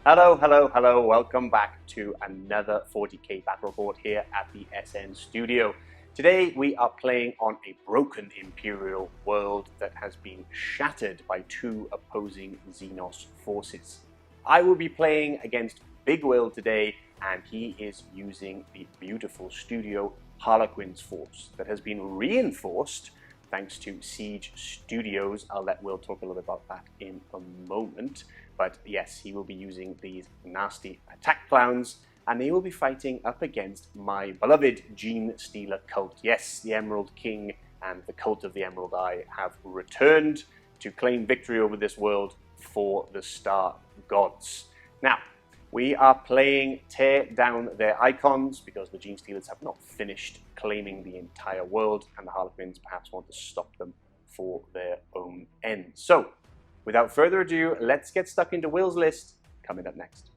Hello, hello, hello. Welcome back to another 40k battle report here at the SN studio. Today we are playing on a broken Imperial world that has been shattered by two opposing Xenos forces. I will be playing against Big Will today, and he is using the beautiful studio Harlequins force that has been reinforced thanks to Siege Studios. I'll let Will talk a little bit about that in a moment. But yes, he will be using these nasty attack clowns, and they will be fighting up against my beloved Genestealer cult. Yes, the Emerald King and the cult of the Emerald Eye have returned to claim victory over this world for the Star Gods. Now, we are playing Tear Down Their Icons because the Genestealers have not finished claiming the entire world, and the Harlequins perhaps want to stop them for their own ends. So, without further ado, let's get stuck into Will's list, coming up next.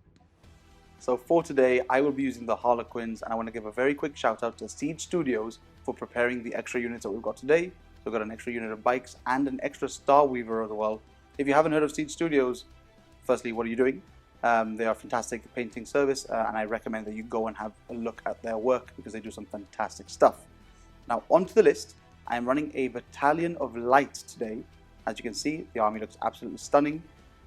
So for today, I will be using the Harlequins, and I want to give a very quick shout out to Siege Studios for preparing the extra units that we've got today. So we've got an extra unit of bikes and an extra Star Weaver as well. If you haven't heard of Siege Studios, firstly, what are you doing? They are a fantastic painting service, and I recommend that you go and have a look at their work because they do some fantastic stuff. Now onto the list. I am running a Battalion of Light today. As you can see, the army looks absolutely stunning,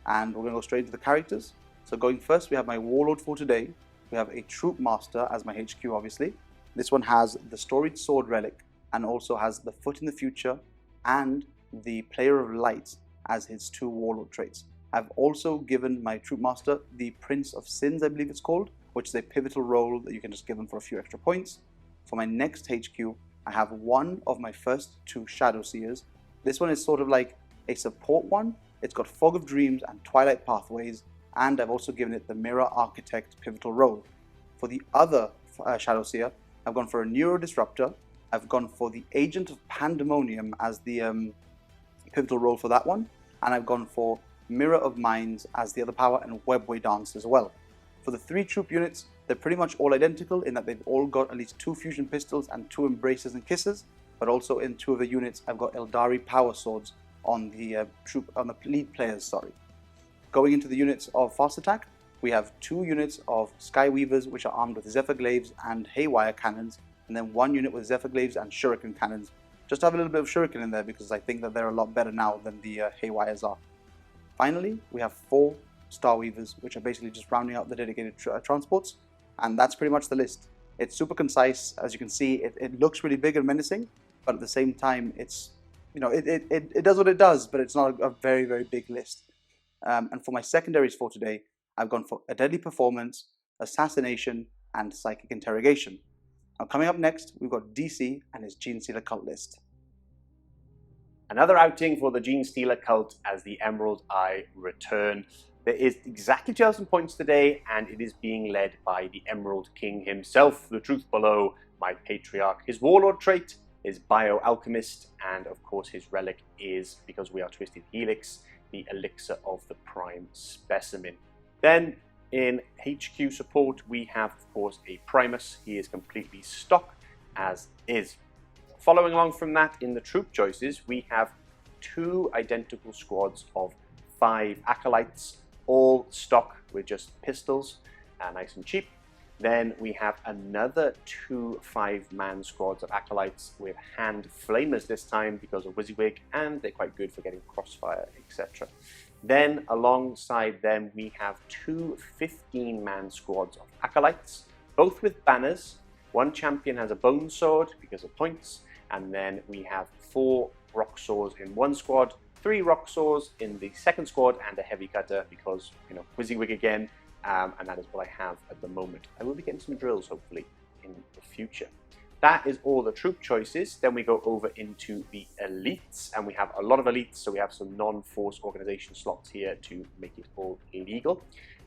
and we're going to go straight into the characters. So going first, we have my Warlord for today. We have a Troop Master as my HQ, obviously. This one has the Storied Sword Relic, and also has the Foot in the Future and the Player of Light as his two Warlord traits. I've also given my Troop Master the Prince of Sins, I believe it's called, which is a pivotal role that you can just give them for a few extra points. For my next HQ, I have one of my first two Shadow Seers. This one is sort of like a support one. It's got Fog of Dreams and Twilight Pathways, and I've also given it the Mirror Architect pivotal role. For the other Shadow Seer, I've gone for a Neuro Disruptor. I've gone for the Agent of Pandemonium as the pivotal role for that one, and I've gone for Mirror of Minds as the other power, and Webway Dance as well. For the three troop units, they're pretty much all identical in that they've all got at least two fusion pistols and two embraces and kisses, but also in two of the units I've got Eldari power swords on the lead players, sorry. Going into the units of fast attack, we have two units of Skyweavers which are armed with Zephyr Glaives and Haywire cannons, and then one unit with Zephyr Glaives and Shuriken cannons. Just to have a little bit of Shuriken in there because I think that they're a lot better now than the Haywires are. Finally, we have four Star Weavers, which are basically just rounding out the dedicated transports, and that's pretty much the list. It's super concise. As you can see, it looks really big and menacing, but at the same time, it's, you know, it does what it does, but it's not a very, very big list. And for my secondaries for today, I've gone for a Deadly Performance, Assassination, and Psychic Interrogation. Now coming up next, we've got DC and his Genestealer cult list. Another outing for the Genestealer cult as the Emerald Eye return. There is exactly 2,000 points today, and it is being led by the Emerald King himself, the truth below, my Patriarch. His Warlord trait is Bio-alchemist, and of course his relic is, because we are twisted Helix, the Elixir of the Prime Specimen. Then in HQ support we have of course a Primus. He is completely stock as is. Following along from that, in the troop choices we have two identical squads of 5 Acolytes, all stock with just pistols, nice and cheap. Then we have another 2 5-man squads of Acolytes with hand flamers this time because of WYSIWYG, and they're quite good for getting crossfire, etc. Then alongside them we have 2 15-man squads of Acolytes, both with banners. One champion has a bone sword because of points, and then we have 4 rock swords in one squad, 3 rock swords in the second squad, and a heavy cutter because, you know, WYSIWYG again. And that is what I have at the moment. I will be getting some drills hopefully in the future. That is all the troop choices. Then we go over into the elites, and we have a lot of elites, so we have some non-force organization slots here to make it all illegal.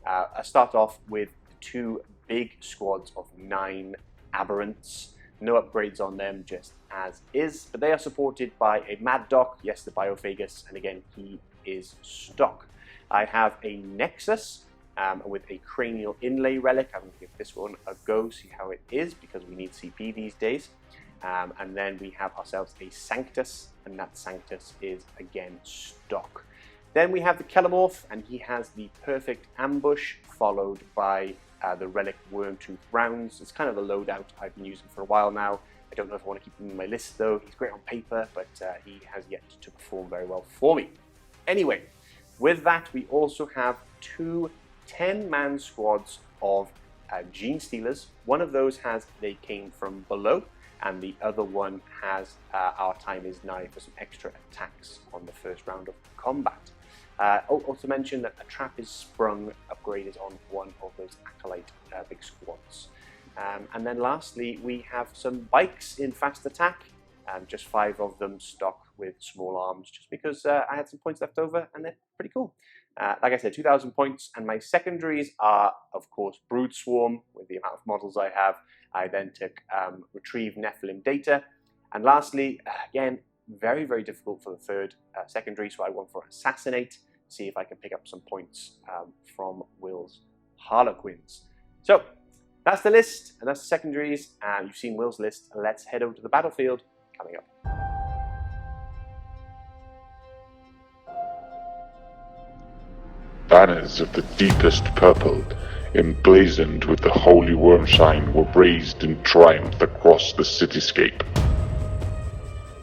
I start off with 2 big squads of 9 aberrants. No upgrades on them, just as is, but they are supported by a Mad Doc, yes, the Biophagus, and again he is stock. I have a Nexus with a cranial inlay relic. I'm going to give this one a go, see how it is, because we need CP these days. And then we have ourselves a Sanctus, and that Sanctus is again stock. Then we have the Kellamorph, and he has the Perfect Ambush, followed by the Relic Wormtooth Rounds. It's kind of a loadout I've been using for a while now. I don't know if I want to keep him in my list though. He's great on paper, but he has yet to perform very well for me. Anyway, with that, we also have two 10-man squads of Genestealers. One of those has They Came From Below, and the other one has Our Time Is Nigh for some extra attacks on the first round of combat. Also mention that a trap is sprung upgraded on one of those Acolyte big squads. And then lastly, we have some bikes in fast attack, just 5 of them stock with small arms, just because I had some points left over and they're pretty cool. Like I said, 2,000 points, and my secondaries are, of course, Brood Swarm, with the amount of models I have. I then took Retrieve Nephilim Data, and lastly, again, very, very difficult for the third secondary, so I went for Assassinate, see if I can pick up some points from Will's Harlequins. So, that's the list, and that's the secondaries, and you've seen Will's list. Let's head over to the battlefield coming up. Banners of the deepest purple, emblazoned with the holy worm sign, were raised in triumph across the cityscape.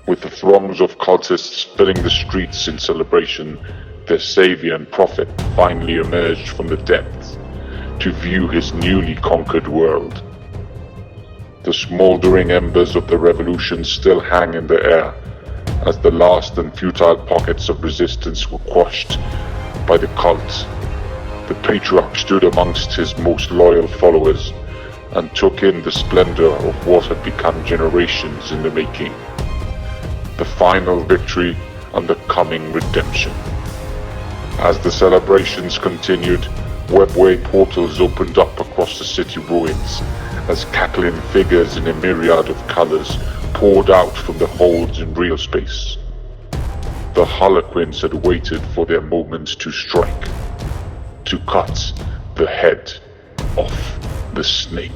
With the throngs of cultists filling the streets in celebration, their savior and prophet finally emerged from the depths to view his newly conquered world. The smoldering embers of the revolution still hang in the air, as the last and futile pockets of resistance were quashed by the cult. The Patriarch stood amongst his most loyal followers and took in the splendor of what had become generations in the making. The final victory and the coming redemption. As the celebrations continued, webway portals opened up across the city ruins, as cackling figures in a myriad of colors poured out from the holds in real space. The Harlequins had waited for their moment to strike, to cut the head off the snake.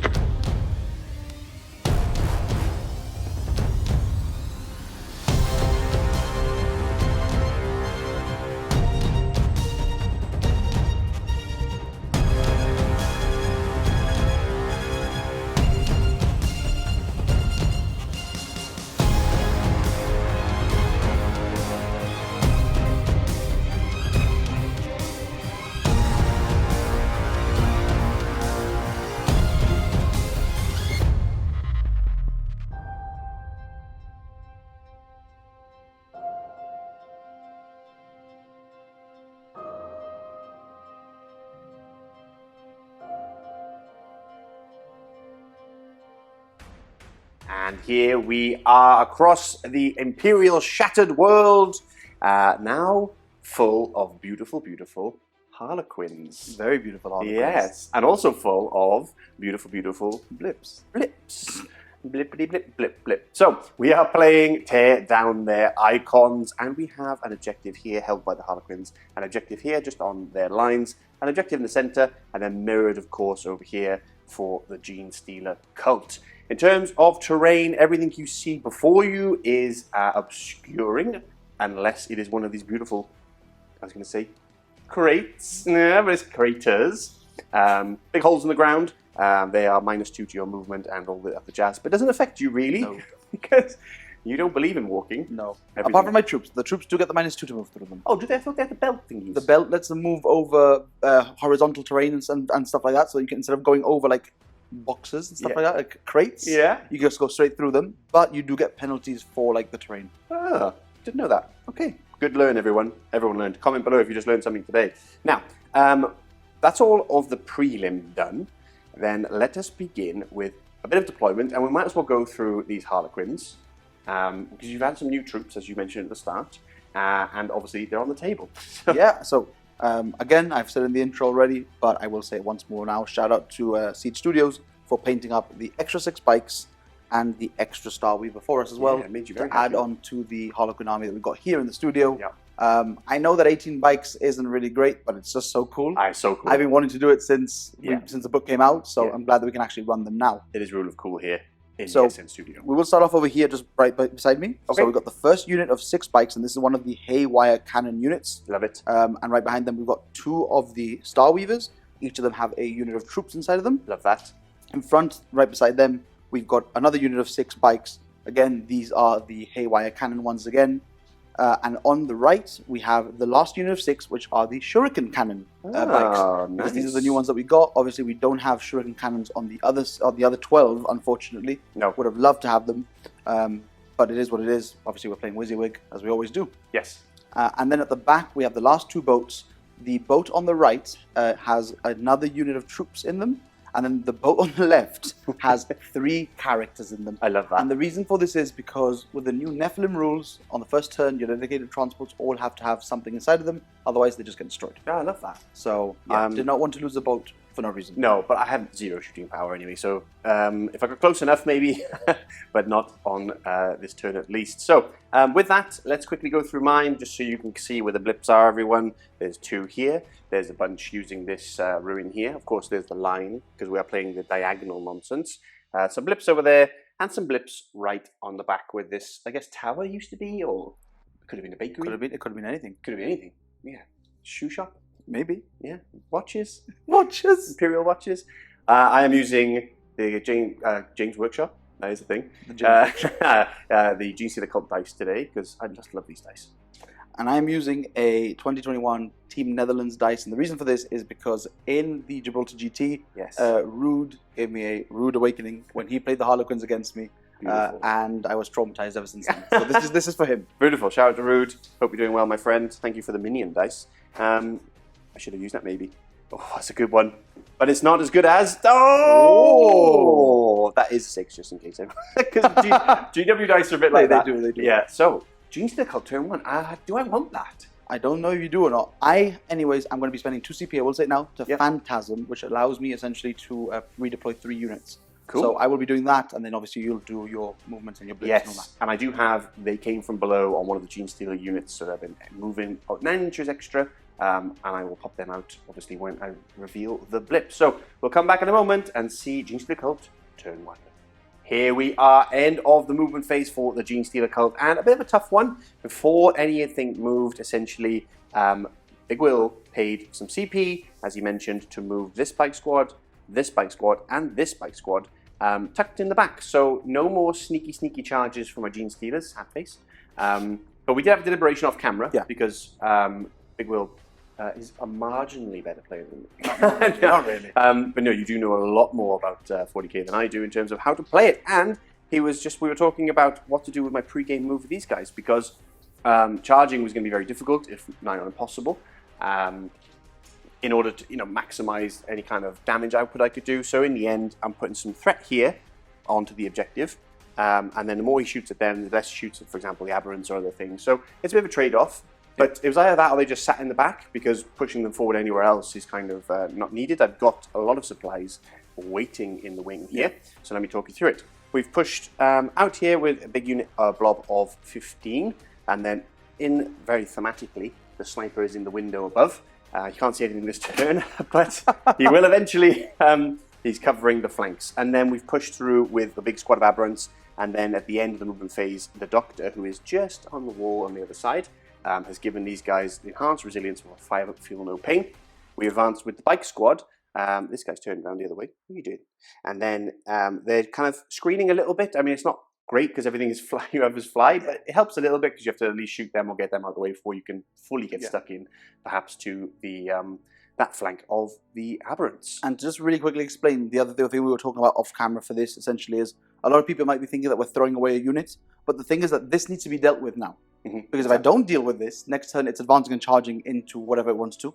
And here we are across the Imperial Shattered World, now full of beautiful, beautiful Harlequins. Very beautiful Harlequins. Yes, and also full of beautiful, beautiful Blips. blips. Blippity blip, blip, blip. So, we are playing Tear Down Their Icons, and we have an objective here held by the Harlequins, an objective here just on their lines, an objective in the center, and then mirrored, of course, over here for the Genestealer cult. In terms of terrain, everything you see before you is obscuring, unless it is one of these beautiful, I was going to say, crates. Yeah, but it's craters. Big holes in the ground. They are -2 to your movement and all the other jazz, but it doesn't affect you really, No. because you don't believe in walking. No. Everything. Apart from my troops. The troops do get the -2 to move through them. Oh, do they? I thought they had the belt thingies. The belt lets them move over horizontal terrain and stuff like that, so you can, instead of going over like boxes and stuff like that, like crates, Yeah. you just go straight through them, but you do get penalties for like the terrain. Ah, didn't know that. Okay, good learn, everyone. Everyone learned. Comment below if you just learned something today. Now, that's all of the prelim done. Then let us begin with a bit of deployment, and we might as well go through these Harlequins, because you've had some new troops, as you mentioned at the start, and obviously they're on the table. Yeah, so again, I've said in the intro already, but I will say it once more now. Shout out to Siege Studios for painting up the extra 6 bikes and the extra Star Weaver for us as well, Yeah, it made you very to add happy. on to the Harlequin army that we've got here in the studio. Yeah. I know that 18 bikes isn't really great, but it's just so cool. It's so cool. I've been wanting to do it since Yeah. since the book came out, so Yeah. I'm glad that we can actually run them now. It is rule of cool here. in So the SN studio. we will start off over here, just right beside me. Okay. So we've got the first unit of 6 bikes, and this is one of the haywire cannon units. Love it. And right behind them, we've got 2 of the Star Weavers. Each of them have a unit of troops inside of them. Love that. In front, right beside them, we've got another unit of 6 bikes. Again, these are the haywire cannon ones again. And on the right, we have the last unit of 6, which are the shuriken cannon bikes. Because these are the new ones that we got. Obviously, we don't have shuriken cannons on the other 12, unfortunately. No. Would have loved to have them, but it is what it is. Obviously, we're playing WYSIWYG, as we always do. Yes. And then at the back, we have the last 2 boats. The boat on the right has another unit of troops in them. And then the boat on the left has 3 characters in them. I love that. And the reason for this is because with the new Nephilim rules, on the first turn, your dedicated transports all have to have something inside of them. Otherwise, they just get destroyed. Yeah, I love that. So, yeah, did not want to lose a boat for no reason. No, but I have 0 shooting power anyway, so if I got close enough, maybe, but not on this turn at least. So, with that, let's quickly go through mine, just so you can see where the blips are, everyone. There's 2 here. There's a bunch using this ruin here. Of course, there's the line, because we are playing the diagonal nonsense. Some blips over there, and some blips right on the back where this, I guess, tower used to be, or it could have been a bakery. It could have been anything. Could have been anything. Yeah. Shoe shop. Maybe. Yeah. Watches. Watches. Imperial watches. I am using the James Workshop. That is the thing. The Genestealer Cult dice today, because I just love these dice. And I'm using a 2021 Team Netherlands dice. And the reason for this is because in the Gibraltar GT, Yes. Rude gave me a rude awakening when he played the Harlequins against me. And I was traumatized ever since then. So this is for him. Beautiful. Shout out to Rude. Hope you're doing well, my friend. Thank you for the minion dice. I should have used that maybe. Oh, that's a good one. But it's not as good as... Oh! That is 6, just in case. Because GW dice are a bit like that. They do. Yeah, so, Genestealer Cult turn 1. Do I want that? I don't know if you do or not. Anyways, I'm going to be spending 2 CP, I will say it now, to Phantasm, which allows me essentially to redeploy 3 units. Cool. So I will be doing that, and then obviously you'll do your movements and your blips and all that. Yes, and I do have, they came from below on one of the Genestealer units, so they've been moving 9 inches extra, and I will pop them out, obviously, when I reveal the blip. So we'll come back in a moment and see Genestealer Cult turn 1. Here we are, end of the movement phase for the Genestealer Cult, and a bit of a tough one. Before anything moved, essentially, Big Will paid some CP, as he mentioned, to move this bike squad, and this bike squad, tucked in the back. So no more sneaky charges from our Genestealers, hat face. But we did have deliberation off camera, because Big Will is a marginally better player than me. Not really. But no, you do know a lot more about 40k than I do in terms of how to play it. And we were talking about what to do with my pre-game move with these guys, because charging was going to be very difficult, if nigh on impossible, in order to maximize any kind of damage output I could do. So in the end, I'm putting some threat here onto the objective. And then the more he shoots at them, the less he shoots at, for example, the aberrants or other things. So it's a bit of a trade-off. But it was either that or they just sat in the back, because pushing them forward anywhere else is kind of not needed. I've got a lot of supplies waiting in the wing here. So let me talk you through it. We've pushed out here with a big unit blob of 15. And then very thematically, the sniper is in the window above. You can't see anything this turn, but he will eventually. He's covering the flanks. And then we've pushed through with a big squad of aberrants. And then at the end of the movement phase, the Doctor, who is just on the wall on the other side, has given these guys the enhanced resilience for 5 up, feel no pain. We advanced with the bike squad. This guy's turned around the other way. What are you doing? And then they're kind of screening a little bit. I mean, it's not great because everything is fly, you have is fly, but it helps a little bit because you have to at least shoot them or get them out of the way before you can fully get stuck in, perhaps to the that flank of the aberrants. And to just really quickly explain, the other thing we were talking about off camera for this essentially is a lot of people might be thinking that we're throwing away a unit, but the thing is that this needs to be dealt with now. Because if I don't deal with this, next turn it's advancing and charging into whatever it wants to,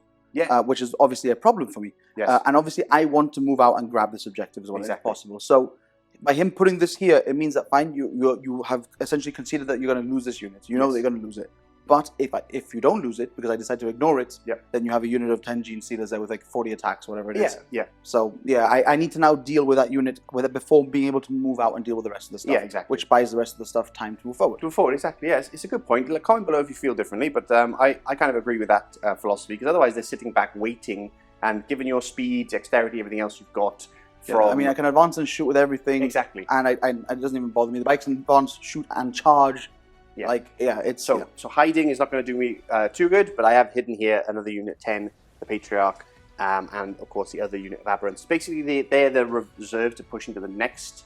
which is obviously a problem for me. And obviously I want to move out and grab this objective as well as possible. So by him putting this here, it means that fine, you have essentially conceded that you're going to lose this unit. You know that you're going to lose it. But if you don't lose it, because I decide to ignore it, then you have a unit of 10 Genestealers there with like 40 attacks, whatever it is. So I need to now deal with that unit before being able to move out and deal with the rest of the stuff. Which buys the rest of the stuff time to move forward. Exactly. Yes, it's a good point. Comment below if you feel differently, but I kind of agree with that philosophy, because otherwise they're sitting back waiting, and given your speed, dexterity, everything else you've got, from... I mean, I can advance and shoot with everything. Exactly. And it doesn't even bother me. The bikes can advance, shoot, and charge. Yeah. Like, yeah, it's... So hiding is not going to do me too good, but I have hidden here another unit 10, the Patriarch, and of course the other unit of Aberrants. Basically, they're reserved to push into the next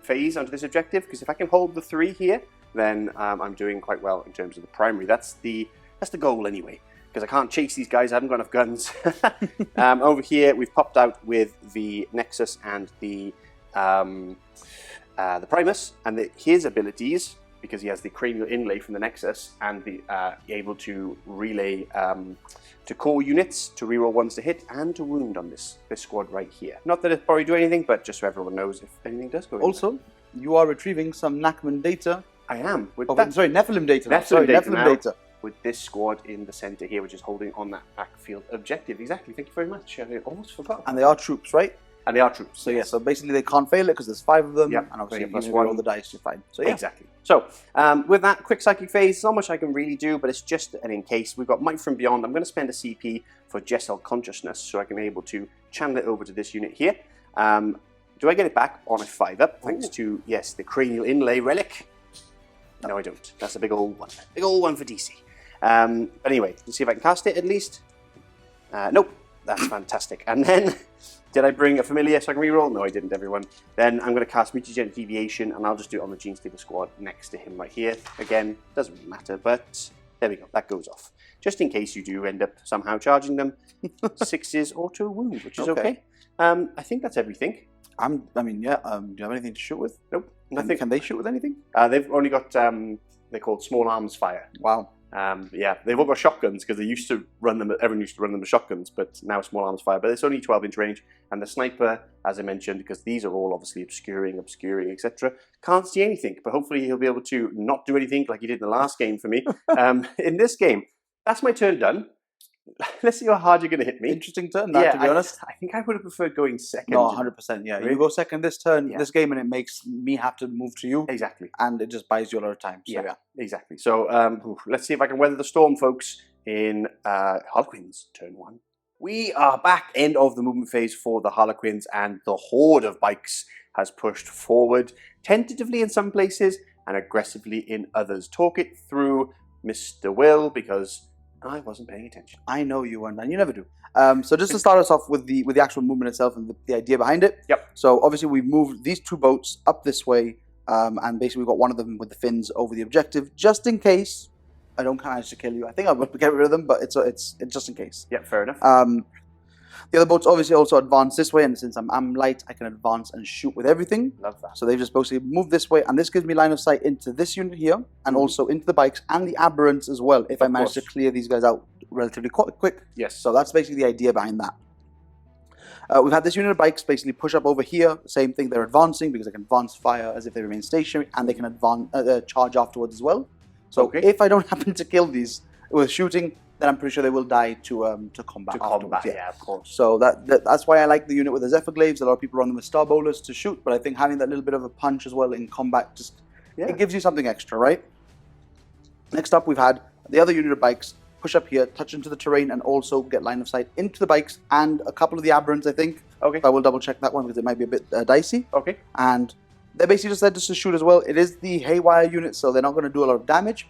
phase onto this objective, because if I can hold the 3 here, then I'm doing quite well in terms of the primary. That's the goal anyway, because I can't chase these guys. I haven't got enough guns. Over here, we've popped out with the Nexus and the Primus, and his abilities, because he has the cranial inlay from the Nexus and the able to relay to core units, to reroll ones to hit, and to wound on this squad right here. Not that it probably do anything, but just so everyone knows if anything does go in. Also, you are retrieving some Nachman data. I am. Nephilim data. Nephilim data. With this squad in the center here, which is holding on that backfield objective. Exactly. Thank you very much. I almost forgot. And they are troops, right? And they are troops. So yeah, so basically they can't fail it because there's 5 of them. Yep. And obviously plus you one. roll the dice, you're fine. So yeah. Exactly. So with that quick psychic phase, not much I can really do, but it's just an in case. We've got Might from Beyond. I'm going to spend a CP for Jessel Consciousness, so I can be able to channel it over to this unit here. Do I get it back on a 5-up? Thanks to, yes, the cranial inlay relic. No, I don't. That's a big old one. Big old one for DC. But anyway, let's see if I can cast it at least. Nope. That's fantastic. And then, did I bring a familiar so I can reroll? No, I didn't, everyone. Then I'm going to cast Mutagenic Deviation, and I'll just do it on the Genestealer squad next to him right here. Again, doesn't really matter, but there we go. That goes off. Just in case you do end up somehow charging them. 6's auto wound, which is okay. I think that's everything. I mean, yeah. Do you have anything to shoot with? Nope. Nothing. Can they shoot with anything? They've only got, they're called small arms fire. Wow. Yeah, they've all got shotguns because they used to run them. Everyone used to run them with shotguns, but now small arms fire. But it's only 12-inch range, and the sniper, as I mentioned, because these are all obviously obscuring, etc., can't see anything. But hopefully he'll be able to not do anything like he did in the last game for me. In this game, that's my turn done. Let's see how hard you're going to hit me. Interesting turn, to be honest. I think I would have preferred going second. No, 100%, yeah. Really? You go second this turn, this game, and it makes me have to move to you. Exactly. And it just buys you a lot of time. So, yeah. Exactly. So let's see if I can weather the storm, folks, in Harlequins, turn 1. We are back, end of the movement phase for the Harlequins, and the horde of bikes has pushed forward, tentatively in some places, and aggressively in others. Talk it through, Mr. Will, because I wasn't paying attention. I know you weren't, and you never do. So just to start us off with the actual movement itself and the idea behind it. Yep. So obviously we've moved these 2 boats up this way, and basically we've got one of them with the fins over the objective, just in case I don't manage to kill you. I think I will get rid of them, but it's just in case. Yeah, fair enough. The other boats obviously also advance this way, and since I'm light, I can advance and shoot with everything. Love that. So they've just basically moved this way, and this gives me line of sight into this unit here, and also into the bikes and the aberrants as well, if I manage to clear these guys out relatively quick. Yes. So that's basically the idea behind that. We've had this unit of bikes basically push up over here. Same thing, they're advancing because they can advance fire as if they remain stationary, and they can advance charge afterwards as well. So if I don't happen to kill these with shooting, then I'm pretty sure they will die to combat. To combat, yeah, of course. So that's why I like the unit with the Zephyr Glaives. A lot of people run them with Star Bowlers to shoot, but I think having that little bit of a punch as well in combat, it gives you something extra, right? Next up, we've had the other unit of bikes push up here, touch into the terrain, and also get line of sight into the bikes and a couple of the aberrants, I think. Okay. I will double check that one because it might be a bit dicey. Okay. And they're basically just there just to shoot as well. It is the Haywire unit, so they're not going to do a lot of damage.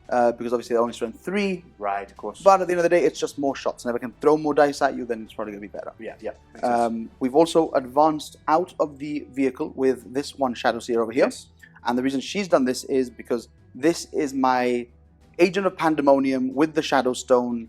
Because obviously they're only strength 3. Right, of course. But at the end of the day, it's just more shots. And if I can throw more dice at you, then it's probably going to be better. Yeah. We've also advanced out of the vehicle with this one Shadowseer over here. Yes. And the reason she's done this is because this is my Agent of Pandemonium with the Shadowstone,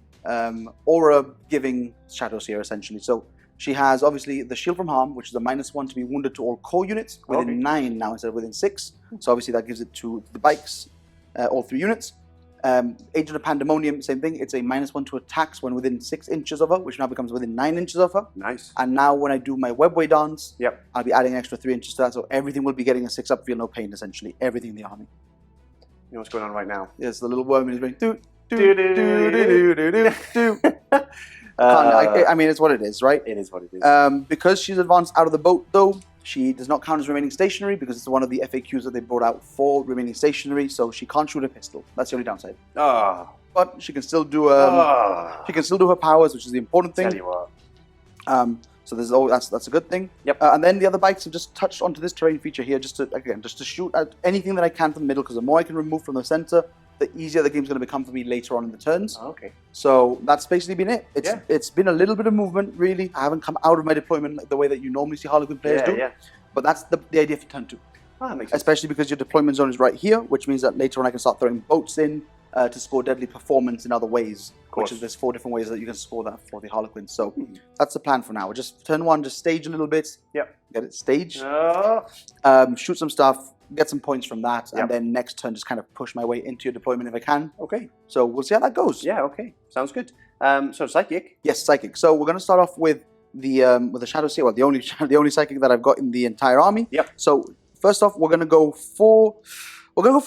aura-giving Shadowseer, essentially. So she has, obviously, the Shield from Harm, which is a -1 to be wounded to all core units, within 9 now instead of within 6. So obviously that gives it to the bikes, all 3 units. Agent of Pandemonium, same thing. It's a -1 to attacks when within 6 inches of her, which now becomes within 9 inches of her. Nice. And now when I do my Webway dance, yep, I'll be adding an extra 3 inches to that, so everything will be getting a 6-up, feel no pain, essentially. Everything in the army. You know what's going on right now? Yes, the little worm is going do do do do do do do do. I mean, it's what it is, right? It is what it is. Because she's advanced out of the boat, though, she does not count as remaining stationary because it's one of the FAQs that they brought out for remaining stationary, so she can't shoot a pistol. That's the only downside. But she can still do her powers, which is the important thing. Tell you what. So there's that's a good thing. Yep. And then the other bikes have just touched onto this terrain feature here, just to shoot at anything that I can from the middle, because the more I can remove from the center, the easier the game's going to become for me later on in the turns. Okay. So that's basically been it. Yeah. It's been a little bit of movement, really. I haven't come out of my deployment like the way that you normally see Harlequin players do. Yeah. But that's the idea for turn 2. Ah, that makes sense. Especially because your deployment zone is right here, which means that later on I can start throwing boats in to score deadly performance in other ways. Which is there's 4 different ways that you can score that for the Harlequins. So that's the plan for now. We're just turn 1, just stage a little bit. Yep. Get it? Stage. Oh. Shoot some stuff, get some points from that, Yep. and then next turn just kind of push my way into your deployment if I can. Okay. So we'll see how that goes. Yeah, okay. Sounds good. So Psychic. Yes, Psychic. So we're going to start off with the Shadow Seer. Well, the only Psychic that I've got in the entire army. Yep. So first off, we're going to go for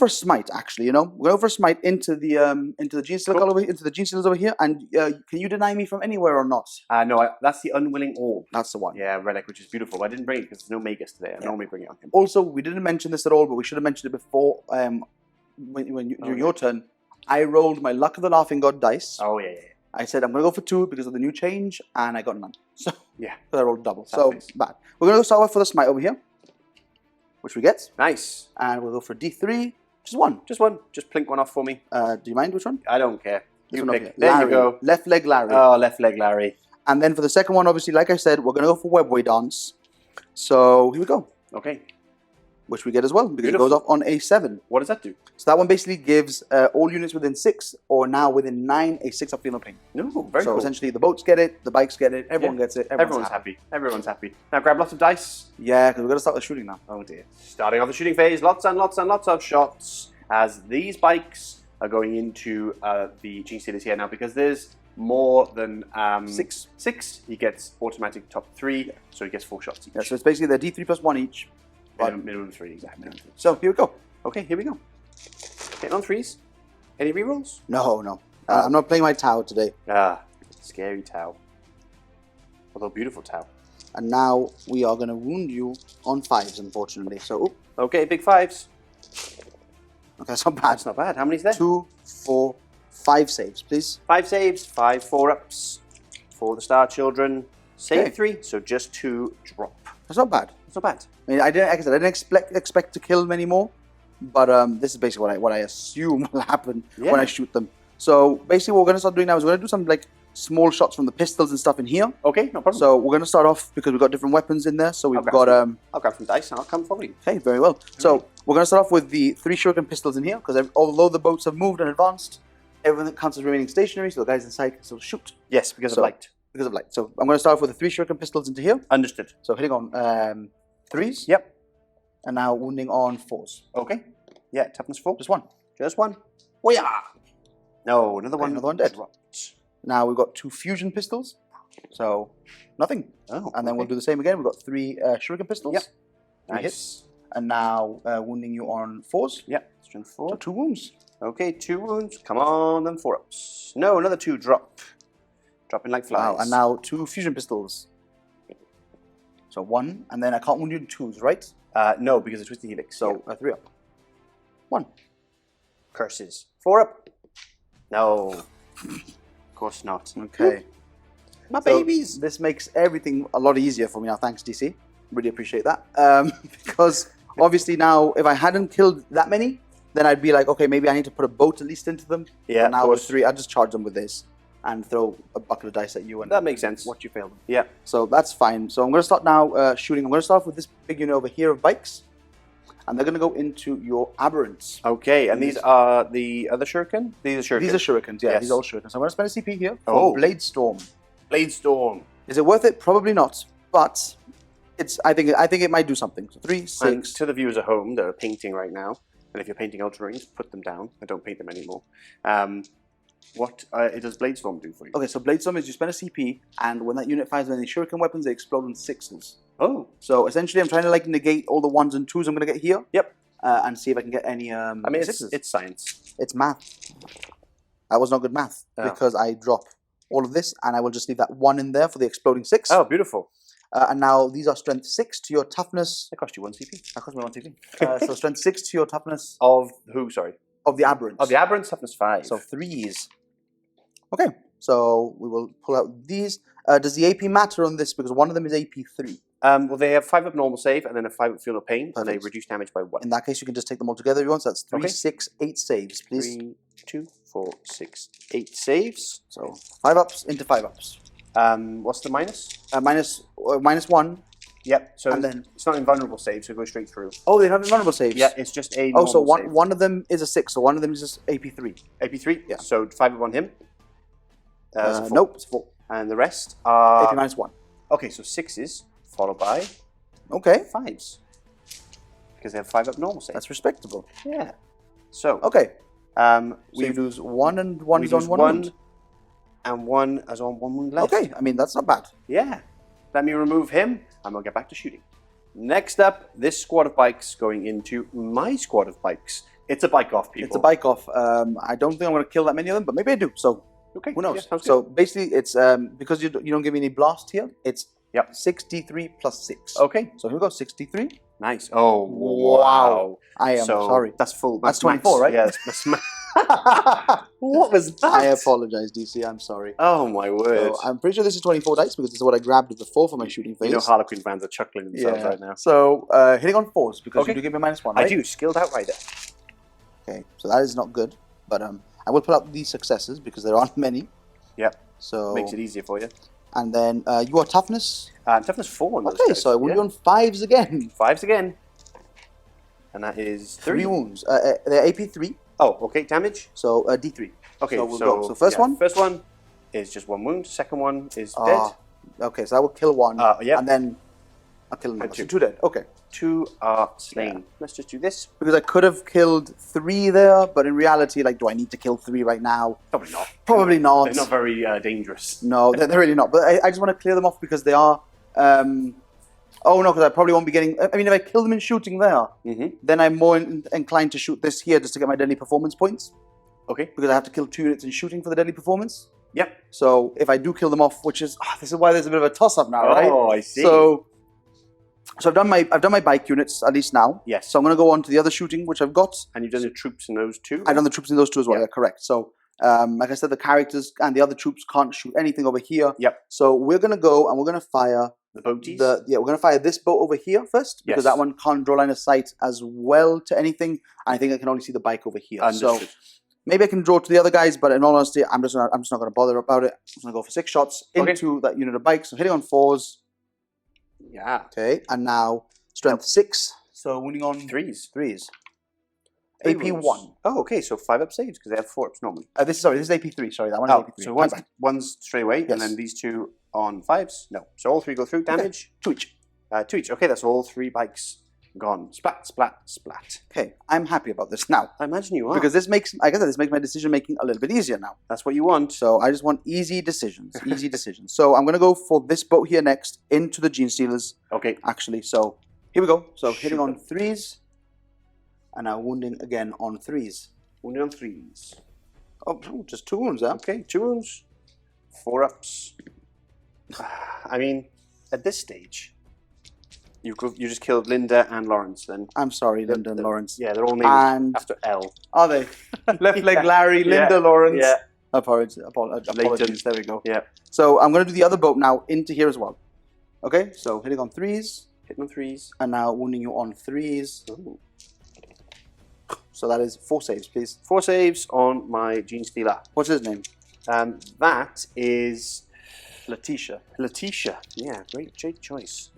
a smite. Actually, we're going to go for a smite into the Genestealer Cool. over here, into the Genestealers over here. And can you deny me from anywhere or not? No, that's the Unwilling Orb. That's the one. Yeah, Relic, which is beautiful. I didn't bring it because there's no Magus today. I normally bring it on him. Also, we didn't mention this at all, but we should have mentioned it before. During your turn, I rolled my Luck of the Laughing God dice. Oh, yeah. I said I'm going to go for 2 because of the new change, and I got none. So Yeah. I rolled double. Sad So face. bad. We're going to start off for the smite over here, which we get, Nice. and we'll go for D3, just 1. Just one. Just plink one off for me. Do you mind which one? I don't care. This You one over pick. here. There Larry. you go. Left leg Larry. Oh, left leg Larry. And then for the second one, obviously, like I said, we're going to go for Webway Dance. So here we go, Okay. which we get as well because Beautiful. it goes off on A7. What does that do? So that one basically gives all units within 6 or now within 9 a 6 up feel no pain. No, very So cool. essentially the boats get it, the bikes get it, everyone gets it, Everyone's happy. Everyone's happy. Now grab lots of dice. Yeah, because we're going to start the shooting now. Oh dear. Starting off the shooting phase, lots and lots and lots of shots as these bikes are going into the Genestealers here now because there's more than 6. 6. He gets automatic top 3, so he gets 4 shots each. Yeah, so it's basically they're D3 plus 1 each. Minimum 3, exactly. So here we go. Okay, here we go. Hitting on 3s. Any rerolls? No. I'm not playing my Tau today. Scary Tau. Although beautiful Tau. And now we are going to wound you on 5s, unfortunately. So, Okay, big 5s. okay, that's not bad. That's not bad. How many's there? 2, 4, 5 saves, please. 5 saves, 5 4-ups for the Star Children. Save Okay. 3, so just 2 drop. That's not bad. That's not bad. I mean, like I said, I didn't expect to kill many more, but this is basically what I assume will happen when I shoot them. So basically, what we're going to start doing now is we're going to do some like small shots from the pistols and stuff in here. Okay, no problem. So we're going to start off because we've got different weapons in there. So we've Okay. got I'll grab some dice and I'll come for you. okay, very well. So we're going to start off with the 3 shuriken pistols in here because although the boats have moved and advanced, everything that counts as remaining stationary. So the guys inside can still shoot Yes, because So- of light. because of light. So I'm going to start off with the 3 shuriken pistols into here. Understood. So hitting on 3s. Yep. And now wounding on 4s. Okay. Yeah, toughness 4. Just 1. Just 1. Oh yeah. No, another one. Another one dead. Dropped. Now we've got 2 fusion pistols. So nothing. Oh, And then we'll do the same again. We've got 3 shuriken pistols. Yep. Three Nice. hits. And now wounding you on 4s. Yep. Strength 4. So 2 wounds. Okay, 2 wounds. Come on, then 4-ups. No, another 2 drop. Dropping like flies. Wow. And now 2 fusion pistols. So 1. And then I can't wound you in 2s, right? No, because it's twisting helix. So 3 up. 1. Curses. 4-up. No. Of course not. Okay. My So babies. this makes everything a lot easier for me now. Thanks, DC. Really appreciate that. Because obviously now, if I hadn't killed that many, then I'd be like, okay, maybe I need to put a boat at least into them. Yeah, But now of with course. 3, I just charge them with this and throw a bucket of dice at you and That makes sense. watch you fail them. Yeah. So that's fine. So I'm going to start now shooting. I'm going to start off with this big unit over here of bikes. And they're going to go into your aberrants. Okay, and these are the other shuriken? These are shuriken. These are shurikens, yeah. Yes. These are all shurikens. So I'm going to spend a CP here for Oh. Blade Storm. Blade Storm. Is it worth it? Probably not. But it's. I think it might do something. So 3, 6. And to the viewers at home that are painting right now, and if you're painting Ultramarines, put them down. I don't paint them anymore. What does Blade Storm do for you? Okay, so Blade Storm is you spend a CP, and when that unit fires any shuriken weapons, they explode in 6s. Oh. So essentially, I'm trying to like negate all the 1s and 2s I'm going to get here. Yep. And see if I can get any. I mean, it's 6s. science. It's math. That was not good math Oh. because I drop all of this, and I will just leave that 1 in there for the exploding 6. Oh, beautiful. And now these are strength 6 to your toughness. That cost you 1 CP. That cost me 1 CP. So strength 6 to your toughness Of who, sorry? of the aberrants. Of the Aberrants, toughness 5. So 3s. Okay, So we will pull out these. Does the AP matter on this? Because one of them is AP3. Well, they have 5 up normal save and then a 5 up feel no pain, and they Perfect. reduce damage by 1. In that case, you can just take them all together if you want. So that's 3, Okay. 6, 8 saves, please. 3, 2, 4, 6, 8 saves. So 5 ups into 5 ups. What's the minus? Minus 1. Yep. So And then- it's not invulnerable save, so go straight through. Oh, they have invulnerable saves. Yeah, it's just a Oh, so normal save. one of them is a 6, so one of them is just AP3. AP3. Yeah. So 5 up on him. So 4. Nope, it's 4. And the rest are AP minus 1. okay. So 6s followed by Okay, 5s because they have 5 up normal save. that's respectable. Yeah. So Okay, so we you lose 1 and 1 we is on lose 1 one, wound. and 1 is on 1 wound left. Okay, I mean, that's not bad. Yeah. Let me remove him, and we'll get back to shooting. Next up, this squad of bikes going into my squad of bikes. It's a bike off, people. It's a bike off. I don't think I'm going to kill that many of them, but maybe I do. So Okay. who knows? Yeah, sounds So basically, it's because you don't give me any blast here. It's Yep. 63 plus 6. good. Okay. So here we go. 63. Nice. Oh, wow. Wow. I am So, sorry. That's full. That's 24, right? Yeah, that's what was that? I apologize, DC. I'm sorry. Oh, my word. So I'm pretty sure this is 24 dice because this is what I grabbed before for my shooting phase. You know Harlequin fans are chuckling themselves right now. So hitting on 4s because Okay. you do give me -1. Right? I do. Skilled Outrider. Okay. So that is not good, but I will pull out these successes because there aren't many. Yep. So Makes it easier for you. and then you are toughness. Toughness 4 on those Okay, guys. so I will Yeah. be on 5s again. 5s again. And that is 3 wounds. They're AP3, Oh, okay. Damage. so D3. Okay, So we'll go. So first one? First one is just 1 wound. Second one is dead. Ah, okay, so I will kill 1. Yeah. And then I'll kill another. And So 2. 2 dead. Okay. 2 are slain. Yeah. Let's just do this. Because I could have killed 3 there, but in reality, like, do I need to kill 3 right now? Probably not. Probably not. They're not very dangerous. No, they're really not. But I just want to clear them off because they are. Oh no, because I probably won't be getting. I mean, if I kill them in shooting there, Mm-hmm. then I'm more inclined to shoot this here just to get my deadly performance points Okay. because I have to kill 2 units in shooting for the deadly performance. Yep. So if I do kill them off, which is this is why there's a bit of a toss up now, right? Oh, I see. So I've done my bike units at least now. Yes. So I'm going to go on to the other shooting which I've got. And you've done the troops in those 2? I've done the troops in those 2 as well. Yeah. Yeah, correct. So like I said, the characters and the other troops can't shoot anything over here. Yep. So we're going to go and we're going to fire The boaties? we're going to fire this boat over here first because Yes. that one can't draw line of sight as well to anything. I think I can only see the bike over here. Understood. So maybe I can draw to the other guys, but in all honesty, I'm just not going to bother about it. I'm just going to go for 6 shots Okay. into that unit of bikes. So hitting on 4s. Yeah. Okay, and now strength 6. So winning on 3s. 3s. Three AP1. wounds. Oh, okay. So 5 up saves because they have 4 ups normally. This is AP3. Sorry, that one is Oh, AP3. so My bad. one's straight away, Yes. and then these 2 on 5s? No. So all 3 go through. Damage? 2 each. 2 each. Okay, that's all 3 bikes gone. Splat, splat, splat. Okay, I'm happy about this now I imagine you are. because this makes, like I said, this makes my decision making a little bit easier now. That's what you want. So I just want easy decisions, easy decisions. So I'm going to go for this boat here next into the Genestealers, Okay. actually. So here we go. So hitting Shoot on them. 3s and now wounding again on 3s. Wounded on 3s. Oh, just 2 wounds there. Okay, 2 wounds. 4 ups. I mean, at this stage, you just killed Linda and Lawrence then. I'm sorry, Linda and Lawrence. Yeah, they're all named And after L. are they? Left leg Yeah. Larry, Linda Yeah. Lawrence. Yeah. Apologies. There we go. Yeah. So I'm going to do the other boat now into here as well. Okay, so hitting on 3s Hitting on 3s. and now wounding you on 3s. Ooh. So that is 4 saves, please. 4 saves on my Genestealer. What's his name? That is Letitia. Letitia. Yeah, great choice.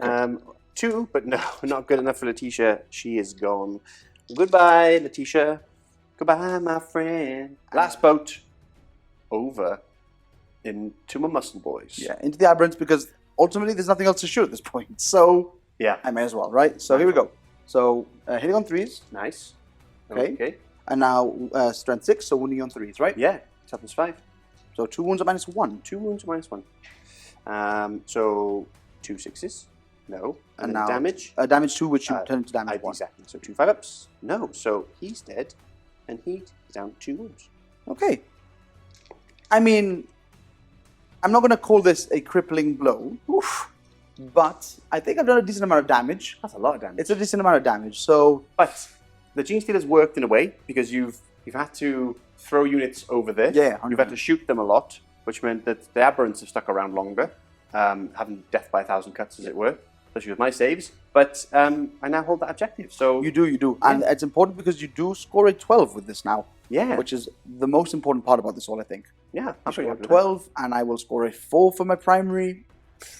2, but no, not good enough for Letitia. She is gone. Goodbye, Letitia. Goodbye, my friend. Last boat over into my muscle boys. Yeah, into the aberrants because ultimately there's nothing else to shoot at this point. So Yeah. I may as well, right? So here we go. So hitting on 3s Nice. Okay. and now strength 6, so wounding you on 3s, right? Yeah. Toughness 5. So 2 wounds at -1. 2 wounds -1. So 2 6s. No. And then now damage. Damage 2, which you turn into damage 1. Exactly. So 2 5 ups. No. So he's dead, and he's down 2 wounds. Okay. I mean, I'm not going to call this a crippling blow, but I think I've done a decent amount of damage. That's a lot of damage. It's a decent amount of damage, so But the Genestealer's worked in a way because you've had to throw units over there. yeah, You've had to shoot them a lot. which meant that the aberrants have stuck around longer, having death by 1,000 cuts, as it were, especially with my saves. But I now hold that objective. So You do. Yeah. And it's important because you do score a 12 with this now. Yeah. Which is the most important part about this all, I think. Yeah, I I'm pretty score happy with 12, and I will score a 4 for my primary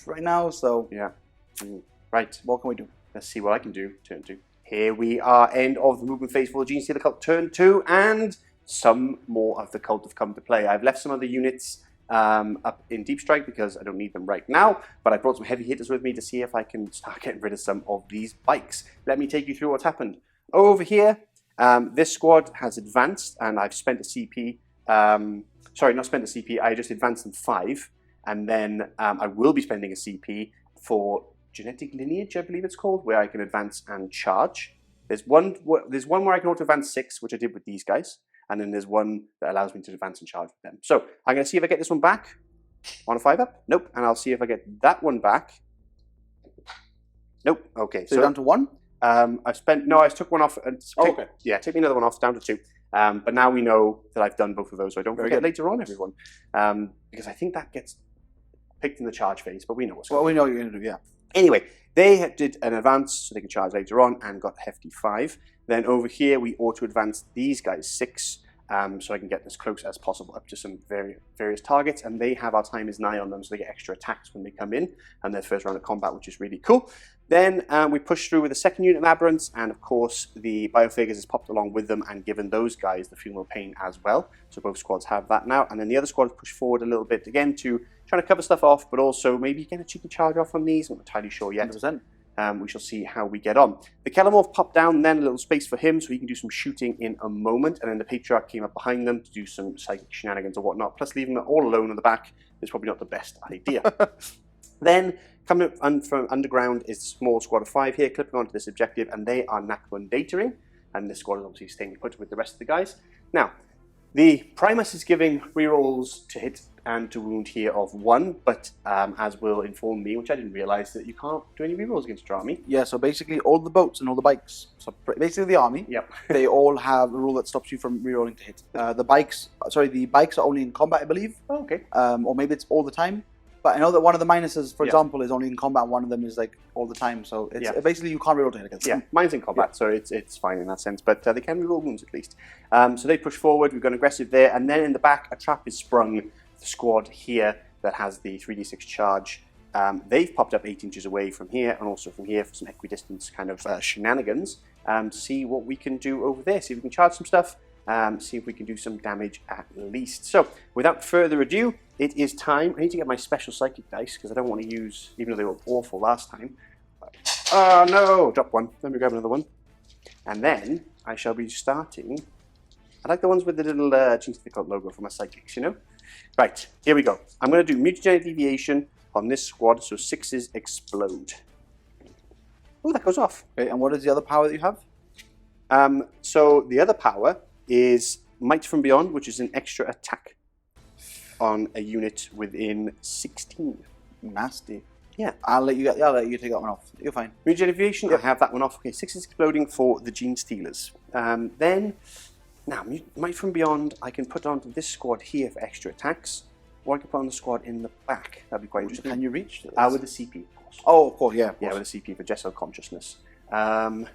right now, so that. Yeah. Right. what can we do? Let's see what I can do. Turn 2. Here we are, end of the movement phase for the Genestealer cult, turn 2, and some more of the cult have come to play. I've left some of the units up in Deep Strike because I don't need them right now, but I brought some heavy hitters with me to see if I can start getting rid of some of these bikes. Let me take you through what's happened. Over here, this squad has advanced, and I've spent a CP. Sorry, not spent a CP. I just advanced them 5, and then I will be spending a CP for genetic lineage, I believe it's called, where I can advance and charge. There's one where I can auto advance 6, which I did with these guys, and then there's one that allows me to advance and charge with them. So I'm going to see if I get this one back on a 5-up. Nope. And I'll see if I get that one back. Nope. Okay. So you're down to 1? I took one off. Okay. Yeah, take me another one off, down to 2. But now we know that I've done both of those, so I don't forget later on, everyone. Because I think that gets picked in the charge phase, but we know what's going on. Well, we know what you're going to do, yeah. Anyway, they did an advance so they can charge later on and got hefty 5. Then over here, we auto-advanced these guys 6, so I can get as close as possible up to some various targets, and they have our time is nigh on them, so they get extra attacks when they come in, and their first round of combat, which is really cool. Then we push through with the second unit of Aberrants, and of course the Biophagus has popped along with them and given those guys the Funeral Pain as well. So both squads have that now, and then the other squad has pushed forward a little bit again to trying to cover stuff off, but also maybe get a cheeky charge off on these. I'm not entirely sure yet. 100%. We shall see how we get on. The Kelemorph popped down, then a little space for him so he can do some shooting in a moment, and then the Patriarch came up behind them to do some psychic shenanigans or whatnot, plus leaving them all alone on the back is probably not the best idea. Then, coming up from underground is a small squad of 5 here, clipping onto this objective, and they are Nakmundatoring, and this squad is obviously staying put with the rest of the guys. Now, the Primus is giving rerolls to hit and to wound here of 1, but as will inform me, which I didn't realise, that you can't do any rerolls against your army. Yeah, so basically all the boats and all the bikes, so basically the army, Yep. they all have a rule that stops you from rerolling to hit. The bikes are only in combat, I believe. Oh, okay. Or maybe it's all the time. But I know that one of the minuses, for Yeah. example, is only in combat, and one of them is like all the time. So it's basically you can't reroll to hit against them. Yeah, mine's in combat, so it's fine in that sense, but they can reroll wounds at least. So they push forward, we've got an aggressive there, and then in the back, a trap is sprung. The squad here that has the 3d6 charge, they've popped up 8 inches away from here, and also from here for some equidistance kind of shenanigans. See what we can do over there, see if we can charge some stuff, see if we can do some damage at least. So, without further ado, it is time. I need to get my special psychic dice, because I don't want to use, even though they were awful last time. Oh no! Drop one. Let me grab another one. And then, I shall be starting. I like the ones with the little Genestealer cult logo for my psychics, you know? Right, here we go. I'm going to do mutagenic deviation on this squad, so 6s explode. Oh, that goes off. Okay, and what is the other power that you have? So the other power is Might from Beyond, which is an extra attack on a unit within 16. Nasty. Yeah. I'll let you take that one off. You're fine. Mutagenic deviation, I have that one off. Okay, 6 is exploding for the Genestealers. Now, Might from Beyond, I can put onto this squad here for extra attacks, or I can put on the squad in the back. That'd be quite interesting. Can you reach this? With the CP, of course. Oh, of course, yeah. Of course. Yeah, with the CP for Gesso Consciousness. Will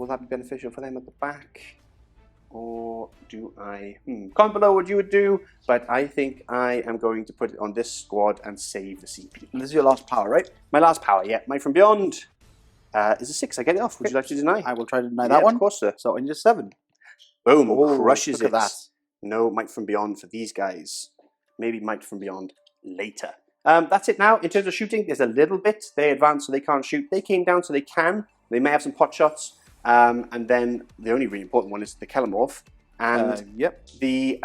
that be beneficial for them at the back? Or do I... Comment below what you would do, but I think I am going to put it on this squad and save the CP. And this is your last power, right? My last power, yeah. Might from Beyond is a 6. I get it off. Would you like to deny? I will try to deny that one. Of course, sir. So, in just 7. Boom, Oh, crushes look it. at that. No Might from Beyond for these guys. Maybe Might from Beyond later. That's it now. In terms of shooting, there's a little bit. They advanced, so they can't shoot. They came down, so they can. They may have some pot shots. And then the only really important one is the Kelemorph and the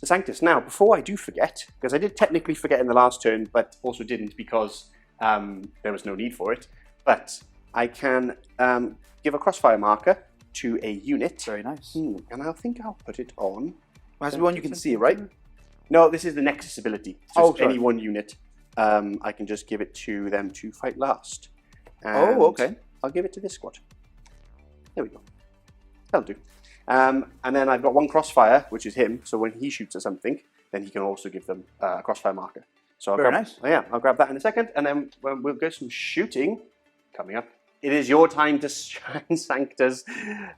Sanctus. Now, before I do forget, because I did technically forget in the last turn, but also didn't because there was no need for it, but I can give a crossfire marker to a unit. Very nice. And I think I'll put it on. It has to be one you can see, right? No, this is the Nexus ability. So sorry. any one unit. I can just give it to them to fight last. Oh, okay. I'll give it to this squad. There we go. That'll do. And then I've got one crossfire, which is him. So when he shoots at something, then he can also give them a crossfire marker. So Very nice. I'll grab that in a second, and then we'll go some shooting coming up. It is your time to shine, Sanctus.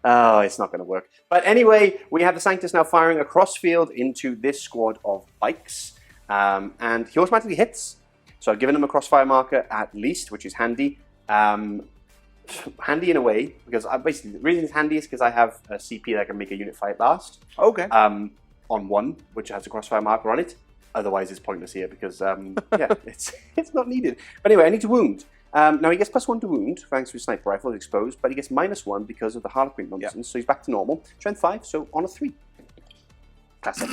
Oh, it's not going to work. But anyway, we have the Sanctus now firing across field into this squad of bikes, and he automatically hits. So I've given him a crossfire marker at least, which is handy. Handy in a way, because basically the reason it's handy is because I have a CP that can make a unit fight last. Okay. On one, which has a crossfire marker on it. Otherwise, it's pointless here because yeah, it's not needed. But anyway, I need to wound. Now he gets +1 to wound thanks to his sniper rifle, it's exposed, but he gets -1 because of the Harlequin nonsense. So he's back to normal. Strength 5, so on a 3. Classic,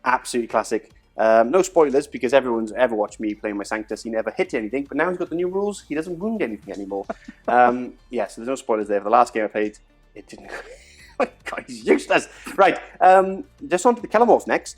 absolutely classic. No spoilers because everyone's ever watched me playing my Sanctus. He never hit anything, but now he's got the new rules. He doesn't wound anything anymore. Yeah, so there's no spoilers there. For the last game I played, it didn't. Oh God, he's useless. Right, just on to the Kelemorph next.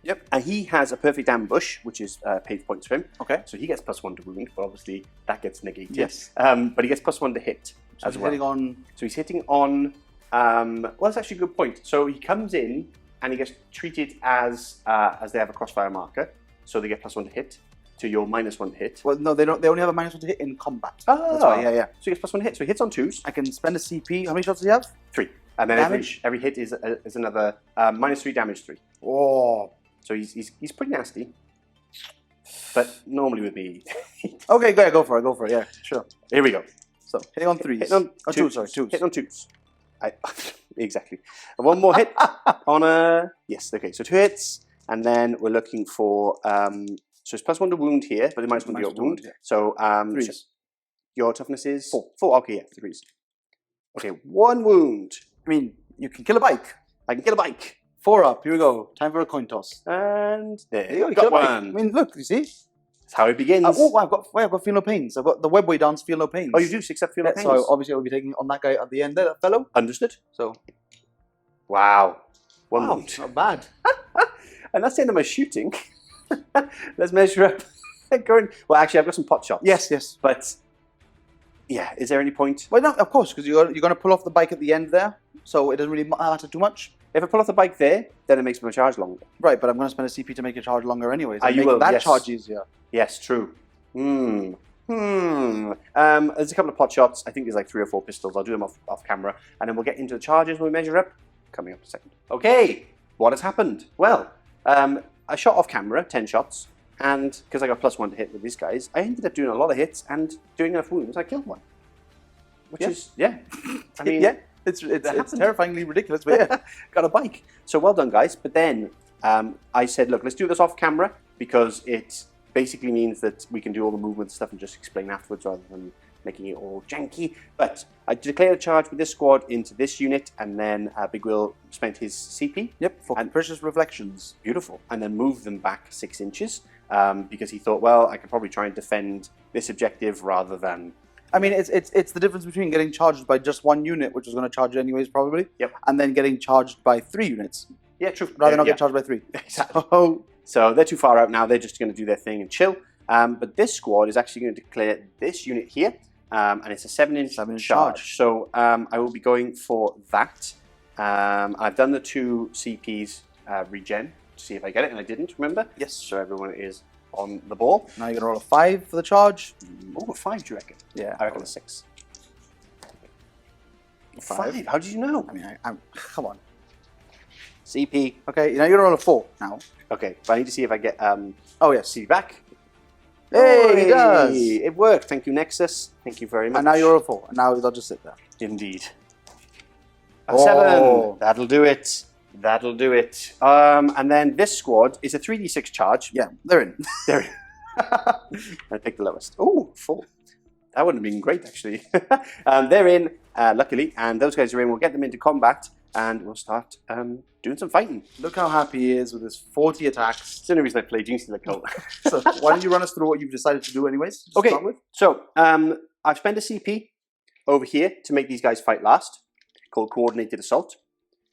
Yep, and he has a perfect ambush, which is page points for him. Okay. So he gets +1 to wound, but obviously that gets negated. Yes. But he gets +1 to hit So as he's well. hitting on. So he's hitting on. Well, that's actually a good point. So he comes in and he gets treated as they have a crossfire marker, so they get +1 to hit to your -1 to hit. Well, no, they don't. They only have a -1 to hit in combat. Oh, That's why, yeah. So he gets +1 to hit. So he hits on 2s. I can spend a CP. How many shots does he have? 3, and then Damage? every hit is another -3 damage 3. Oh. So he's pretty nasty. But normally with me, Okay, go for it. Yeah, sure. here we go. So hitting on 3s. Hitting on twos. Sorry, 2s. Hitting on 2s. Exactly. And one more hit on a yes. Okay, so 2 hits, and then we're looking for so it's +1 to wound here, but it might -1 to your wound. Yeah. So 3s. so your toughness is 4. 4. Okay, yeah, 3s. Okay, 1 wound. I mean, you can kill a bike. I can kill a bike, 4 up. Here we go. Time for a coin toss. and there There you go. you Kill got a bike. one. I mean, look. You see? That's how it begins. I've got feel no pains. I've got the webway dance. Feel no pains. Oh, you do 6 up feel no Yeah, pains. so obviously I will be taking on that guy at the end there, that fellow. Understood. So Wow. One wound. not bad. And that's the end of my shooting. Let's measure up. Well, actually, I've got some pot shots. Yes. But yeah, is there any point? Well, no, of course, because you're going to pull off the bike at the end there, so it doesn't really matter too much. If I pull off the bike there, then it makes my charge longer. Right, but I'm going to spend a CP to make your charge longer anyways. You Make will, that yes. charge easier. Yes, true. There's a couple of pot shots. I think there's like 3 or 4 pistols. I'll do them off camera, and then we'll get into the charges when we measure up. Coming up in a second. Okay, what has happened? Well, I shot off camera 10 shots, and because I got +1 to hit with these guys, I ended up doing a lot of hits and doing enough wounds. I killed one, which is I mean, yeah, it's happened. terrifyingly ridiculous, but yeah. got a bike. So well done, guys. But then I said, look, let's do this off camera because it basically means that we can do all the movement stuff and just explain afterwards rather than making it all janky. But I declared a charge with this squad into this unit, and then Big Will spent his CP. Yep, for precious reflections. Beautiful. And then moved them back 6 inches because he thought, well, I could probably try and defend this objective rather than... I mean, it's the difference between getting charged by just 1 unit, which was going to charge you anyways, probably. Yep. And then getting charged by 3 units. Yeah, true. Rather than not get charged by 3. Exactly. So they're too far out now. They're just going to do their thing and chill. But this squad is actually going to declare this unit here. And it's a 7-inch charge. So I will be going for that. I've done the 2 CPs regen to see if I get it, and I didn't, remember? Yes. So everyone is on the ball. Now you're going to roll a 5 for the charge. Oh, a 5, do you reckon? Yeah. I reckon a 6. 5? How did you know? I mean, come on. CP. Okay, now you're going to roll a 4 now. Okay, but I need to see if I get Oh, yes. CP back. Hey, he does. It worked. Thank you, Nexus. Thank you very much. And now you're a 4. And now they'll just sit there. Indeed. A Oh. 7. That'll do it. That'll do it. And then this squad is a 3d6 charge. Yeah, they're in. They're in. I picked the lowest. Oh, 4. That wouldn't have been great, actually. They're in, luckily, and those guys are in. We'll get them into combat, and we'll start doing some fighting. Look how happy he is with his 40 attacks. It's the only reason I play Genestealer Cult. So why don't you run us through what you've decided to do anyways? To Okay, start with? so I've spent a CP over here to make these guys fight last, called Coordinated Assault.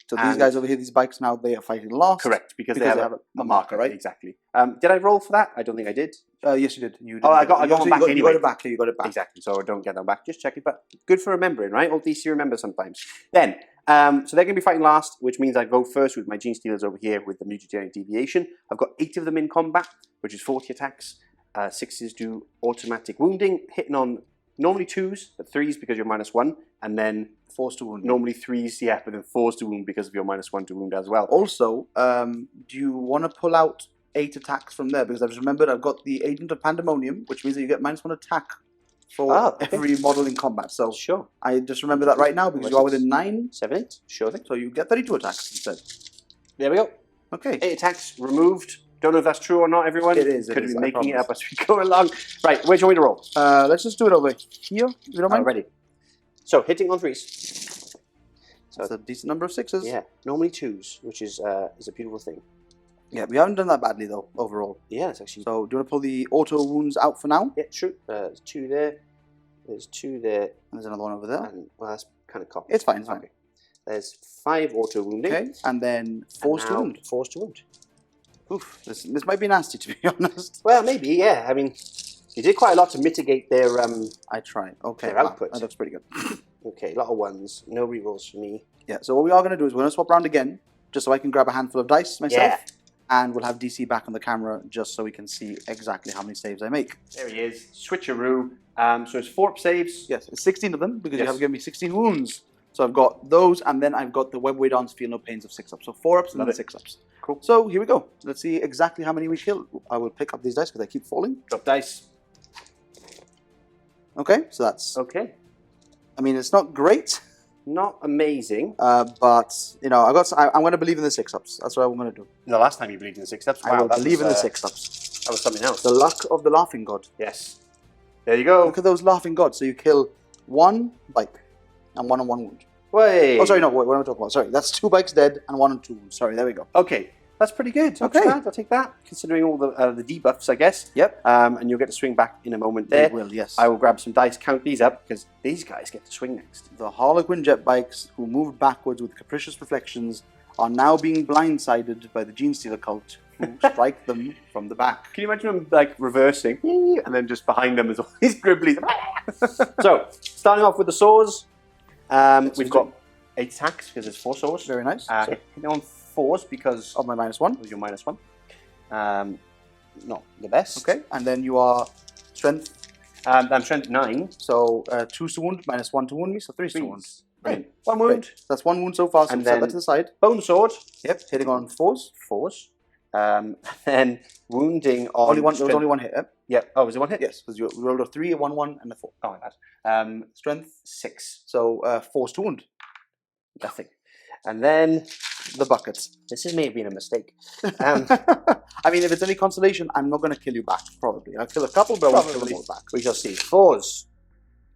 So these guys over here, these bikes now, they are fighting last. Correct, because they have a marker, right? Exactly. Did I roll for that? I don't think I did. Yes, you did. You did. I got them back anyway. You got it back. You got it back. Exactly, so I don't get them back. Just check it, but good for remembering, right? Old DC remember sometimes. Then, So they're going to be fighting last, which means I go first with my Genestealers over here with the mutagenic deviation. I've got 8 of them in combat, which is 40 attacks. 6s do automatic wounding, hitting on normally 2s, but 3s because you're -1, and then 4s to wound. normally 3s, yeah, but then 4s to wound because of your -1 to wound as well. Also, do you want to pull out 8 attacks from there? Because I've just remembered I've got the Agent of Pandemonium, which means that you get -1 attack for every model in combat. So Sure. I just remember that right now because you are within 9, 7, 8, sure thing. so you get 32 attacks instead. There we go. Okay. 8 attacks removed. Don't know if that's true or not, everyone. It is, Could it be is, I making it promise. up as we go along. Right, where do you want me to roll? Let's just do it over here, if you don't mind. Ready. So, hitting on 3s. So it's a decent number of 6s. Yeah, normally 2s, which is a beautiful thing. Yeah, we haven't done that badly though, overall. Yeah, it's actually... So do you want to pull the auto wounds out for now? Yeah, true. There's 2 there. There's 2 there. And there's another one over there. And, well, that's kind of cocked. It's fine, it's fine. Okay. There's 5 auto wounding. Okay, and then 4s to wound. 4s to wound. Oof, this might be nasty to be honest. Well, maybe, yeah. I mean, you did quite a lot to mitigate their... I tried. Okay, their wow, output. that looks pretty good. Okay, a lot of 1s. No rerolls for me. Yeah, so what we are going to do is we're going to swap around again, just so I can grab a handful of dice myself. Yeah. And we'll have DC back on the camera just so we can see exactly how many saves I make. There he is. Switcheroo. So it's 4 saves. Yes, it's 16 of them because you Yes. have given me 16 wounds. So I've got those, and then I've got the web weight arms, feel no pains of 6 ups. So 4 ups and Love then it. 6 ups. Cool. So here we go. Let's see exactly how many we kill. I will pick up these dice because they keep falling. Drop dice. Okay, so that's. Okay. I mean, it's not great, Not amazing. but you know, I'm going to believe in the 6 ups. That's what I'm going to do. The last time you believed in the 6 steps, wow, I will that believe was, in the 6 ups. That was something else. The luck of the laughing god. Yes. There you go. Look at those laughing gods. So you kill 1 bike and 1 on 1 wound. Wait. Oh, sorry, no, wait, what am I talking about? Sorry, that's 2 bikes dead and 1 on 2 wounds. Sorry, there we go. Okay. That's pretty good. Not Okay. too bad. I'll take that. Considering all the debuffs, I guess. Yep. And you'll get to swing back in a moment there. They will, yes. I will grab some dice, count these up, because these guys get to swing next. The Harlequin jet bikes who moved backwards with capricious reflections are now being blindsided by the Genestealer cult who strike them from the back. Can you imagine them like reversing, and then just behind them is all these gribblies? So, starting off with the saws, we've got 8 attacks because there's 4 saws. Very nice. Hitting on 4s because Of my -1. of your -1. Not the best. Okay, and then you are strength. I'm strength 9. So 2 to wound, -1 to wound me, so 3 to wound. Brilliant. 1 wound. Great. That's 1 wound so far, so And set that then- to the side. Bone sword. Yep, hitting on 4s. 4s. Then wounding on... There was only 1 hit, yep? Yeah. Oh, was it 1 hit? Yes, because you rolled a 3, a 1, 1, and a 4. Oh, my bad. Strength, 6. so 4s to wound. Nothing. And then... The buckets. This may have been a mistake. I mean, if it's any consolation, I'm not going to kill you back, probably. I'll kill a couple, but I won't kill them all back. We shall see. 4s.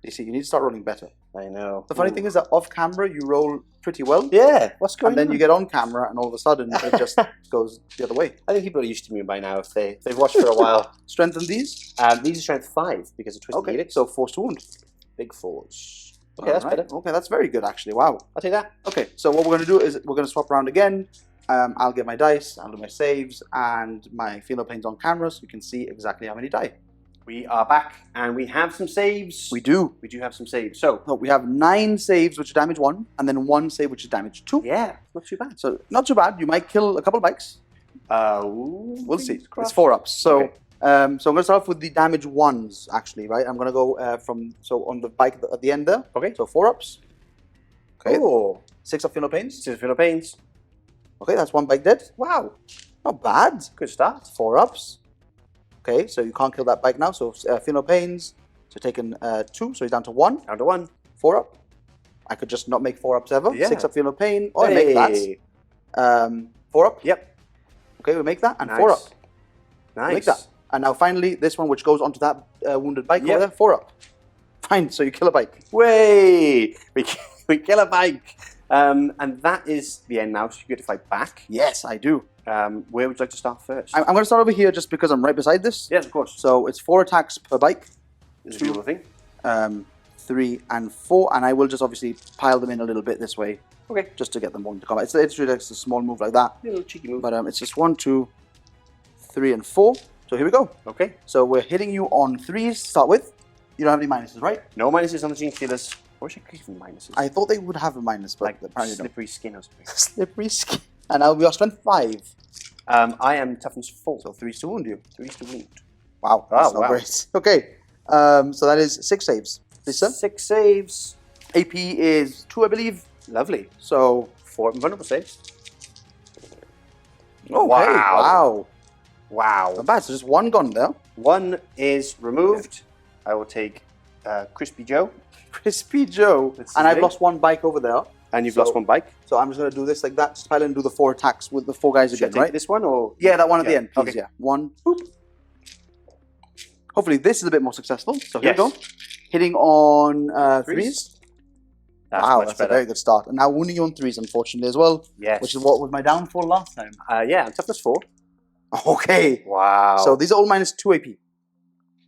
You see, you need to start rolling better. I know. The funny thing is that off camera, you roll pretty well. Yeah, what's going And then on? you get on camera, and all of a sudden, it just goes the other way. I think people are used to me by now if they've watched for a while. Strengthen these. These are strength 5 because of Twisted Okay, Helix. so 4s to wound. Big 4s. Okay, that's Alright. better. Okay, that's very good, actually. Wow. I'll take that. Okay, so what we're going to do is we're going to swap around again. I'll get my dice, I'll do my saves, and my phenoplanes on camera so you can see exactly how many die. We are back and we have some saves. We do. We do have some saves. So, No, we have 9 saves, which is damage 1, and then 1 save, which is damage 2. yeah, not too bad. So, not too bad. You might kill a couple of bikes. We'll see. It's 4 ups. So, Okay. so I'm going to start off with the damage 1s, actually, right? I'm going to go on the bike at the end there. Okay. So 4 ups. Okay. Oh, 6 up phenopanes. 6 Philippines. Okay, that's 1 bike dead. Wow, Not bad. good start. 4 ups. Okay, so you can't kill that bike now. So phenopanes. So taking 2, so he's down to 1. Down to 1. 4 up. I could just not make 4 ups ever. Yeah. 6 up phenopain. Oh, I make that. 4 up. Yep. Okay, we make that. And Nice. 4 up. Nice. Make that. And now finally, this one which goes onto that wounded bike Yep. over there, 4 up. Fine, so you kill a bike. Way! We kill a bike. And that is the end now, so you get to fight back. Yes, I do. Where would you like to start first? I'm going to start over here just because I'm right beside this. Yes, of course. So it's 4 attacks per bike, This is a beautiful thing. 3 and 4, and I will just obviously pile them in a little bit this way. Okay. Just to get them into combat. It's really just a small move like that. A little cheeky move. But it's just 1, 2, 3, and 4. So here we go. Okay. So we're hitting you on 3s to start with. You don't have any minuses, right? No minuses on the Genestealers. wish I could give them minuses. I thought they would have a minus, but like apparently slippery skin or something. Slippery skin. And now we are strength 5. I am toughness 4. So 3 to wound you. 3 to wound. Wow, that's not great. Okay, so that is 6 saves. Lisa? 6 saves. AP is 2, I believe. Lovely. So 4 invulnerable saves. okay, wow. Wow. Not bad, so just 1 gone there. 1 is removed. I will take Crispy Joe. Crispy Joe. And I've lost 1 bike over there. And you've lost 1 bike. So I'm just going to do this like that. Just pile and do the 4 attacks with the 4 guys again, Should I take right? this one or? Yeah, that one at the end, please. Okay. Yeah. 1. Boop. Hopefully this is a bit more successful. So here we go. Hitting on 3s. Wow, that's a very good start. And now wounding you on 3s, unfortunately, as well. Yes. Which is what was my downfall last time. Yeah, toughness 4. Okay. Wow. So these are all minus 2 AP.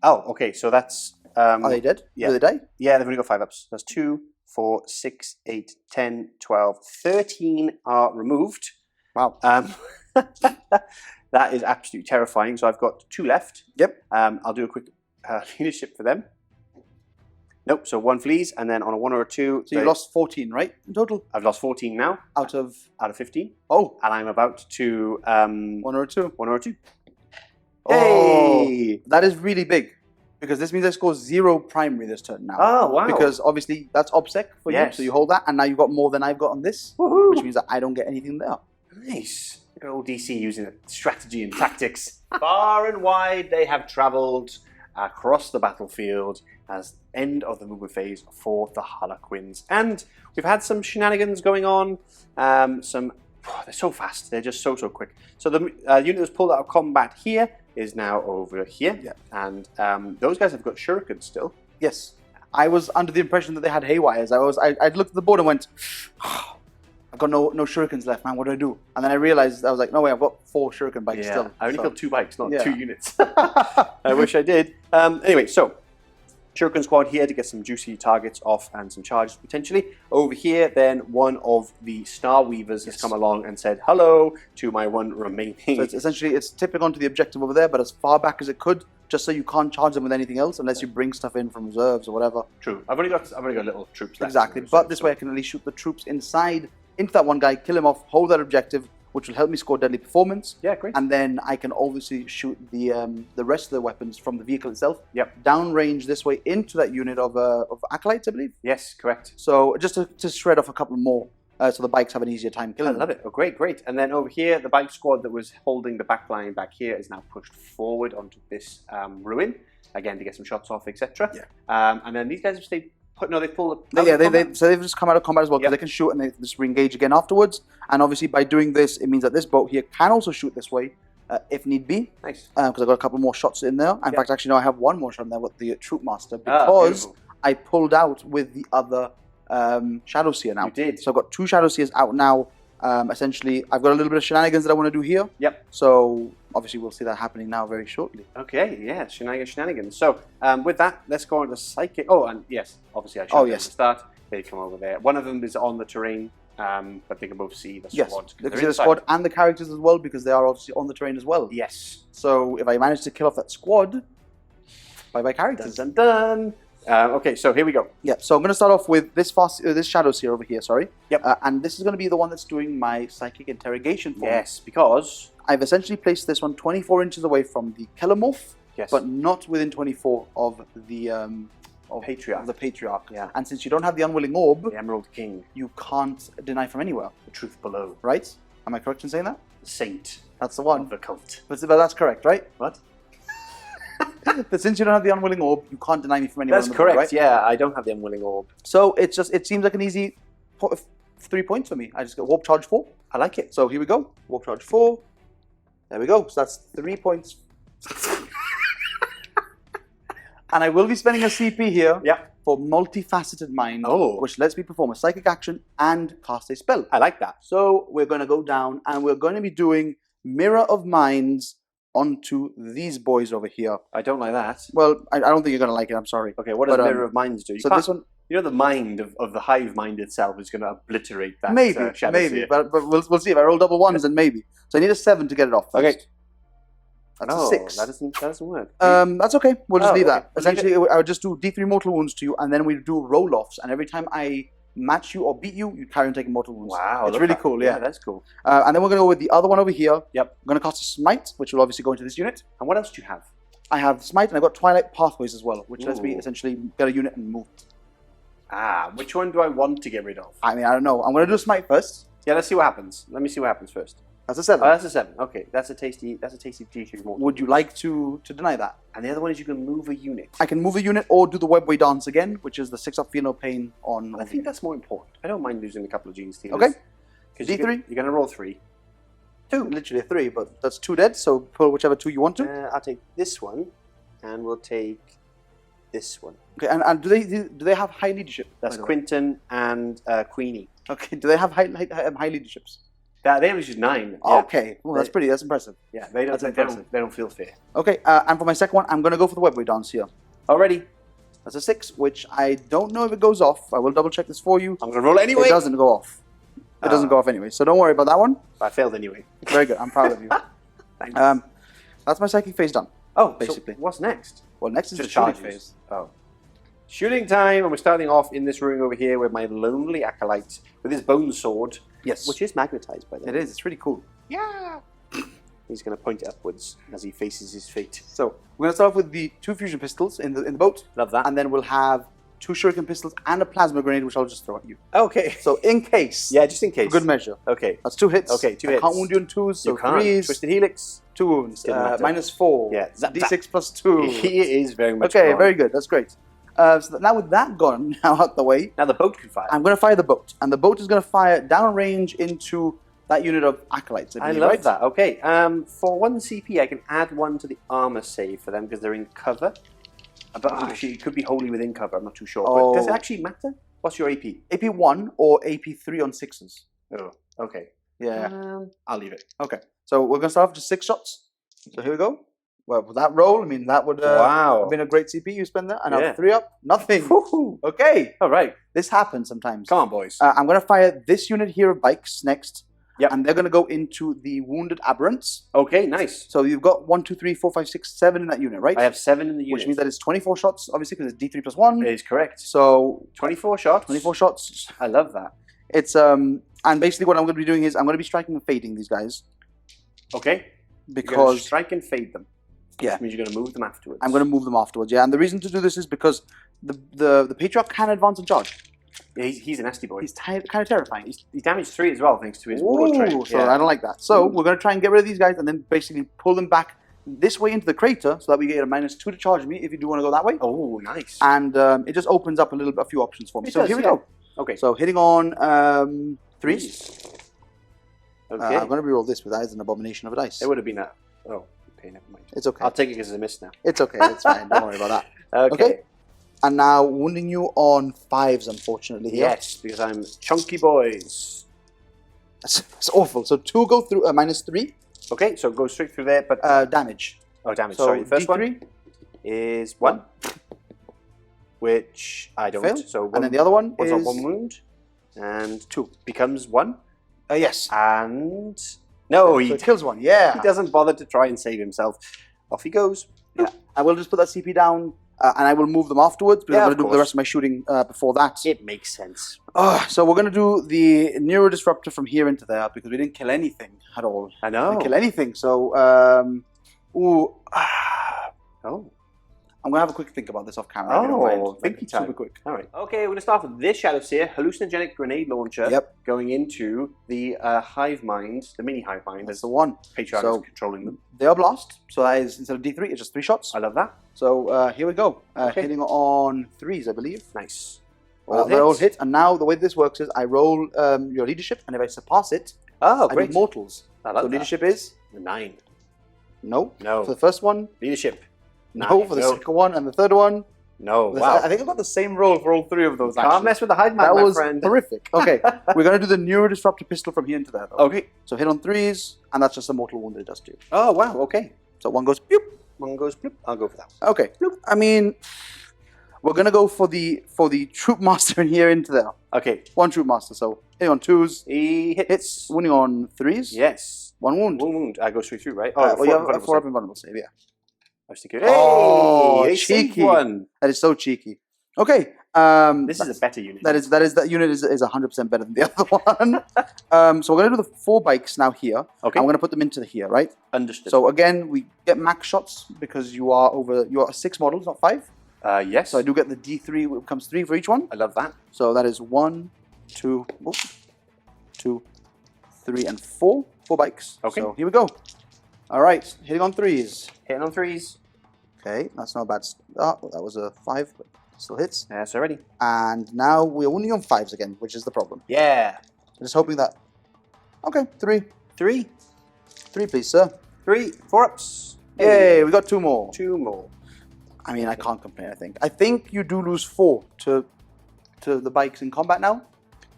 Oh, okay. So that's. Are they dead? Yeah. Do they die? Yeah, they've only got 5 ups. That's 2, 4, 6, 8, 10, 12, 13 are removed. Wow. That is absolutely terrifying. So I've got 2 left. Yep. I'll do a quick leadership for them. Nope. So 1 flees, and then on a 1 or a 2. So you lost 14, right? In total? I've lost 14 now. Out of 15. Oh. And I'm about to 1 or a 2. 1 or a 2. Oh, Hey! that is really big. Because this means I score 0 primary this turn now. Oh, wow. Because obviously that's OBSEC for you. So you hold that, and now you've got more than I've got on this. Woohoo. Which means that I don't get anything there. Nice. Look at old DC using strategy and tactics. Far and wide they have travelled across the battlefield as end of the movement phase for the Harlequins. And we've had some shenanigans going on. They're so fast. They're just so quick. So the unit that was pulled out of combat here is now over here. Yeah. And those guys have got shurikens still. Yes. I was under the impression that they had haywires. I'd looked at the board and went, I've got no shurikens left, man. What do I do? And then I realized, I was like, no way, I've got 4 shuriken bikes still. I only killed 2 bikes, not Yeah. 2 units. I wish I did. Anyway, so Shuriken squad here to get some juicy targets off and some charges potentially. Over here, then one of the Star Weavers has come along and said hello to my 1 remaining. So it's essentially, it's tipping onto the objective over there, but as far back as it could, just so you can't charge them with anything else unless you bring stuff in from reserves or whatever. True. I've only got little troops left. Exactly. But this way I can at least shoot the troops inside into that one guy, kill him off, hold that objective, which will help me score deadly performance. Yeah, great. And then I can obviously shoot the rest of the weapons from the vehicle itself. Yep. Downrange this way into that unit of acolytes, I believe. Yes, correct. So just to shred off a couple more, so the bikes have an easier time killing I love it. Oh, great. And then over here, the bike squad that was holding the back line back here is now pushed forward onto this ruin again to get some shots off, etc. Yeah. And then these guys have stayed. They pull. So they've just come out of combat as well because they can shoot and they just re-engage again afterwards. And obviously by doing this, it means that this boat here can also shoot this way if need be. Nice. Because I've got a couple more shots in there. In fact, actually, no, I have 1 more shot in there with the Troop Master because I pulled out with the other Shadow Seer now. You did. So I've got 2 Shadow Seers out now. Essentially, I've got a little bit of shenanigans that I want to do here. Yep. So obviously, we'll see that happening now very shortly. Okay, yeah, shenanigans. So with that, let's go on to Psychic. Oh, and yes, obviously I showed them at the start. They come over there. One of them is on the terrain, but they can both see the squad. Yes, they can see the squad and the characters as well because they are obviously on the terrain as well. Yes. So if I manage to kill off that squad, bye-bye characters. Dun, dun, dun. Okay, so here we go. Yeah, so I'm going to start off with this Shadow Seer over here, sorry. Yep. And this is going to be the one that's doing my Psychic Interrogation for me. Yes, because I've essentially placed this one 24 inches away from the Kelomorph, yes, but not within 24 of the Patriarch. Of the Patriarch. Yeah. And since you don't have the Unwilling Orb, The Emerald King, you can't deny from anywhere, the truth below, right? Am I correct in saying that? the saint That's the of one. the cult. But that's correct, right? What? But since you don't have the Unwilling Orb, you can't deny me from anywhere. That's on the board, correct. right? Yeah, I don't have the Unwilling Orb. So it seems like an easy 3 points for me. I just get Warp Charge 4. I like it. So here we go. Warp Charge 4. There we go. So that's 3 points. And I will be spending a CP here for Multifaceted Mind, which lets me perform a psychic action and cast a spell. I like that. So we're going to go down and we're going to be doing Mirror of Minds onto these boys over here. I don't like that. Well, I don't think you're going to like it. I'm sorry. Okay, what does Mirror of Minds do? So this one, you know, the mind of the hive mind itself is going to obliterate that. Maybe, but we'll see. If I roll double ones, then maybe. So I need a 7 to get it off. First. Okay. That's no, a 6. That doesn't work. That's okay. We'll just Oh, leave okay. that. We'll leave Essentially, I would just do D3 mortal wounds to you, and then we do roll-offs. And every time I match you or beat you, you carry on taking mortal wounds. Wow, it's look really at that. cool. Yeah. That's cool. And then we're going to go with the other one over here. Yep. I'm going to cast a smite, which will obviously go into this unit. And what else do you have? I have smite, and I've got twilight pathways as well, which lets me Ooh. essentially get a unit and move. Which one do I want to get rid of? I mean, I don't know. I'm going to do smite first. Yeah, let's see what happens. Let me see what happens first. That's a 7. Oh, that's a 7. Okay, that's a tasty D3 mortal. Would you like to deny that? And the other one is you can move a unit. I can move a unit or do the webway dance again, which is the 6 up, feel no pain on. I think that's more important. I don't mind losing a couple of Genestealers. Okay. Because D3? you're going to roll 3. 2, literally a 3, but that's 2 dead. So pull whichever 2 you want to. I'll take this one, and we'll take this one. Okay, and do they have high leadership? That's by the way? Quinton and Queenie. Okay, do they have high leaderships? They have just 9. Yeah. Okay, well, that's impressive. Yeah, they don't. That's impressive. They don't feel fair. Okay, and for my second one, I'm going to go for the webway dance here. Already, That's a 6, which I don't know if it goes off. I will double check this for you. I'm going to roll anyway. It doesn't go off. It doesn't go off anyway, so don't worry about that one. I failed anyway. Very good. I'm proud of you. Thanks. That's my psychic phase done. Oh, basically. So what's next? Well, next is the Just shooting charges. phase. Oh. Shooting time, and we're starting off in this room over here with my lonely acolyte with his bone sword, Yes, which is magnetized by the way. it is. It's really cool. Yeah. He's going to point it upwards as he faces his fate. So we're going to start off with the 2 fusion pistols in the boat, Love that. and then we'll have 2 shuriken pistols and a plasma grenade, which I'll just throw at you. Okay. So in case, Yeah, just in for case. good measure. Okay. That's 2 hits. Okay, 2 I hits. can't wound you in 2s, so You can't. 3s, Twisted Helix. 2 wounds, Didn't matter. -4. Yeah, zap, D6 plus 2. He is very much Okay, gone. very good. That's great. So now with that gone now out the way, Now the boat can fire. I'm going to fire the boat, and the boat is going to fire downrange into that unit of acolytes. I believe, love right? that. Okay, for 1 CP, I can add 1 to the armor save for them because they're in cover. But actually, it could be wholly within cover. I'm not too sure. But does it actually matter? What's your AP? AP 1 or AP 3 on 6s. Oh, okay. Yeah. I'll leave it. Okay. So we're going to start off with just 6 shots. So here we go. Well, with that roll, I mean, that would Wow. have been a great CP you spend there. And Yeah. now 3 up, nothing. Woohoo. Okay. All right. This happens sometimes. Come on, boys. I'm going to fire this unit here of bikes next. Yep. And they're going to go into the wounded aberrants. Okay, nice. So you've got 1, 2, 3, 4, 5, 6, 7 in that unit, right? I have 7 in the unit. Which means that it's 24 shots, obviously, because it's D3 plus 1. It is correct. So 24 shots. 24 shots. I love that. It's and basically what I'm going to be doing is I'm going to be striking and fading these guys Okay. You're gonna because strike and fade them. Yeah. Which means you're going to move them afterwards. I'm going to move them afterwards. Yeah, and the reason to do this is because the Patriarch can advance and charge. Yeah, he's a nasty boy. He's kind of terrifying. He's damaged 3 as well, thanks to his warlord trait. So I don't like that. So we're going to try and get rid of these guys and then basically pull them back this way into the crater so that we get a -2 to charge me if you do want to go that way. Oh, nice. And it just opens up a few options for me. It So does, here we yeah. go. Okay. So hitting on 3s. Okay. I'm going to reroll this, but that is an abomination of a dice. It would have been a... Oh, okay, never mind. It's okay. I'll take it because it's a miss now. It's okay. It's fine. Don't worry about that. Okay. Okay. And now wounding you on 5s, unfortunately. Here. Yes, because I'm chunky boys. That's awful. So 2 go through -3 Okay, so go straight through there, but... damage. oh, damage. So Sorry, the first D3 one is 1. Which I don't. Failed. So one, and then the other one one's is on 1 wound. And 2. Becomes 1. Yes. And... No, So he it kills 1. Yeah. He doesn't bother to try and save himself. Off he goes. Yeah. I will just put that CP down, and I will move them afterwards because Yeah, I'm of going to do the course. rest of my shooting before that. It makes sense. So we're going to do the Neuro Disruptor from here into there because we didn't kill anything at all. I We know. didn't kill anything. So, Oh. I'm going to have a quick think about this off camera. if you don't mind. Oh, Like, thinky time. super quick. All right. Okay, we're going to start with this Shadowseer hallucinogenic grenade launcher. Yep. Going into the hive mind, the mini hive mind. That's As the one. Patriarch So- is controlling them. They are blast. So that is, instead of D3, it's just 3 shots. I love that. So here we go. Okay. Hitting on 3s, I believe. Nice. They're all hit. And now the way this works is I roll your leadership, and if I surpass it, Oh, I great. do mortals. I love So that. leadership is 9. no. No. For the first one, Leadership. no. For the second one, and the third one, No. the Wow. I think I got the same roll for all 3 of those. Can't Actually. mess with the hive mind, That my was friend. horrific. Okay, we're gonna do the Neuro Disruptor pistol from here into there, though. Okay. So hit on 3s, and that's just a mortal wound that it does to you. Oh, wow. Okay. So one goes pew. One goes bloop. I'll go for that. Okay. I mean, we're gonna go for the Troop Master in here into there. Okay. 1 Troop Master. So hitting on 2s, He hits. winning on 3s. Yes. 1 wound. 1 wound. Goes straight through, right? Well, you have a vulnerable 4 up save. invulnerable save, yeah. I was thinking, Oh, hey, they saved cheeky. one. That is so cheeky. Okay. This is a better unit. That unit is 100% better than the other one. So we're going to do the 4 bikes now here. Okay. I'm going to put them into here, right? Understood. So again, we get max shots because you are 6 models, not 5. Yes. So I do get the D3, it becomes 3 for each one. I love that. So that is 1, 2, 3, and 4. 4 bikes. Okay. So here we go. All right, hitting on 3s. Hitting on 3s. Okay, that's not a bad start. That was a 5, but still hits. Yes, already. And now we're only on 5s again, which is the problem. Yeah. I'm just hoping that... Okay, 3. 3. 3, please, sir. 3. 4 ups. Yay, we got 2 more. 2 more. I mean, I can't complain, I think. I think you do lose 4 to the bikes in combat now.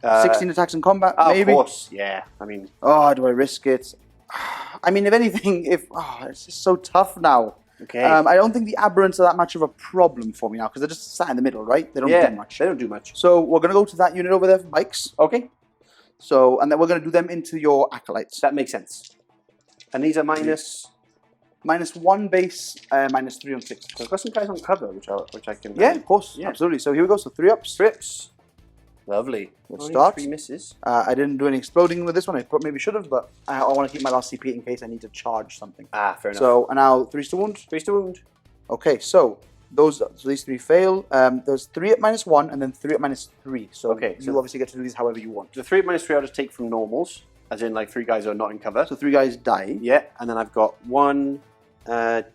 16 attacks in combat, maybe. Of course, yeah. I mean... Oh, do I risk it? I mean, if anything, it's just so tough now. Okay. I don't think the aberrants are that much of a problem for me now, because they're just sat in the middle, right? They don't do much. They don't do much. So we're going to go to that unit over there for bikes. Okay. So, and then we're going to do them into your acolytes. That makes sense. And these are minus... -1 base, -3 on 6. So I've got some guys on cover, which I can... Yeah, of course. Yeah. Absolutely. So here we go. So 3 ups. Trips. Lovely. Let's Only start. 3 misses. I didn't do any exploding with this one. I maybe should have, but I want to keep my last CP in case I need to charge something. Fair enough. So, and now 3s to wound. 3 to wound. Okay, so these 3 fail. There's 3 at -1 and then 3 at -3. So Okay, you so obviously get to do these however you want. The 3 minus 3 I'll just take from normals, as in like 3 guys who are not in cover. So 3 guys die. Yeah, and then I've got 1,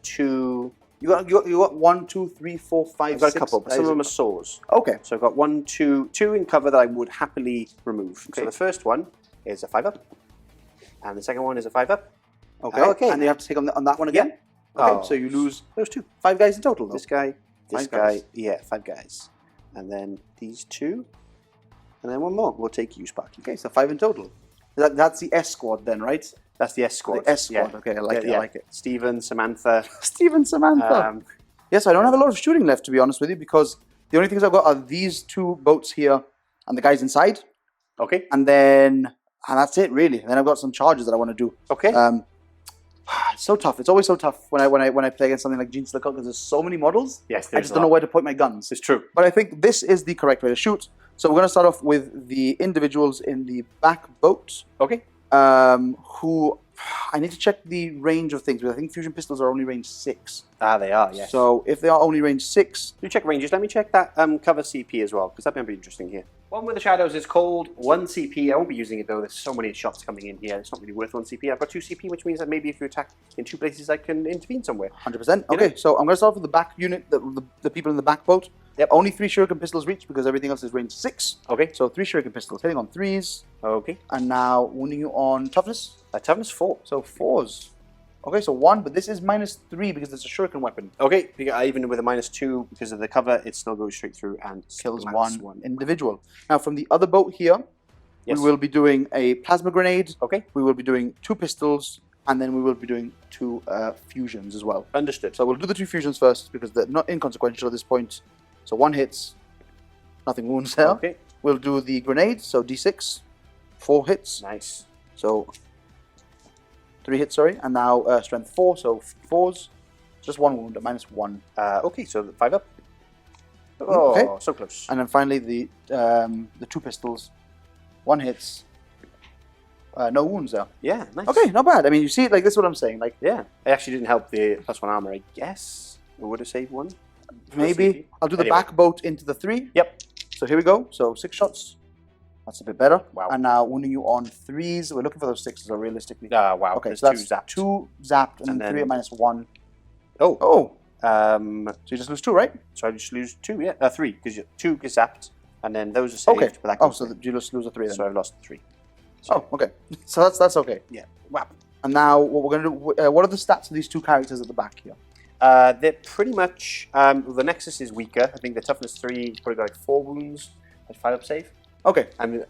2... You got 1, 2, 3, 4, 5, I've got 6. a couple, but some of them are sores. Okay. So I've got 1, 2 in cover that I would happily remove. Okay. So the first one is a 5 up, and the second one is a 5 up. Okay. Okay. And you have to take on that one again. Yeah. Okay. Oh. So you lose Those 2. 5 guys in total, though. This guy, this 5 guy, guys. yeah, 5 guys, and then these 2, and then 1 more. We'll take you, Sparky. Okay, so 5 in total. That's the S squad then, right? That's the S squad. The S squad. Yeah. Okay, I like it. I like it. Stephen, Samantha. Steven Samantha. Yes, I don't have a lot of shooting left, to be honest with you, because the only things I've got are these 2 boats here and the guys inside, Okay. and that's it really. And then I've got some charges that I want to do. Okay. It's so tough. It's always so tough when I play against something like Genestealer because there's so many models. Yes, I just don't know where to point my guns. It's true. But I think this is the correct way to shoot. So we're going to start off with the individuals in the back boat. Okay. Who I need to check the range of things, because I think fusion pistols are only range 6. They are, yes. So if they are only range 6, You check ranges. Let me check that cover CP as well, because that might be interesting here. One with the shadows is called 1 CP. I won't be using it though. There's so many shots coming in here. It's not really worth 1 CP. I've got 2 CP, which means that maybe if you attack in 2 places, I can intervene somewhere. 100%. Okay, so I'm going to start with the back unit, the people in the back boat. Yep. Only 3 shuriken pistols reach because everything else is range 6. Okay. So 3 shuriken pistols hitting on 3s, Okay. and now wounding you on toughness. Toughness 4. So 4s. Okay, so 1, but this is -3 because it's a shuriken weapon. Okay. Even with a -2 because of the cover, it still goes straight through and Kills splats one individual. Now from the other boat here, Yes. we will be doing a plasma grenade. Okay. We will be doing 2 pistols, and then we will be doing 2 fusions as well. Understood. So we'll do the 2 fusions first because they're not inconsequential at this point. So 1 hits, nothing wounds there. Okay. We'll do the grenade, so D6, 4 hits. Nice. So 3 hits, sorry, and now strength 4, so 4s. Just 1 wound at -1. Okay, so 5 up. Oh, Okay. so close. And then finally the 2 pistols, 1 hits, no wounds there. Yeah, nice. Okay, not bad. I mean, you see, like, this is what I'm saying. Like, Yeah, I actually didn't help the +1 armor, I guess. We would have saved 1. maybe I'll do the Anyway. back boat into the 3. Yep. So here we go. So 6 shots. That's a bit better. Wow. And now wounding you on 3s. We're looking for those 6s, so realistically. Wow. Okay, There's so that's 2 zapped. 2 zapped and, And then 3 then- at -1. Oh. Oh, So so you just lose 2, right? I just lose 2, yeah. 3, because 2 get zapped, and then those are saved. Okay. But that Oh, goes so through. you just lose a 3 then. So I've lost 3. Oh, okay. So that's okay. Yeah. Wow. And now what we're going to do, what are the stats of these 2 characters at the back here? They're pretty much, the Nexus is weaker. I think the Toughness 3 probably got like 4 wounds, like 5 up save. Okay. And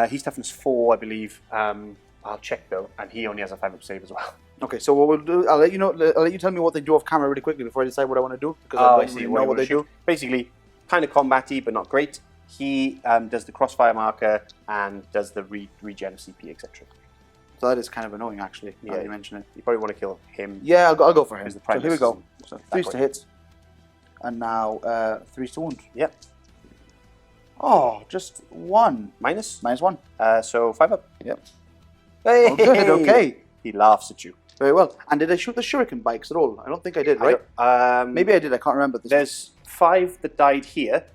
he's Toughness 4, I believe. I'll check though, and he only has a 5 up save as well. Okay, so what we'll do, I'll let you tell me what they do off camera really quickly before I decide what I want to do, because I don't really know what they do. Basically, kind of combat-y, but not great. He does the crossfire marker and does the regen of CP, etc. So that is kind of annoying, actually, now Yeah. you mention it. You probably want to kill him. Yeah, I'll go for him. Because the So here we Primus go. is So that 3 to way. hit. And now 3 to wound. Yep. Oh, just 1. Minus? -1. So 5 up. Yep. Hey! Oh, good, okay. He laughs at you. Very well. And did I shoot the shuriken bikes at all? I don't think I did, right? Maybe I did, I can't remember. At this point. There's 5 that died here,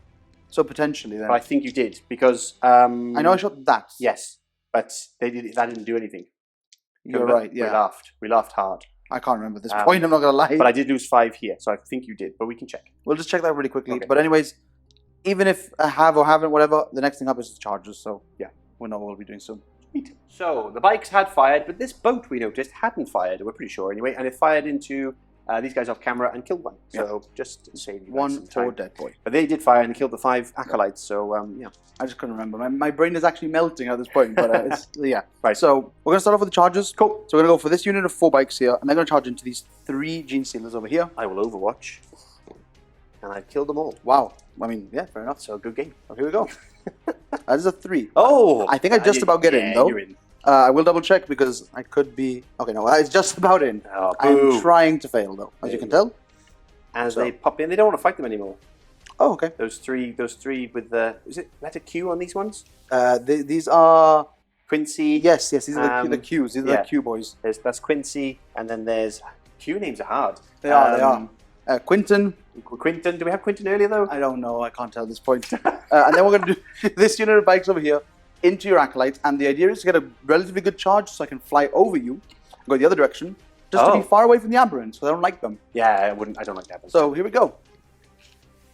So potentially then. but I think you did because I know I shot that. Yes, but that didn't do anything. You're Remember? right, yeah. We laughed hard. I can't remember at this point, I'm not going to lie. But I did lose 5 here, so I think you did. But we can check. We'll just check that really quickly. Okay. But anyways, even if I have or haven't, whatever, the next thing up is the charges. So yeah, we know what we'll be doing soon. Sweet. So the bikes had fired, but this boat we noticed hadn't fired. We're pretty sure anyway, and it fired into these guys off camera and killed one. So just to save you guys some One time. poor dead boy. But they did fire and killed the 5 acolytes. So yeah. I just couldn't remember. My brain is actually melting at this point. But it's, yeah. Right. So we're going to start off with the charges. Cool. So we're going to go for this unit of 4 bikes here, and they're going to charge into these 3 Genestealers over here. I will Overwatch, and I've killed them all. Wow. I mean, yeah, fair enough. So good game. So here we go. That is a 3. Oh, I think I just about get in, though. You're in. I will double check because I could be... Okay, no, it's just about in. Oh, I'm boo. trying to fail, though, as you can tell. As So- they pop in, they don't want to fight them anymore. Oh, okay. Those three with the is it letter Q on these ones? These are... Quincy. Yes, these are the Qs. These are yeah. the Q boys. That's Quincy, and then there's Q names are hard. They are. Quinton. Quinton. Do we have Quinton earlier though? I don't know. I can't tell at this point. And then we're going to do this unit of bikes over here into your acolytes. And the idea is to get a relatively good charge so I can fly over you, go the other direction, just to be far away from the aberrants because I don't like them. Yeah, I don't like that. So here we go.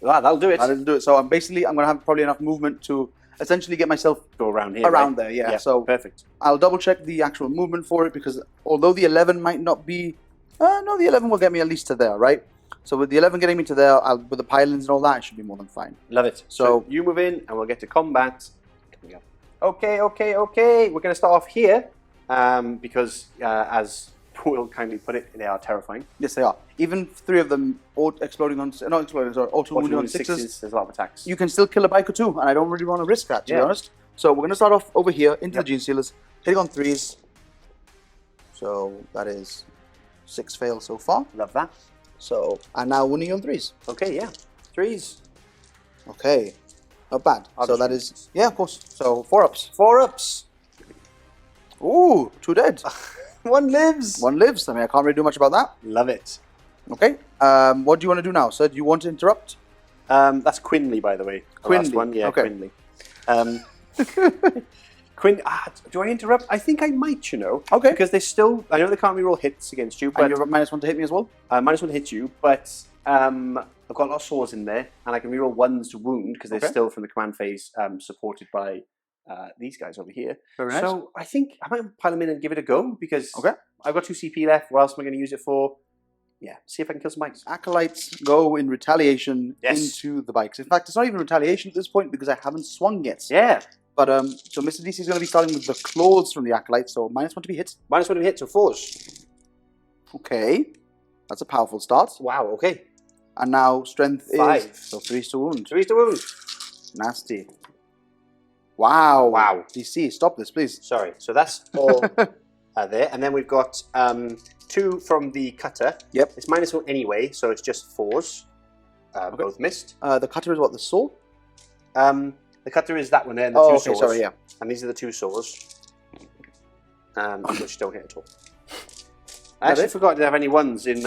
That'll do it. That'll do it. So I'm going to have probably enough movement to essentially get myself Go around here. around right? there. Yeah. So perfect. I'll double check the actual movement for it because although the 11 might not be... no, the 11 will get me at least to there, right? So with the 11 getting me to there, with the pylons and all that, I should be more than fine. Love it. So you move in and we'll get to combat. Okay. We're going to start off here because as Will kindly put it, they are terrifying. Yes, they are. Even 3 of them exploding on... Not exploding, sorry. Auto-wounding on 6s. There's a lot of attacks. You can still kill a bike or 2, and I don't really want to risk that, to be honest. So we're going to start off over here into the Genestealers, hitting on 3s. So that is 6 fails so far. Love that. So, and now winning on 3s. Okay, yeah. 3s. Okay. Not bad. So that is... Yeah, of course. So 4 ups. 4 ups. Ooh, 2 dead. 1 lives. 1 lives. I mean, I can't really do much about that. Love it. Okay. What do you want to do now, sir? Do you want to interrupt? That's Quinley, by the way. The last Quinley. one, yeah, Okay. Quinley. Do I interrupt? I think I might, you know. Okay. Because they still, I know they can't reroll hits against you, but And you're -1 to hit me as well? minus 1 to hit you, but I've got a lot of swords in there, and I can reroll 1s to wound because they're still from the command phase supported by these guys over here. Very nice. So I think I might pile them in and give it a go because Okay. I've got 2 CP left. What else am I going to use it for? Yeah, see if I can kill some bikes. Acolytes go in retaliation Yes. into the bikes. In fact, it's not even retaliation at this point because I haven't swung yet. Yeah. But so Mr. DC is going to be starting with the claws from the acolytes, so -1 to be hit. Minus 1 to hit, so 4s. Okay, that's a powerful start. Wow, okay. And now strength 5. is so 3 to wound. 3s to wound. Nasty. Wow. Wow. DC, stop this, please. Sorry, so that's all there. And then we've got 2 from the cutter. Yep. It's -1 anyway, so it's just 4s. Both missed. The cutter is what, the saw? The cutter is that one there, and the Oh, 2 okay, saws. sorry, yeah. And these are the 2 saws. Which don't hit at all. I actually forgot to have any 1s in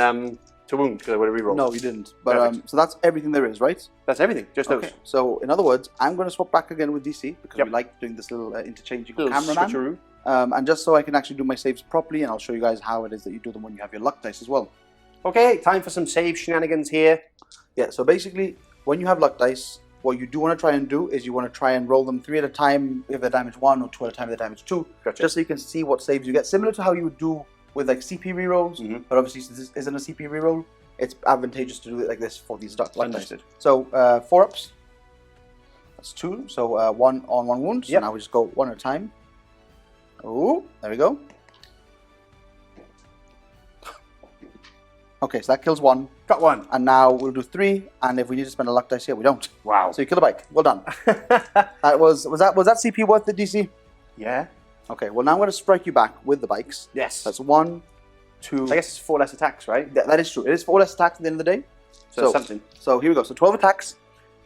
to wound because I would have rerolled. No, you didn't. But Perfect. so that's everything there is, right? That's everything, just those. Okay. So in other words, I'm going to swap back again with DC because Yep. we like doing this little interchanging Little cameraman. switcheroo. And just so I can actually do my saves properly, and I'll show you guys how it is that you do them when you have your luck dice as well. Okay, time for some save shenanigans here. Yeah, so basically, when you have luck dice, what you do want to try and do is you want to try and roll them 3 at a time if they're damage 1, or 2 at a time if they're damage 2, Gotcha. just so you can see what saves you get. Similar to how you would do with like CP rerolls, Mhm. but obviously since this isn't a CP reroll, it's advantageous to do it like this for these luck dice. Understood. So 4 ups, that's 2, so 1 on 1 wound, so Yep. now we just go 1 at a time. Oh, there we go. Okay, so that kills 1. Got 1. And now we'll do 3, and if we need to spend a luck dice here, we don't. Wow. So you kill the bike. Well done. Was that CP worth it, DC? Yeah. Okay, well now I'm going to strike you back with the bikes. Yes. That's 1, 2... So I guess it's 4 less attacks, right? That is true. It is 4 less attacks at the end of the day. So something. So here we go. So 12 attacks,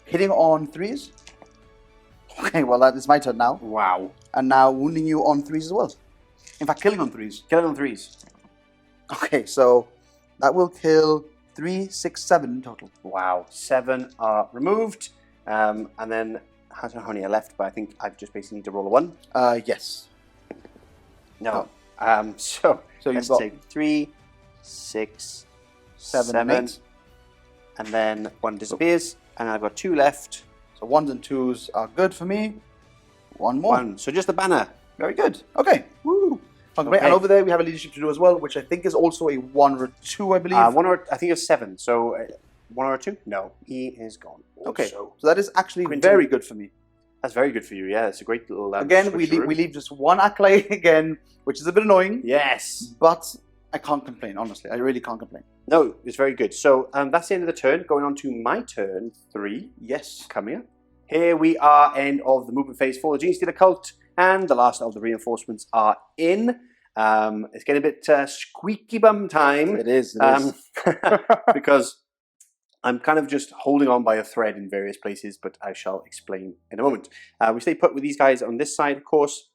hitting on 3s. Okay, well that is my turn now. Wow. And now wounding you on 3s as well. In fact, killing on 3s. Killing on 3s. Okay, so that will kill 3, 6, 7 in total. Wow. 7 are removed. And then, I don't know how many are left, but I think I just basically need to roll a 1. Yes. No. Oh. So you've let's got take 3, 6, 7, and 8. And then 1 disappears. And I've got 2 left. So 1s and 2s are good for me. 1 more. 1. So just the banner. Very good. Okay. Woo. Okay. And over there we have a leadership to do as well, which I think is also a 1 or a 2, I believe. 1 or I think it's 7. So 1 or a 2? No, he is gone. Okay. So So that is actually Quinton. very good for me. that's very good for you. Yeah, it's a great little. Again, we leave just 1 acolyte again, which is a bit annoying. Yes. But I can't complain. Honestly, I really can't complain. No, it's very good. So that's the end of the turn. Going on to my turn 3. Yes. Come here. Here we are, end of the movement phase for the Genestealer cult, and the last of the reinforcements are in. It's getting a bit squeaky bum time. It is. Because I'm kind of just holding on by a thread in various places, but I shall explain in a moment. We stay put with these guys on this side, of course.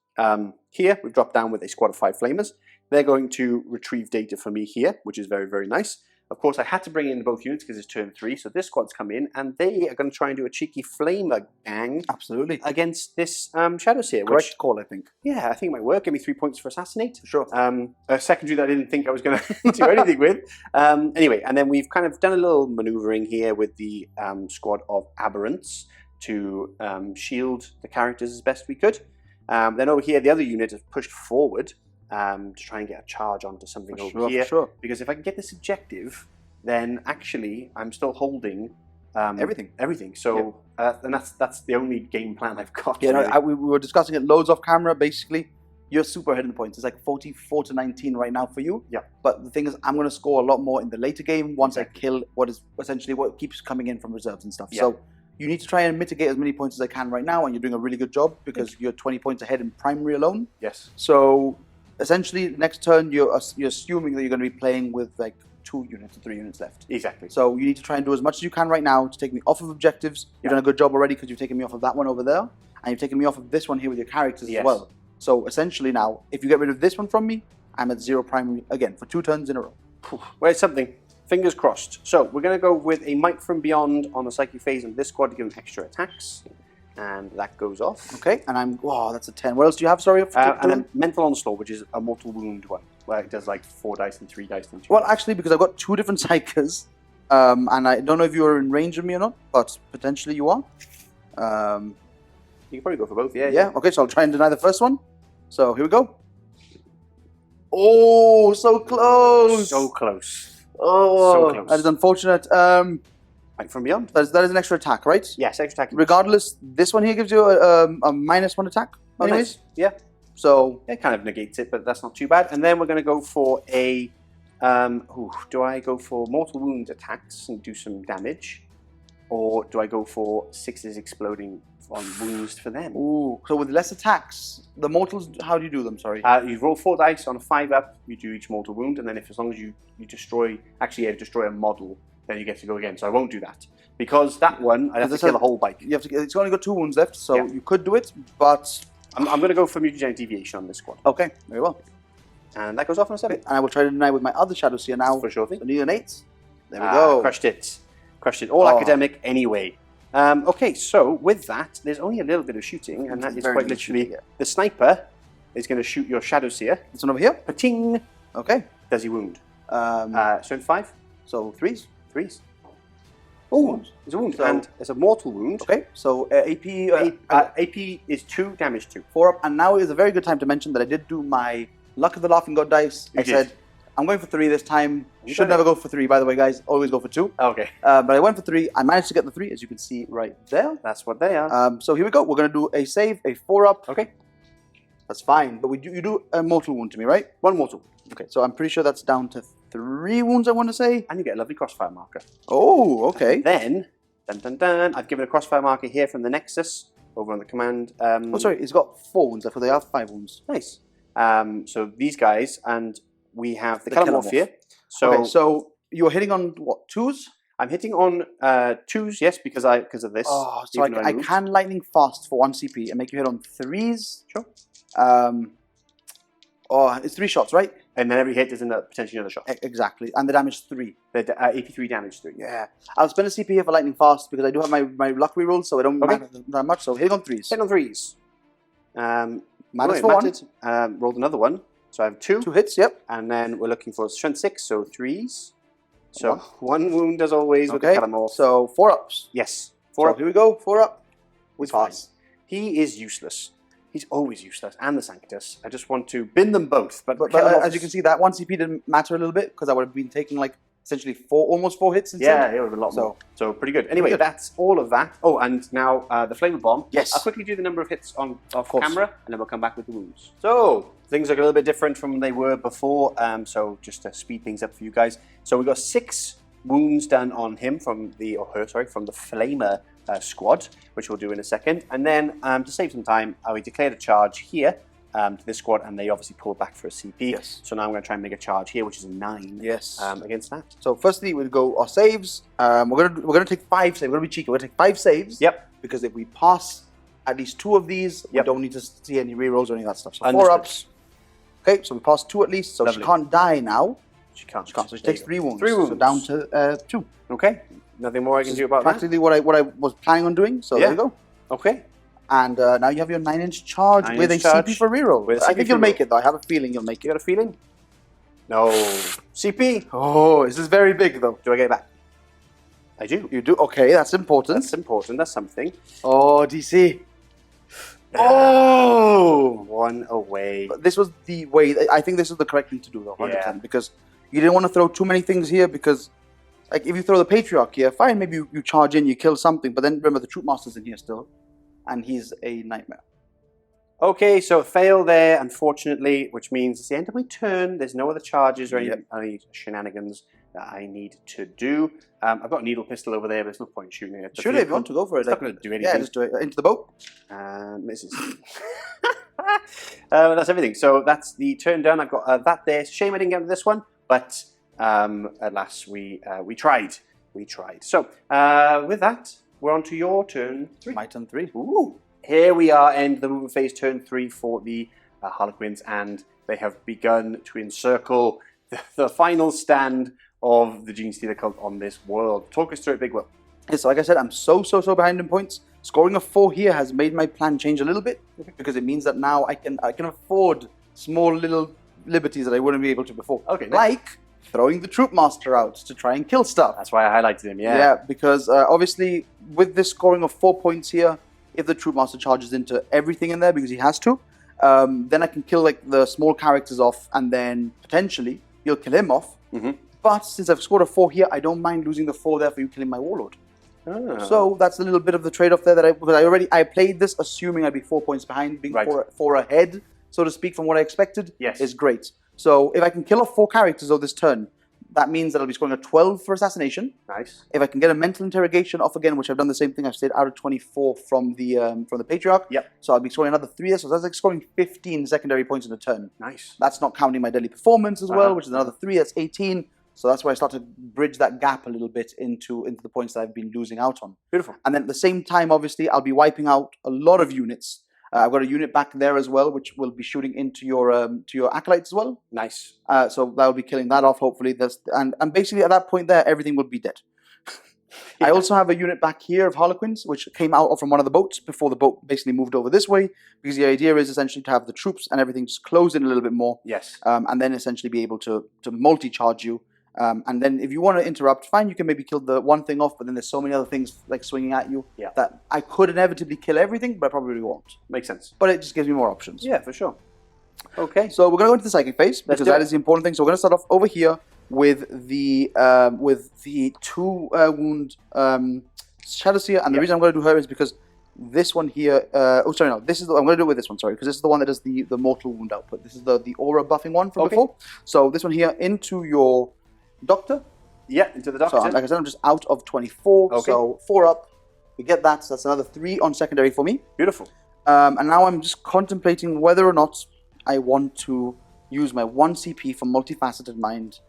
Here, we've dropped down with a squad of 5 flamers. They're going to retrieve data for me here, which is very, very nice. Of course, I had to bring in both units because it's turn 3, so this squad's come in, and they are going to try and do a cheeky flamer gang Absolutely. against this Shadowseer. Correct call, I think. Yeah, I think it might work. Give me 3 points for Assassinate. Sure. A secondary that I didn't think I was going to do anything with. Anyway, and then we've kind of done a little maneuvering here with the squad of Aberrants to shield the characters as best we could. Then over here, the other unit has pushed forward to try and get a charge onto something over here. Sure. Because if I can get this objective, then actually I'm still holding everything. So and that's the only game plan I've got. Yeah, really. no, we were discussing it loads off camera. Basically, you're super ahead in the points. It's like 44 to 19 right now for you. Yeah. But the thing is, I'm going to score a lot more in the later game once I kill what is essentially what keeps coming in from reserves and stuff. Yeah. So you need to try and mitigate as many points as I can right now, and you're doing a really good job because you're 20 points ahead in primary alone. Yes. So essentially, next turn you're assuming that you're going to be playing with like 2 units or 3 units left. Exactly. So you need to try and do as much as you can right now to take me off of objectives. You've done a good job already because you've taken me off of that one over there, and you've taken me off of this one here with your characters as well. So essentially now, if you get rid of this one from me, I'm at 0 primary again for 2 turns in a row. Well, it's something. Fingers crossed. So we're going to go with a Might from Beyond on the Psychic phase of this squad to give them extra attacks. And that goes off. Okay, and I'm... Oh, that's a 10. What else do you have, sorry? And then Mental Onslaught, which is a mortal wound one, where it does like 4 dice and 3 dice and 2 Well, dice. actually, because I've got 2 different psychers, and I don't know if you're in range of me or not, but potentially you are. You can probably go for both, yeah. Yeah, okay, so I'll try and deny the first one. So, here we go. Oh, so close! So close. Oh, so close. That is unfortunate. Might from Beyond? That is an extra attack, right? Yes, extra attack. Regardless, this one here gives you a -1 attack, Oh, anyways. nice. Yeah. So, It kind of negates it, but that's not too bad. And then we're going to go for a... do I go for mortal wound attacks and do some damage? Or do I go for 6s exploding on wounds for them? ooh, so with less attacks, the mortals, how do you do them, sorry? You roll 4 dice on a 5-up, you do each mortal wound, and then as long as you destroy... Actually, you destroy a model, then you get to go again. So I won't do that. Because that one, I'd have to kill the whole bike. You have to. It's only got 2 wounds left, so you could do it, but... I'm going to go for mutagenic deviation on this squad. Okay, very well. And that goes off on a 7. Okay, and I will try to deny with my other Shadowseer now. For sure thing. So I need an 8. There we go. Crushed it. Crushed it. All academic anyway. Okay, so with that, there's only a little bit of shooting, and that is Very quite good literally shooting, the sniper is going to shoot your Shadowseer. This one over here. Pating! Okay. Does he wound? Strength 5? So 3s. 3s. Oh, there's a wound. So- and it's a mortal wound. Okay, so AP... AP is 2, damage 2. 4 up, and now is a very good time to mention that I did do my Luck of the Laughing God dice. I said, I'm going for 3 this time. You should never go for 3, by the way, guys. Always go for 2. Okay. But I went for 3. I managed to get the 3, as you can see right there. That's what they are. So here we go. We're going to do a save, a 4 up. Okay. That's fine. But you do a mortal wound to me, right? 1 mortal. Okay, so I'm pretty sure that's down to 3 wounds, I want to say. And you get a lovely crossfire marker. Oh, okay. Then, dun dun dun, I've given a crossfire marker here from the Nexus over on the command. Oh, sorry, he's got 4 wounds. I thought they have 5 wounds. Nice. So these guys, and we have the Kellamorph here. So, okay, so you're hitting on what, 2s? I'm hitting on 2s, yes, because of this. Oh, so I can lightning fast for 1 CP and make you hit on 3s. Sure. Oh, it's 3 shots, right? And then every hit is potentially another shot. Exactly, and the damage 3. The AP3 damage 3. Yeah, I'll spend a CP here for lightning fast because I do have my luck reroll, so I don't matter that much. So hitting on 3s. Hitting on 3s. Matters for 1. Rolled another one, so I have 2. 2 hits, yep. And then we're looking for strength 6, so 3s. So 1 wound as always with the Kellamorph. So 4 ups. Yes, 4 up. Here we go, 4 up. We pass. He is useless. He's always useless, and the Sanctus. I just want to bin them both. But as you can see, that 1 CP didn't matter a little bit because I would have been taking like essentially almost 4 hits instead. Yeah, it would have been a lot more. So pretty good. Anyway, that's all of that. Oh, and now the Flavor Bomb. Yes. I'll quickly do the number of hits off camera, and then we'll come back with the wounds. So things are a little bit different from they were before. So just to speed things up for you guys. So we got 6 wounds done on him from the Flamer squad, which we'll do in a second. And then to save some time, we declared a charge here to this squad, and they obviously pulled back for a CP. Yes. So now I'm going to try and make a charge here, which is a 9. Yes. Against that. So firstly, we'll go our saves. We're gonna take 5 saves. We're gonna be cheeky. We're gonna take 5 saves. Yep. Because if we pass at least 2 of these, we don't need to see any rerolls or any of that stuff. So Understood. 4 ups. Okay, so we passed 2 at least. So Lovely. she can't die now. She can't. So she takes 3 wounds. 3 wounds. So down to 2. Okay. Nothing more I can do about that. Practically what I was planning on doing. So there you go. Okay. And now you have your 9-inch charge with a CP for reroll. I think you'll make it though. I have a feeling you'll make it. You got a feeling? No. CP. Oh, this is very big though. Do I get it back? I do. You do? Okay, that's important. That's important. That's something. Oh, DC. Oh! 1 away. But this was the way. I think this is the correct thing to do though, 100%. Because you didn't want to throw too many things here because, like, if you throw the Patriarch here, fine, maybe you charge in, you kill something, but then remember the Troop Master's in here still, and he's a nightmare. Okay, so fail there, unfortunately, which means it's the end of my turn. There's no other charges or any shenanigans that I need to do. I've got a needle pistol over there, but there's no point shooting it. Shoot it if you want to, go for it. It's not going to do anything. Yeah, just do it. Into the boat. Misses. That's everything. So that's the turn done. I've got that there. Shame I didn't get to this one, but at last we tried. We tried. So with that, we're on to your turn 3. My turn 3. Ooh. Here we are, end the movement phase, turn 3 for the Harlequins, and they have begun to encircle the final stand of the Genestealer cult on this world. Talk us through it, Big Will. Yeah, so like I said, I'm so behind in points. Scoring a 4 here has made my plan change a little bit because it means that now I can afford small little liberties that I wouldn't be able to before. Okay, nice. Like throwing the Troop Master out to try and kill stuff. That's why I highlighted him. Yeah. Yeah, because obviously with this scoring of 4 points here, if the Troop Master charges into everything in there because he has to, then I can kill like the small characters off, and then potentially you'll kill him off. But since I've scored a 4 here, I don't mind losing the 4 there for you killing my Warlord. So that's a little bit of the trade-off there because I played this assuming I'd be 4 points behind, being 4 ahead, so to speak, from what I expected. Yes. Is great. So if I can kill off 4 characters over this turn, that means that I'll be scoring a 12 for assassination. Nice. If I can get a mental interrogation off again, which I've done the same thing, I've stayed out of 24 from the Patriarch. Yep. So I'll be scoring another 3 there. So that's like scoring 15 secondary points in a turn. Nice. That's not counting my deadly performance as well, which is another 3. That's 18. So that's where I start to bridge that gap a little bit into the points that I've been losing out on. Beautiful. And then at the same time, obviously, I'll be wiping out a lot of units. I've got a unit back there as well, which will be shooting into your acolytes as well. Nice. So that'll be killing that off, hopefully. And basically, at that point there, everything will be dead. I also have a unit back here of Harlequins, which came out from one of the boats before the boat basically moved over this way, because the idea is essentially to have the troops and everything just close in a little bit more. Yes. And then essentially be able to multi-charge you. And then if you want to interrupt, fine, you can maybe kill the one thing off, but then there's so many other things like swinging at you that I could inevitably kill everything, but I probably won't. Makes sense. But it just gives me more options. Yeah, for sure. Okay. So we're going to go into the psychic phase because that is the important thing. So we're going to start off over here with the 2 wound Shadowseer, and the reason I'm going to do her is because this one here. I'm going to do it with this one. Sorry, because this is the one that does the mortal wound output. This is the aura buffing one from before. So this one here into your Doctor. Yeah, into the Doctor. So like I said, I'm just out of 24. So 4 up. we get that. So that's another 3 on secondary for me. Beautiful. And now I'm just contemplating whether or not I want to use my 1 CP for Multifaceted Mind,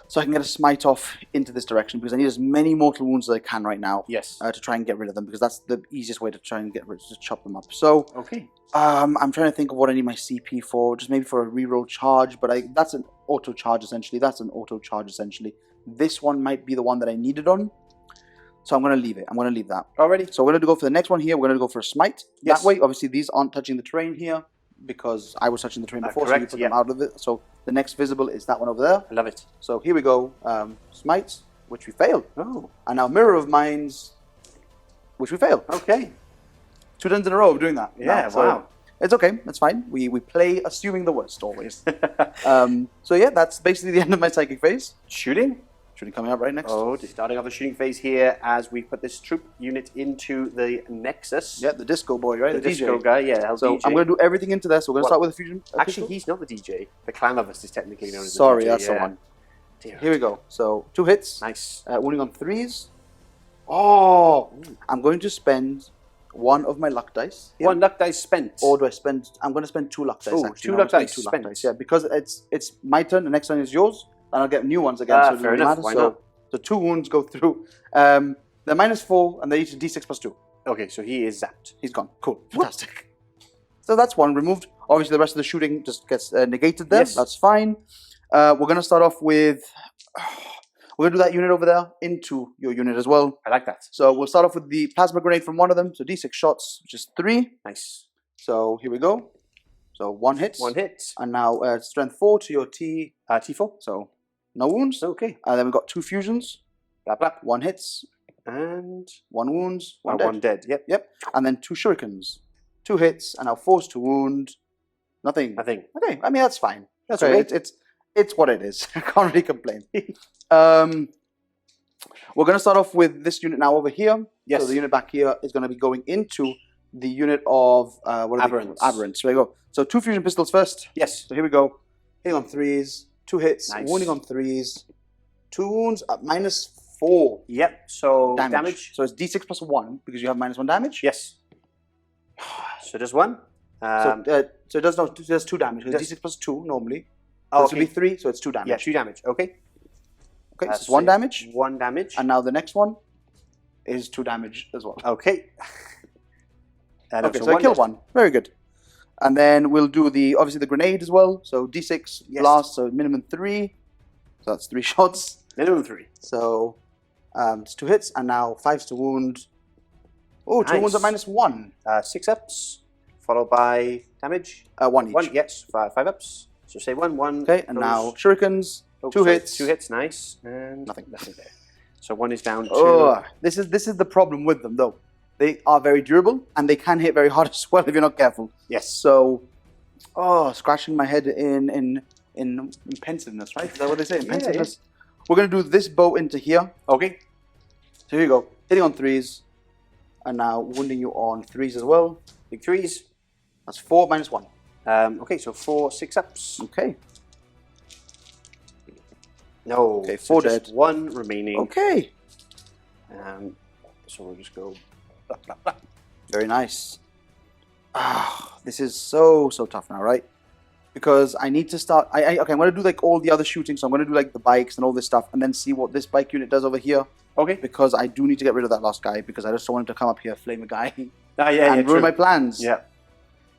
so I can get a smite off into this direction, because I need as many mortal wounds as I can right now. Yes. To try and get rid of them, because that's the easiest way to try and get rid, to chop them up. So Okay. I'm trying to think of what I need my CP for, just maybe for a reroll charge, but that's an auto charge essentially. This one might be the one that I needed on, so I'm going to leave it. I'm going to leave that. Already. So we're going to go for the next one here. We're going to go for a smite. Yes. That way, obviously, these aren't touching the terrain here, because I was touching the terrain before, correct, so you put them out of it. So the next visible is that one over there. I love it. So here we go. Smite, which we failed. Oh. And now Mirror of Minds, which we failed. Okay. 2 turns in a row of doing that. Yeah, now, so wow. It's okay. That's fine. We play assuming the worst always. So yeah, that's basically the end of my psychic phase. Shooting. Shooting coming up right next. Oh, just starting off the shooting phase here as we put this troop unit into the Nexus. Yeah, the disco boy, right? The DJ. disco guy, yeah. So DJ. I'm going to do everything into there. So we're going to start with the fusion. Actually, he's not the DJ. The Clamavus is technically known as the Sorry, DJ. that's the one. Dear. Here we go. So 2 hits. Nice. Wounding on 3s. Oh, I'm going to spend 1 of my luck dice. Here. 1 luck dice spent. Or do I spend? I'm going to spend 2 luck dice. Oh, actually. 2 No, luck I'm dice spend 2 spent. luck dice. Yeah, because it's my turn. The next turn is yours, and I'll get new ones again. So it fair doesn't enough. matter. Why so, not? So 2 wounds go through. They're -4, and they're each a d6 + 2. Okay, so he is zapped. He's gone. Cool. Fantastic. So that's 1 removed. Obviously, the rest of the shooting just gets negated there. Yes. That's fine. We're going to start off with... We're going to do that unit over there into your unit as well. I like that. So we'll start off with the plasma grenade from one of them. So d6 shots, which is 3. Nice. So here we go. So 1 hit. 1 hit. And now strength 4 to your T. T4. So no wounds. Okay. And then we've got 2 fusions. Blap, blap. 1 hits. And 1 wounds. 1 dead. 1 dead. Yep. Yep. And then 2 shurikens. 2 hits. And now force to wound. Nothing. Nothing. Okay. I mean, that's fine. That's okay. okay. It's what it is. I can't really complain. We're going to start off with this unit now over here. Yes. So the unit back here is going to be going into the unit of Aberrants. Aberrants. There we go. So 2 fusion pistols first. Yes. So here we go. Hitting on 3s. 2 hits. Nice. Wounding on 3s. 2 wounds at -4 Yep. So damage. So it's d6 + 1 because you have -1 damage. Yes. So just 1. So it does 2 damage. So Does- d6 + 2 normally. Oh, This would be 3, so it's 2 damage. Yeah, 2 damage. Okay. Okay, so it's 1 damage. 1 damage. And now the next one is 2 damage as well. Okay. Okay, so I kill 1. Very good. And then we'll do obviously the grenade as well. So d6 Yes. blast, so minimum 3. So that's 3 shots. Minimum 3. So it's 2 hits, and now 5s to wound. Oh, 2 wounds at -1. 6 ups, followed by damage. 1 each. 1, yes. 5 ups. So say 1, 1. Okay, and now shurikens. 2 hits. 2 hits, nice. And Nothing. Nothing there. So 1 is down to... Oh, this is the problem with them, though. They are very durable, and they can hit very hard as well if you're not careful. Yes. So, scratching my head in pensiveness, right? Is that what they say? Yeah, Pensiveness. We're going to do this bow into here. Okay. So here you go. Hitting on 3s, and now wounding you on 3s as well. Big 3s. That's 4 -1. Okay, so 4 6 ups. Okay. No. Okay, so 4 just dead. 1 remaining. Okay. So we'll just go... Very nice. This is so tough now, right? Because I need to start... Okay, I'm going to do like all the other shooting, so I'm going to do like the bikes and all this stuff, and then see what this bike unit does over here. Okay. Because I do need to get rid of that last guy, because I just don't want him to come up here, flame a guy, Yeah, and ruin my plans. Yeah.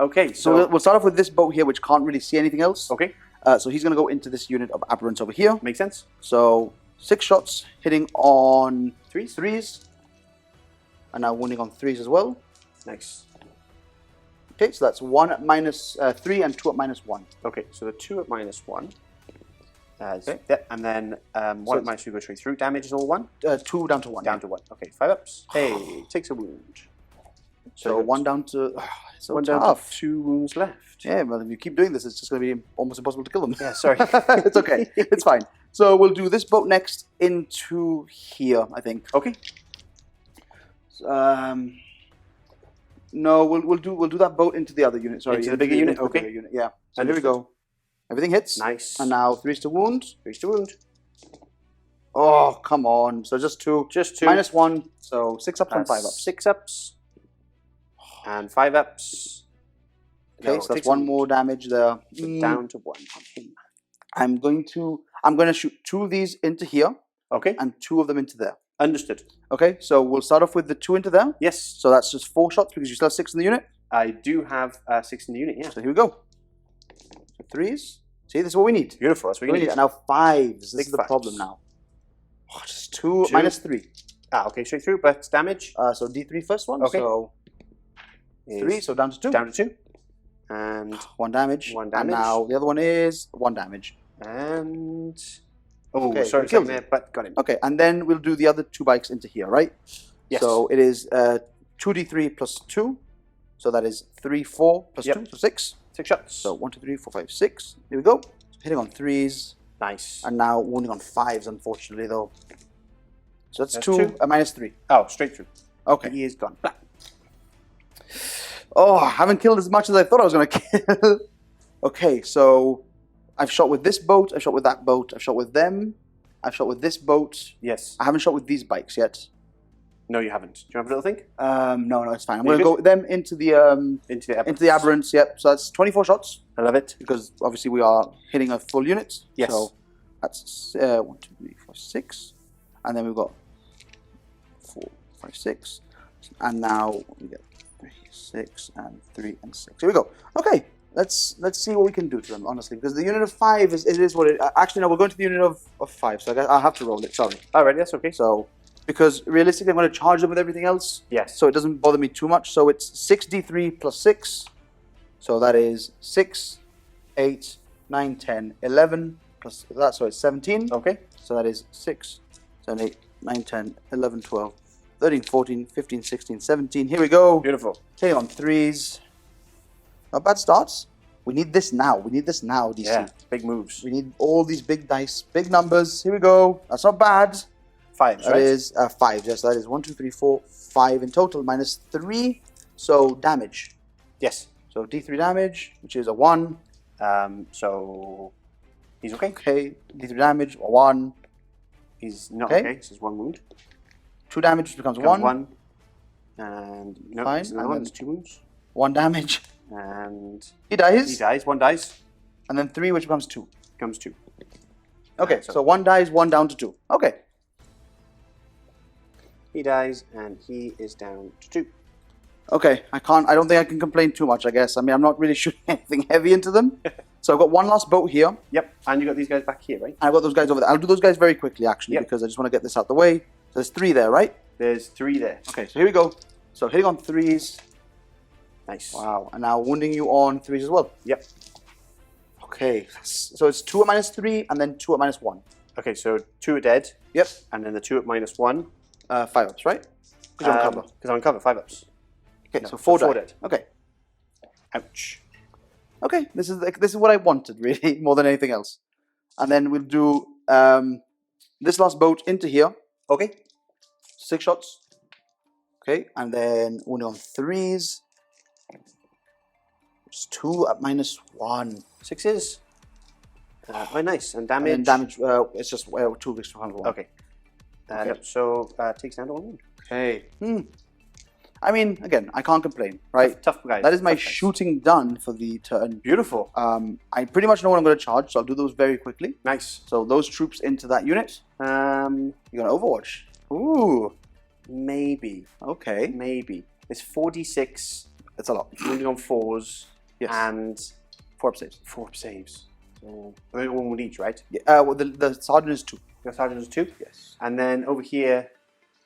Okay, So we'll start off with this boat here, which can't really see anything else. Okay. So he's going to go into this unit of aberrants over here. Makes sense. So 6 shots, hitting on 3s. 3s, and now wounding on 3s as well. Nice. Okay, so that's 1 at -3 and 2 at -1. Okay, so the 2 at -1. Okay. Yeah, and then 1 at -2 goes straight through. Damage is all 1? 2 down to 1. Down to 1. Okay, 5 ups. Hey, takes a wound. So 1 down to... so 1 down tough. to 2 wounds left. Yeah, well, if you keep doing this, it's just going to be almost impossible to kill them. Yeah, sorry. It's okay. It's fine. So we'll do this boat next into here, I think. Okay. No, we'll do that boat into the other unit. Sorry, Into the bigger unit, into the okay. bigger unit, yeah. So Understood. here we go. Everything hits. Nice. And now 3s to wound. 3s to wound. Oh, come on. So just 2. Just 2. Minus 1. So 6 ups and 5 ups. 6 ups. And 5 ups. Okay, No, so that's 1 more damage there. Down to 1 on him. I'm going to shoot 2 of these into here Okay. and 2 of them into there. Understood. Okay, so we'll start off with the 2 into there. Yes. So that's just 4 shots because you still have 6 in the unit. I do have 6 in the unit, yeah. So here we go. So 3s. See, this is what we need. Beautiful. That's what we need. And now 5s. This Big is the 5s. problem now. Oh, just 2 minus 3. Okay, straight through, but damage. So D3 first one. Okay. So 3, so down to 2. Down to 2. And 1 damage. 1 damage. And now the other one is 1 damage. And oh, Okay, sorry, we killed there, but got him. Okay, and then we'll do the other 2 bikes into here, right? Yes. So it is 2d3 plus 2. So that is 3, 4 plus 2, so 6. 6 shots. So 1, 2, 3, 4, 5, 6. Here we go. Hitting on 3s. Nice. And now wounding on 5s, unfortunately, though. So that's 2, 2. minus 3. Oh, straight through. Okay. He is gone. Blah. Oh, I haven't killed as much as I thought I was going to kill. Okay, so I've shot with this boat, I've shot with that boat, I've shot with them, I've shot with this boat. Yes. I haven't shot with these bikes yet. No, you haven't. Do you have a little think? No, it's fine. I'm Are going you to go with them into the Into the aberrants. Yep. So that's 24 shots I love it. because obviously we are hitting a full unit. Yes. So that's 1, 2, 3, 4, 6, and then we've got 4, 5, 6, and now we get 3, 6, and 3 and 6. Here we go. Okay. Let's see what we can do to them, honestly, because the unit of 5 is what it. Actually, no, we're going to the unit of 5, so I'll have to roll it. Sorry. Alright, that's okay. So, because realistically, I'm going to charge them with everything else. Yes. So it doesn't bother me too much. So it's 6d3 plus 6. So that is 6, 8, 9, 10, 11 plus that. So it's 17. Okay. So that is 6, 7, 8, 9, 10, 11, 12, 13, 14, 15, 16, 17. Here we go. Beautiful. Take on 3s. Not bad starts. We need this now. We need this now, DC. Yeah. Big moves. We need all these big dice, big numbers. Here we go. That's not bad. 5. That is 5. Yes, that is 1, 2, 3, 4, 5 in total, minus 3. So damage. Yes. So D3 damage, which is a 1. So he's okay. Okay. D3 damage, a 1. He's not Okay. okay. This is 1 wound. 2 damage becomes 1. 1. And no, Fine, it's another and one. then- It's 2 wounds. 1 damage. And He dies. he dies. 1 dies. And then 3, which becomes 2. Comes 2. Okay, so- so 1 dies, 1 down to 2. Okay. He dies, and he is down to 2. Okay, I don't think I can complain too much, I guess. I mean, I'm not really shooting anything heavy into them. So I've got 1 last boat here. Yep. And you got these guys back here, right? I've got those guys over there. I'll do those guys very quickly, actually, Yep. because I just want to get this out the way. So there's 3 there, right? There's 3 there. Okay, so here we go. So hitting on 3s. Nice. Wow, and now wounding you on 3s as well. Yep. Okay, so it's 2 at minus 3 and then 2 at minus 1. Okay, so 2 are dead, Yep, and then the 2 at -1. 5 ups, right? Because you're on cover. Because I'm on cover, 5 ups. Okay, no, so 4 so 4 dead. dead. Okay, Ouch. okay, this is what I wanted, really, more than anything else. And then we'll do this last boat into here. Okay. 6 shots. Okay, and then wounding on 3s. It's 2 at -1. 6s. Oh, nice. And damage. And then damage, it's just 2 weeks from 1. Okay. Okay. Yep, so takes down to 1 wound. Okay. I mean, again, I can't complain, right? Tough guys. That is my tough guys. shooting done for the turn. Beautiful. I pretty much know what I'm going to charge, so I'll do those very quickly. Nice. So those troops into that unit. You're going to Overwatch. Ooh. Maybe. Okay. Maybe. It's 4d6. That's a lot. Wounding on 4s. Yes. And 4 up saves. 4 up saves. So I think 1 wound each, right? Yeah, well, the sergeant is 2. Your sergeant is 2. Yes. And then over here,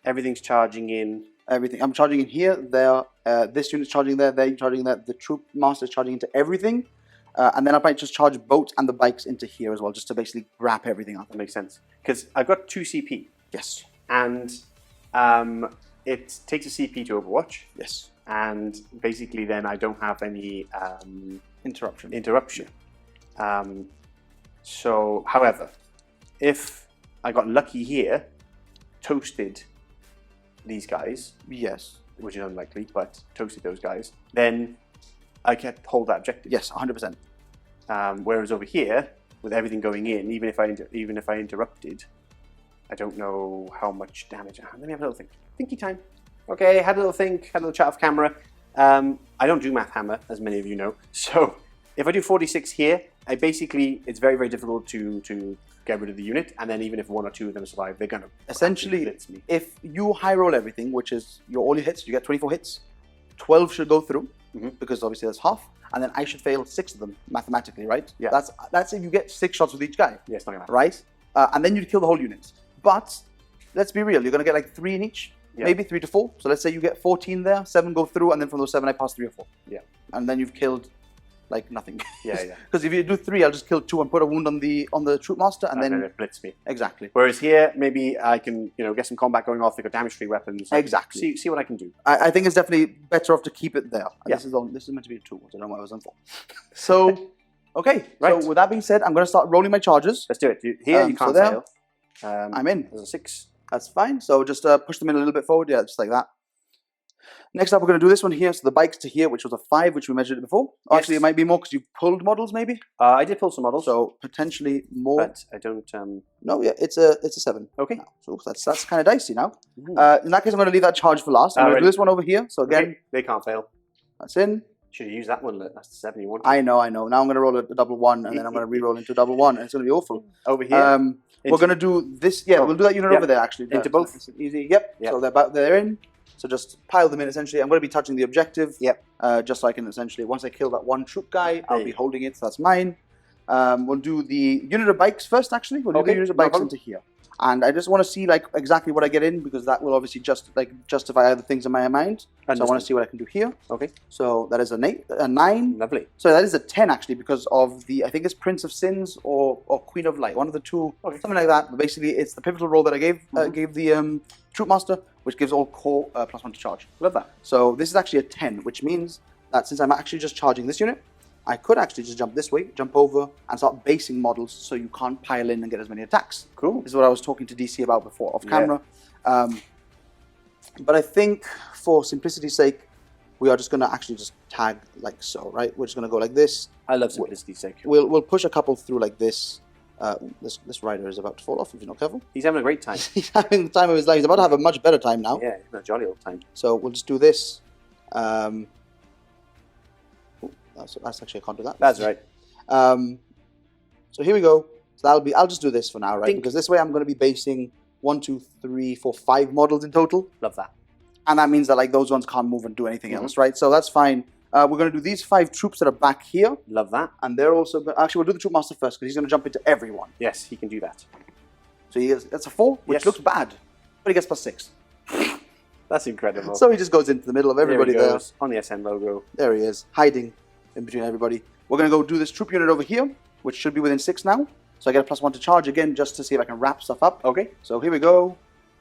everything's charging in. Everything. I'm charging in here, there. This unit's charging there, they're charging there. The troop master is charging into everything. And then I might just charge boats and the bikes into here as well, just to basically wrap everything up. That makes sense. Because I've got 2 CP. Yes. And it takes a CP to Overwatch. Yes. And basically then I don't have any Interruption. So, however, if I got lucky here, toasted these guys, Yes. which is unlikely, but toasted those guys, then I can hold that objective. Yes, 100%. Whereas over here, with everything going in, even if I interrupted, I don't know how much damage. Let me have a little think. Thinky time. Okay, had a little think, had a little chat off camera. I don't do Math Hammer, as many of you know. So if I do 46 here, it's very, very difficult to get rid of the unit. And then even if 1 or 2 of them survive, they're going to essentially blitz me. If you high roll everything, which is all your hits, you get 24 hits. 12 should go through because obviously that's half, and then I should fail 6 of them mathematically, right? Yeah. That's if you get 6 shots with each guy. Yeah, it's not gonna happen. Right? And then you kill the whole unit. But let's be real, you're gonna get like 3 in each, maybe 3 to 4. So let's say you get 14 there, 7 go through, and then from those 7 I pass 3 or 4. Yeah. And then you've killed like nothing. Yeah. Because if you do 3, I'll just kill 2 and put a wound on the troop master, and then it blitz me. Exactly. Whereas here, maybe I can get some combat going off. They got damage-free weapons. Exactly. See what I can do. I think it's definitely better off to keep it there. Yeah. This is meant to be a 2. I don't know what I was on for. So, okay. Right. So with that being said, I'm going to start rolling my charges. Let's do it. Here you can't fail. I'm in. There's a 6. That's fine. So just push them in a little bit forward. Yeah, just like that. Next up, we're going to do this one here. So the bikes to here, which was a 5, which we measured it before. Yes. Actually, it might be more because you've pulled models, maybe. I did pull some models. So potentially more. But I don't. No, yeah, it's a 7. Okay. So that's kind of dicey now. In that case, I'm going to leave that charge for last. I'm going to do this one over here. So again, they can't fail. That's in. Should have used that one. That's the 7 you wanted. I know. Now I'm going to roll a double 1, and then I'm going to re-roll into a double 1, and it's going to be awful. Over here. We're going to do this. Yeah, we'll do that unit over there, actually. Into both. Easy. Yep. So they're in. So just pile them in, essentially. I'm going to be touching the objective. Yep. Just so I can essentially, once I kill that one troop guy, I'll be holding it. So that's mine. We'll do the unit of bikes first, actually. We'll do the unit of bikes into here. And I just want to see exactly what I get in, because that will obviously justify other things in my mind. So I want to see what I can do here. Okay. So that is a 9. Lovely. So that is a 10, actually, because of the, I think it's Prince of Sins or Queen of Light, one of the two, something like that. But basically, it's the pivotal roll that I gave the Troop Master, which gives all core +1 to charge. Love that. So this is actually a 10, which means that since I'm actually just charging this unit, I could actually just jump this way, jump over, and start basing models so you can't pile in and get as many attacks. Cool. This is what I was talking to DC about before, off camera. But I think, for simplicity's sake, we are just going to actually just tag like so, right? We're just going to go like this. I love simplicity's sake. We'll push a couple through like this. This rider is about to fall off if you're not careful. He's having a great time. He's having the time of his life. He's about to have a much better time now. Yeah, a jolly old time. So we'll just do this. That's actually, I can't do that. That's right. So here we go. So I'll just do this for now, right? Because this way I'm going to be basing 1, 2, 3, 4, 5 models in total. Love that. And that means that those ones can't move and do anything else, right? So that's fine. We're going to do these 5 troops that are back here. Love that. And they're also... Actually, we'll do the Troop Master first, because he's going to jump into everyone. Yes, he can do that. So that's a 4, which looks bad. But he gets +6. That's incredible. So he just goes into the middle of everybody there. On the SN logo. There he is, hiding in between everybody. We're going to go do this troop unit over here, which should be within 6 now. So I get a +1 to charge again, just to see if I can wrap stuff up. Okay. So here we go.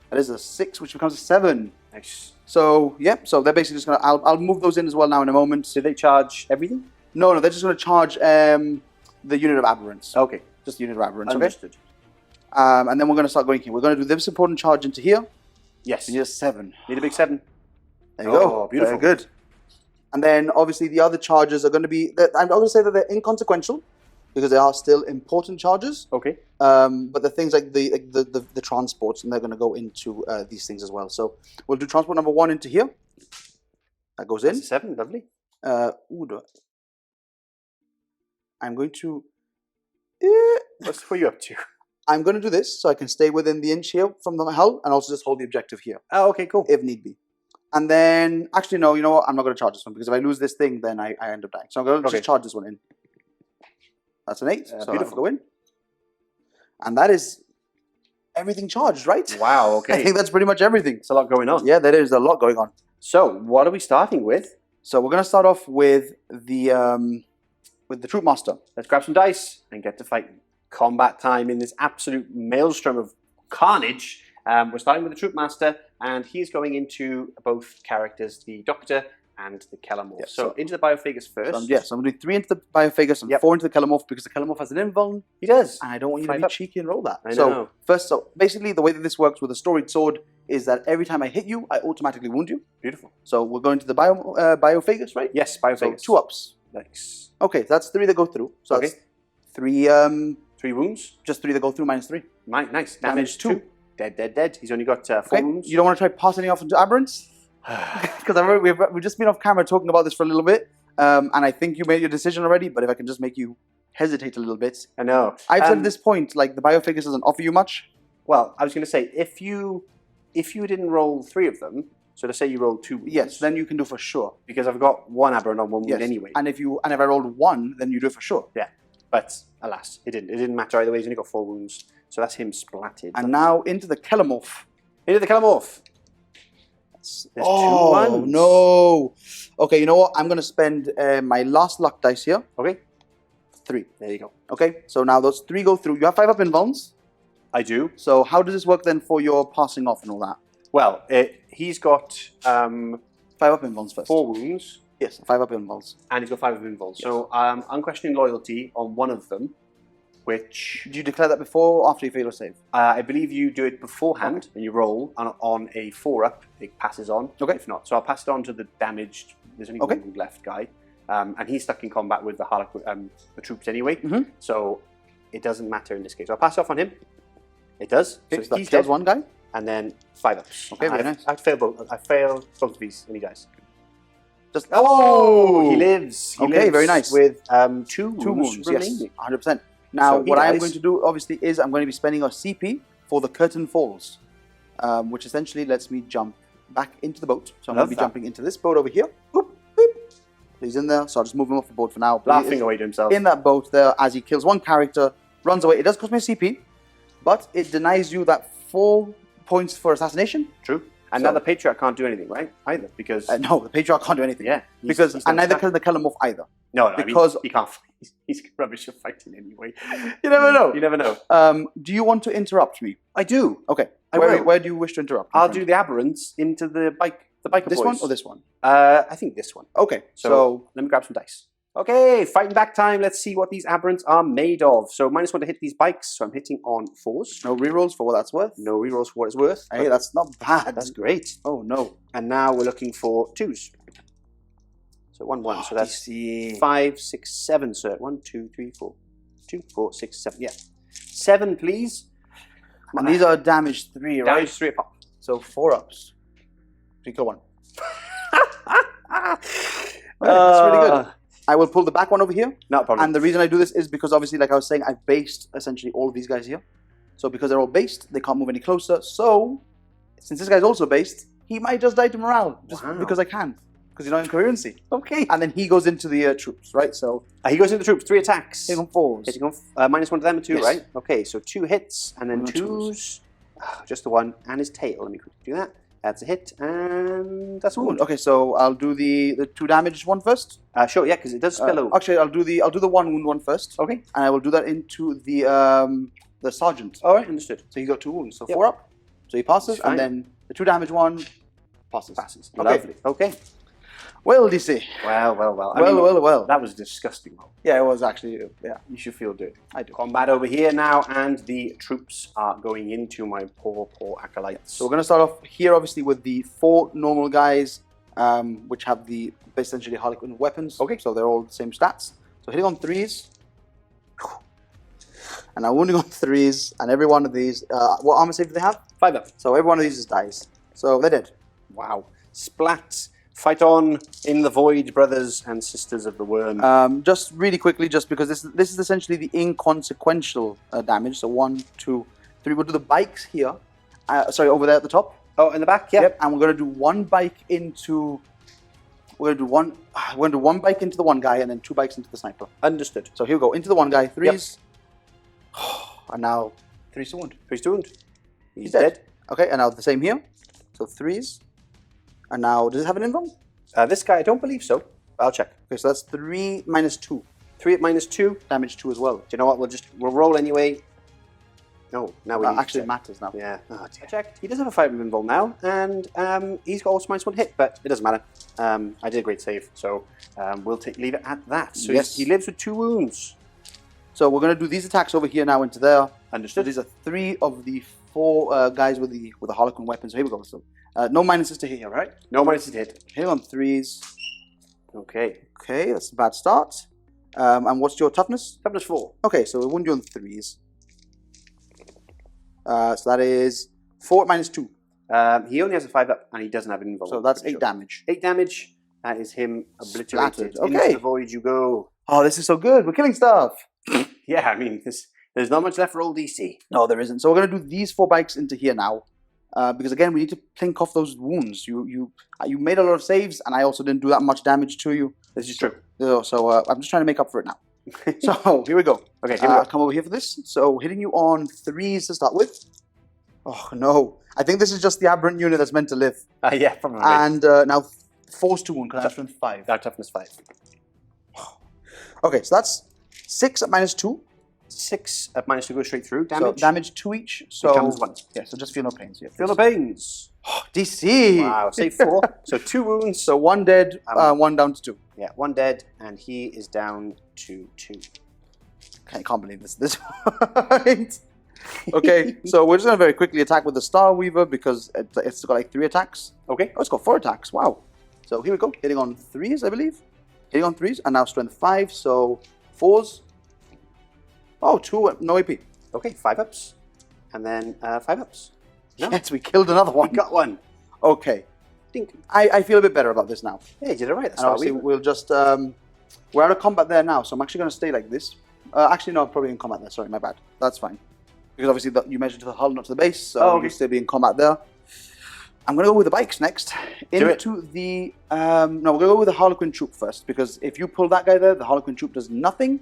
That is a 6, which becomes a 7. Nice. So, yeah, so they're basically just going to... I'll move those in as well now in a moment. Do they charge everything? No, they're just going to charge the unit of aberrants. Okay. Just the unit of aberrants, Understood. Okay? And then we're going to start going here. We're going to do this important charge into here. Yes. You need a 7. Need a big 7. There you go. Beautiful. Very good. And then, obviously, the other charges are going to be... I'm not going to say that they're inconsequential, because they are still important charges. Okay. But the things like the transports, and they're going to go into these things as well. So we'll do transport number 1 into here. That goes in. That's a 7, lovely. I'm going to... What are you up to? I'm going to do this so I can stay within the inch here from the hull, and also just hold the objective here. Oh, okay, cool. If need be. And then, actually, no, you know what? I'm not going to charge this one, because if I lose this thing, then I end up dying. So I'm going to just charge this one in. That's an 8. So beautiful. Go in. And that is everything charged, right? Wow, okay. I think that's pretty much everything. There's a lot going on. Yeah, there is a lot going on. So, what are we starting with? So we're going to start off with the Troop Master. Let's grab some dice and get to fighting. Combat time in this absolute maelstrom of carnage. We're starting with the Troop Master, and he's going into both characters, the Doctor and the Kelamorph. Yeah, so into the Biophagus first. So I'm going to do 3 into the Biophagus and 4 into the Kelamorph, because the Kelamorph has an invuln. He does. And I don't want you to be cheeky and roll that. I know. So basically the way that this works with a storied sword is that every time I hit you, I automatically wound you. Beautiful. So we're going to the Biophagus, right? Yes, Biophagus. So 2 ups. Nice. Okay, that's 3 that go through. So that's 3... 3 wounds? Just 3 that go through, -3. Nice. Damage 2. Dead. He's only got 4 Okay. wounds. You don't want to try passing off into aberrants? Because we've just been off camera talking about this for a little bit, and I think you made your decision already. But if I can just make you hesitate a little bit, I know. I've said at this point, like the Biophagus doesn't offer you much. Well, I was going to say if you didn't roll 3 of them, so to say you rolled 2 wounds, Yes, then you can do for sure. because I've got 1 aberrant on 1 Yes. wound anyway. And if I rolled 1, then you do it for sure. Yeah, but alas, it didn't matter either way. He's only got 4 wounds, so that's him splatted. And now into the Kellamorph. Into the Kellamorph. There's 2 Oh ones. no! Okay, you know what? I'm gonna spend my last luck dice here. Okay, 3. there you go. Okay, so now those 3 go through. You have 5 up invulns. I do. So how does this work then for your passing off and all that? Well, he's got 5 up invulns first. 4 wounds, Yes, 5 up invulns. and he's got 5 of involved. So unquestioning loyalty on 1 of them, which Did you declare that before or after you fail a save? I believe you do it beforehand, and you roll on a 4 up. It passes on. Okay. If not, so I'll pass it on to the damaged. There's only Okay. 1 wound left guy, and he's stuck in combat with the Harlequin, the troops anyway. Mhm. So it doesn't matter in this case. So I'll pass it off on him. It does. Okay, So that he's kills dead. 1 guy. And then 5 ups. Okay, very nice. I fail both. I fail both of these, and he dies. Just He lives. He Okay, lives very nice. With 2 2 wounds, remaining. yes, 100%. Now, So he what I am dies. going to do, obviously, is I'm going to be spending a CP for the Curtain Falls, which essentially lets me jump back into the boat. So I'm going Love to be that. jumping into this boat over here. Boop, boop. So he's in there, so I'll just move him off the boat for now. But he Laughing is away to himself. in that boat there as he kills 1 character, runs away. It does cost me a CP, but it denies you that 4 points for assassination. True. And So- now the Patriarch can't do anything, right? Either, because... No, the Patriarch can't do anything. yeah. Because, he's and neither done can the Kellamorph either. No, I mean, because- he can't fight. He's rubbish at fighting anyway. You never know. You never know. Do you want to interrupt me? I do. Okay. I where, will. where do you wish to interrupt? my I'll friend? do the aberrants into the biker This boys. one or this one? I think this one. Okay. So, So let me grab some dice. Okay, fighting back time. Let's see what these aberrants are made of. So -1 to hit these bikes. So I'm hitting on 4s. no rerolls for what that's worth. No rerolls for what it's worth. Hey, that's not bad. That's great. Oh no. And now we're looking for 2s. So 1-1. So that's 5, 6, 7, sir. 1, 2, 3, 4. 2, 4, 6, 7. Yeah. 7, please. And these are damage 3, right? Damage 3 a pop. So 4 ups. 3 kill 1. That's That's really good. I will pull the back one over here. Not a problem. And the reason I do this is because obviously, like I was saying, I've based essentially all of these guys here. So because they're all based, they can't move any closer. So since this guy's also based, he might just die to morale just Wow. because I can. Because you're not in coherency. Okay. And then he goes into the troops, right? So He goes into the troops. 3 attacks. hit on 4s. Hitting on -1 to them and 2, Yes. right? Okay, so 2 hits and then One and 2s. Just the 1 and his tail. Let me quickly do that. That's a hit and that's a wound. Okay, so I'll do the 2 damage one first. Sure, yeah, because it does spill over. Actually, I'll do the 1 wound one first. Okay. And I will do that into the sergeant. All right, understood. So he got 2 wounds. So Yep. 4 up. So he passes, Fine. and then the 2 damage one passes. Passes. Okay. Lovely. Okay. Well, DC. Well. Well. That was disgusting. Roll. Yeah, it was actually. Yeah, You should feel dirty. I do. Combat over here now, and the troops are going into my poor acolytes. So we're gonna start off here, obviously, with the 4 normal guys, which have the essentially Harlequin weapons. Okay. So they're all the same stats. So hitting on 3s. And now wounding on 3s, and every one of these. What armor save do they have? 5 up. So every one of these is dies. So they're dead. Wow. Splat. Fight on in the void, brothers and sisters of the worm. Just really quickly, just because this is essentially the inconsequential damage. So 1, 2, 3. We'll do the bikes here. Sorry, over there at the top. Oh, in the back? Yeah. Yep. And we're gonna do 1 bike into. We're gonna do one bike into the one guy and then 2 bikes into the sniper. Understood. So here we go into the one guy. 3s. And now 3s to wound. 3 to wound. He's dead. dead. Okay, and now the same here. So 3s. And now does it have an invuln? This guy, I don't believe so. I'll check. Okay, so that's 3 minus 2. 3 at -2. Damage 2 as well. Do you know what? We'll roll anyway. No, now we need to Actually, it check. matters now. Yeah. Oh, dear. I checked. He does have a 5 involved now, and he's got also -1 hit, but it doesn't matter. I did a great save, so we'll leave it at that. So Yes. he lives with 2 wounds. So we're going to do these attacks over here now into there. So Understood. these are 3 of the 4 guys with the Harlequin weapons. So here we go. So no minuses to hit here, right? No minus to hit. Hit on 3s. Okay. Okay, that's a bad start. And what's your toughness? Toughness 4. Okay, so we'll wound you on 3s. So that is 4 minus 2. He only has a 5-up, and he doesn't have an invuln. So that's 8 damage. 8 damage. That is him obliterated. Splattered. Okay. Into the void you go. Oh, this is so good. We're killing stuff. Yeah, I mean, there's not much left for old DC. No, there isn't. So we're going to do these 4 bikes into here now. Because again, we need to plink off those wounds. You made a lot of saves, and I also didn't do that much damage to you. This is true. So I'm just trying to make up for it now. So here we go. Okay, here we go. Come over here for this. So hitting you on 3s to start with. Oh no! I think this is just the aberrant unit that's meant to live. Yeah, probably. And now 4's to wound because I'm strength 5. Toughness 5. Okay, so that's 6 at minus 2. 6 at minus 2 goes straight through. Damage. So damage 2 each. So Becomes 1. Yeah, so just feel no pains. Yeah, Feel the pains. DC. Wow, save 4. So 2 wounds. So 1 dead, 1 down to 2. Yeah, 1 dead, and he is down to 2. I can't believe this point. Okay, so we're just going to very quickly attack with the Star Weaver because it's got like 3 attacks. Okay. Oh, it's got 4 attacks. Wow. So here we go. Hitting on 3s, I believe. Hitting on 3s, and now strength 5, so 4s. Oh, 2, no AP. Okay, 5-ups. And then 5-ups. No? Yes, we killed another one. We got one. Okay. Dink. I feel a bit better about this now. Yeah, you did it right. That's And obviously we'll just... we're out of combat there now, so I'm actually going to stay like this. Actually, no, I'm probably in combat there. Sorry, my bad. That's fine. Because obviously you measured to the hull, not to the base, so you'll still be in combat there. I'm going to go with the bikes next. Into the... no, we're going to go with the Harlequin troop first, because if you pull that guy there, the Harlequin troop does nothing.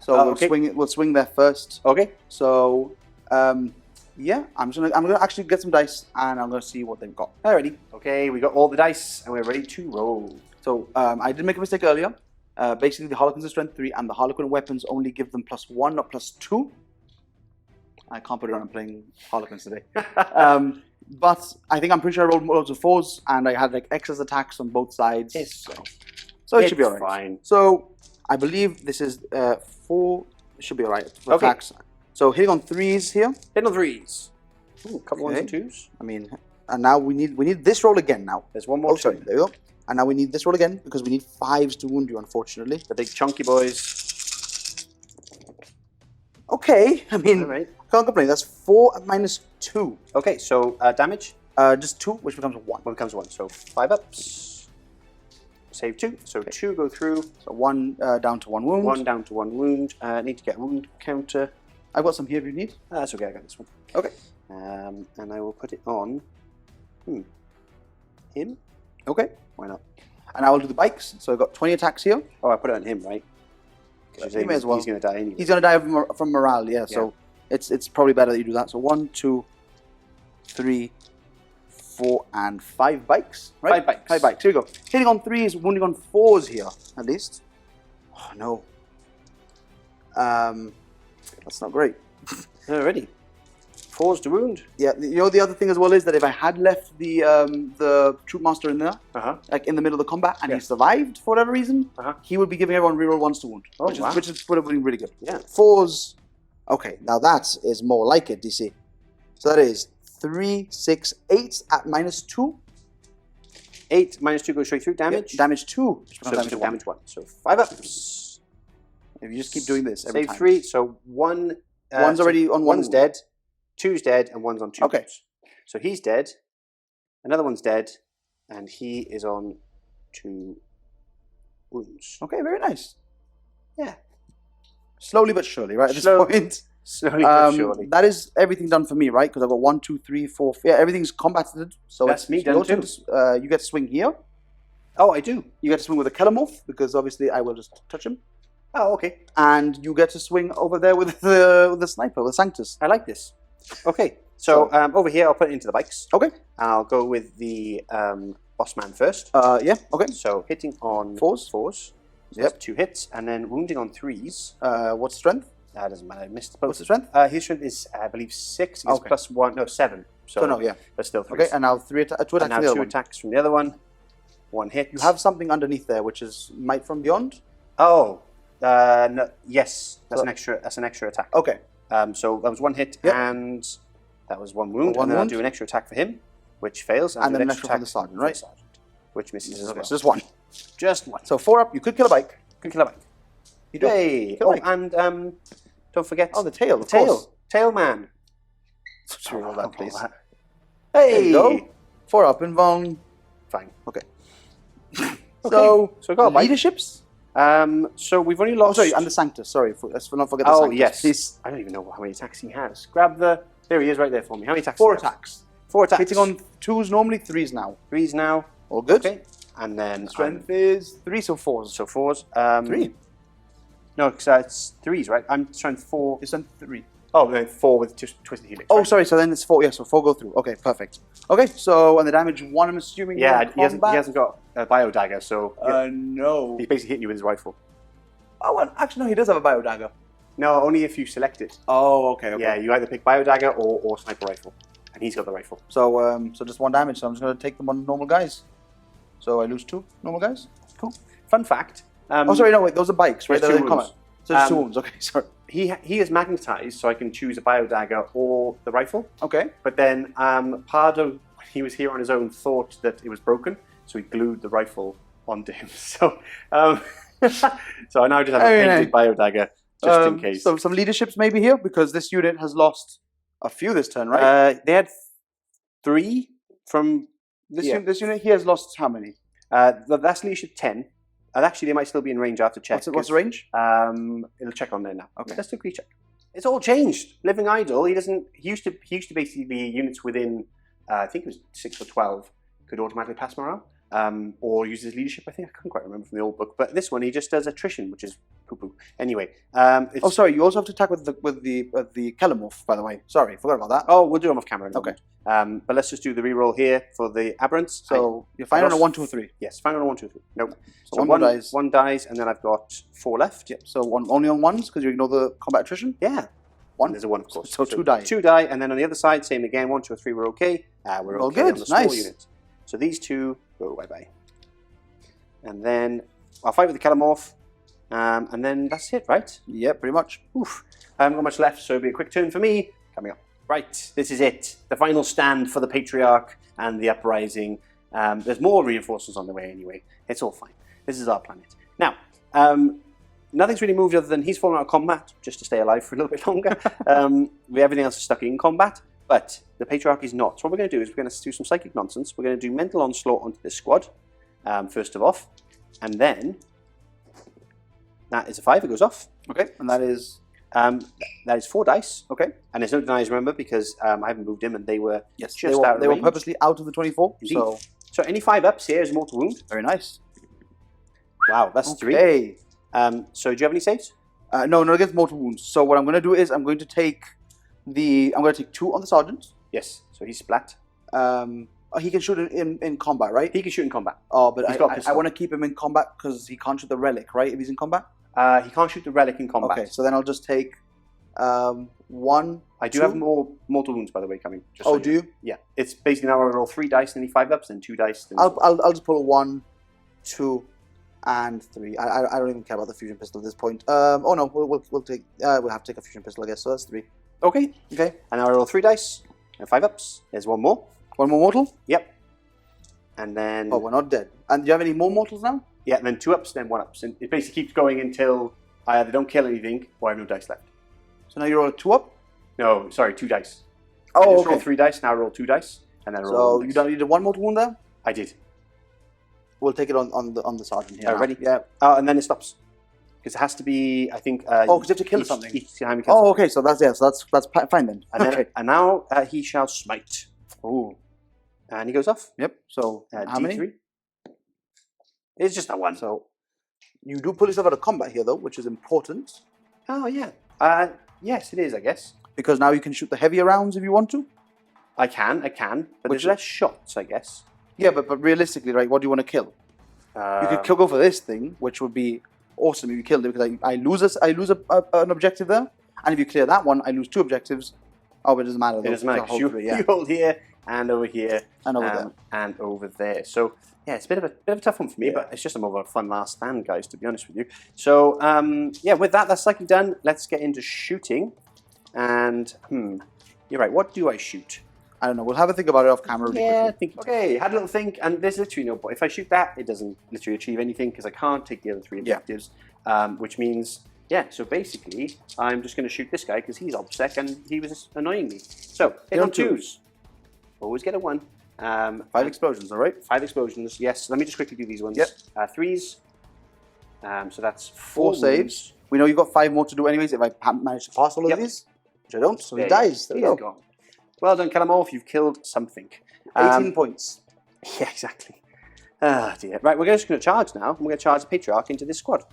So we'll swing there first. Okay. So, yeah, I'm gonna actually get some dice, and I'm going to see what they've got. Alrighty. Okay, we got all the dice, and we're ready to roll. So, I did make a mistake earlier. Basically, the Harlequins are strength 3, and the Harlequin weapons only give them +1, not +2. I can't put it on. I'm playing Harlequins today. But I'm pretty sure I rolled loads of 4s, and I had like excess attacks on both sides. So it should be alright. Fine. So I believe this is 4. It should be alright for attacks. So hitting on 3s here. Hitting on 3s. Ooh, a couple 1s and 2s. I mean, and now we need this roll again now. There's one more. Oh, sorry. There we go. And now we need this roll again because we need 5s to wound you, unfortunately. The big chunky boys. Okay. I mean, can't complain. That's 4 at -2. Okay, so damage? Just 2, which becomes 1. 1 becomes 1. So 5-ups. Save 2. So 2 go through. So 1 down to 1 wound. 1 down to 1 wound. Need to get a wound counter. I've got some here if you need. That's okay, I got this one. Okay. And I will put it on him. Okay. Why not? And I will do the bikes. So I've got 20 attacks here. Oh, I put it on him, right? He may as well. He's going to die anyway. He's going to die from morale, yeah. So it's probably better that you do that. So 1, 2, 3, 4, and 5 bikes. Right? 5 bikes. 5 bikes. Here we go. Hitting on 3s, wounding on 4s here, at least. Oh, no. That's not great. Already. 4s to wound. Yeah, you know the other thing as well is that if I had left the troop master in there, like in the middle of the combat, and he survived for whatever reason, he would be giving everyone reroll 1s to wound, which is would have been really good. Yeah. 4s. Okay, now that is more like it, DC. So that is 3, 6, 8 at -2. 8 -2 goes straight through. Damage? Yep. Damage 2. So damage 1. So 5-ups. If you just keep doing this every Save time. 3. So 1. One's already on 1. 1's dead. 2's dead, and 1's on 2. Okay. So he's dead. Another one's dead, and he is on 2 wounds. Okay, very nice. Yeah. Slowly but surely, right? At this point. Slowly but surely. That is everything done for me, right? Because I've got 1, 2, 3, 4. Yeah, everything's combated. So that's me done too. You get to swing here. Oh, I do. You get to swing with a Kelemorph because obviously I will just touch him. Oh, okay. And you get to swing over there with the sniper, with Sanctus. I like this. Okay, so over here I'll put it into the bikes. Okay. I'll go with the boss man first. Yeah. Okay. So hitting on 4s. 4s. So that's 2 hits, and then wounding on 3s. What's strength? That doesn't matter. I missed both. What's the strength? His strength is, I believe, 6. He gets +1. No, 7. So no, yeah. But still 3. Okay, and now 2 attacks from the other 2 attacks from the other one. 1 hit. You have something underneath there, which is Might from Beyond. Oh, no, yes. That's an extra. That's an extra attack. Okay. So that was 1 hit, and that was 1 wound. And then I'll do an extra attack for him, which fails. And then an extra for the sergeant, right? Which misses as well. Just 1. Just 1. So 4 up. You could kill a bike. Could kill a bike. You do. Hey. Kill a bike. And don't forget. Oh, the tail. The tail. Tail man. So roll that, please. That. There Hey! you go. 4 up in Von. Fine. Okay. So I got a bite. leaderships. So we've only Oh, lost. sorry, and the Sanctus. Sorry, let's not forget the Oh Sanctus. yes. Please. I don't even know how many attacks he has. Grab the. There he is, right there for me. How many attacks? 4 does he have? attacks. 4 attacks. Hitting on 2s normally, 3s now. 3s now. All good. Okay. And then Strength is 3, so 4s. So 4s. 3. No, because it's 3s, right? I'm strength 4. It's on 3. Oh, then 4 with twisted helix. Oh, right? sorry. So then it's 4. Yeah, so 4 go through. Okay, perfect. Okay, so and the damage 1, I'm assuming. Yeah, he hasn't got a bio dagger, so No. he's basically hitting you with his rifle. Oh, well, actually, no. He does have a bio dagger. No, only if you select it. Oh, okay. Yeah, you either pick bio dagger or sniper rifle, and he's got the rifle. So so just 1 damage. So I'm just gonna take them on normal guys. So I lose 2 normal guys. Cool. Fun fact. Oh, sorry. No, wait. Those are bikes, right? there's They're 2 in wounds. combat. So there's 2 wounds. Okay, sorry. He is magnetized, so I can choose a bio dagger or the rifle. Okay. But then part of he was here on his own thought that it was broken, so he glued the rifle onto him. So so I now just have a painted bio dagger just in case. So some leaderships maybe here because this unit has lost a few this turn, right? They had 3 from This unit here has lost how many? that's leadership 10. And actually, they might still be in range after check. What's the range? It'll check on there now. Okay. Let's do a quick check. It's all changed. Living idle. He doesn't. He used to basically be units within. I think it was 6 or 12 could automatically pass morale, or use his leadership. I think I couldn't quite remember from the old book. But this one, he just does attrition, which is poo poo. Anyway. Oh, sorry. You also have to attack with the Kelemorph, by the way. Sorry, forgot about that. Oh, we'll do them off camera. Okay. But let's just do the reroll here for the aberrants. So you're fine on a 1, 2, 3. Yes, fine on a 1, 2, 3. Nope. So one dies. 1 dies, and then I've got 4 left. Yep. So only on 1s because you ignore the combat attrition. Yeah. 1. There's a 1, of course. So 2 die. 2 die, and then on the other side, same again. 1, 2, or 3, we're okay. We're All okay good. on the small Nice. unit. So these 2 go bye-bye. And then I'll fight with the Kelemorph, and then that's it, right? Yeah, pretty much. Oof. I haven't got much left, so it'll be a quick turn for me. Coming up. Right, this is it. The final stand for the Patriarch and the Uprising. There's more reinforcements on the way anyway. It's all fine. This is our planet. Now, nothing's really moved other than he's fallen out of combat, just to stay alive for a little bit longer. Everything else is stuck in combat, but the Patriarch is not. So what we're going to do is we're going to do some psychic nonsense. We're going to do mental onslaught onto this squad, first of all, and then that is a 5, it goes off. Okay, and that is 4 dice. okay. And there's no denies, remember, because I haven't moved him and they were Yes, just out of they were range. purposely out of the 24. Indeed. So any 5 ups here is mortal wound. Very nice. Wow, that's 3. Okay. So do you have any saves? No, not against mortal wounds. So what I'm going to do is I'm going to take 2 on the sergeant. Yes. So he's splat. He can shoot in combat, right? He can shoot in combat. Oh, but He's got a pistol. I want to keep him in combat because he can't shoot the relic, right? If he's in combat. He can't shoot the relic in combat. Okay, so then I'll just take 1. I do 2. have more mortal wounds, by the way, coming. Just Oh, so do you? Yeah. It's basically now I roll 3 dice, then 5 ups, then 2 dice. Then I'll just pull 1, 2, and 3. I don't even care about the fusion pistol at this point. Oh no, we'll take we'll have to take a fusion pistol, I guess. So that's 3. Okay. Okay. And now I roll 3 dice and 5 ups. There's 1 more. 1 more mortal. Yep. And then Oh, we're not dead. And do you have any more mortals now? yeah, and then 2 ups, then 1 ups, and it basically keeps going until I either don't kill anything or I have no dice left. So now you roll a 2 up. No, sorry, 2 dice. I Oh, just rolled okay. 3 dice. Now I roll 2 dice, and then I roll. So 1 you dice. don't need 1 mortal wound there. I did. We'll take it on the sergeant here. Oh, now. ready? Yeah. And then it stops because it has to be. I think. Oh, because you have to kill each- something. Each time he kills Oh, okay. So that's fine then. And, then, Okay. and now he shall smite. Oh. And he goes off. Yep. So how many? D3. It's just a 1. So you do pull yourself out of combat here though, which is important Oh, yeah. Yes, it is, I guess. because now you can shoot the heavier rounds if you want to. I can. But Which- there's less shots, I guess. Yeah, but realistically, right? What do you want to kill? You could go for this thing, which would be awesome if you killed it because I lose an objective there, and if you clear that one, I lose 2 objectives. Oh, but it doesn't matter. It doesn't matter 'cause Hopefully, you hold here and over here and over there. and over there. So yeah, it's a bit of a tough one for me, but it's just a more of a fun last stand, guys. To be honest with you. So yeah, with that's likely done. Let's get into shooting. And you're right. What do I shoot? I don't know. We'll have a think about it off camera. Really Yeah, quickly. okay. Had a little think, and there's literally no point. If I shoot that, it doesn't literally achieve anything because I can't take the other 3 objectives, which means Yeah, so basically, I'm just going to shoot this guy because he's obsec and he was annoying me. So, hit on 2s. Always get a 1. 5 explosions, all right? 5 explosions, yes. Let me just quickly do these ones. Yep. 3s. So that's 4 saves. We know you've got 5 more to do anyways if I haven't managed to pass all of these. Which I don't, so he dies. There we go. Gone. Well done, Kalamorph. You've killed something. 18 points. Yeah, exactly. Ah, dear. Right, we're just going to charge now. We're going to charge the Patriarch into this squad.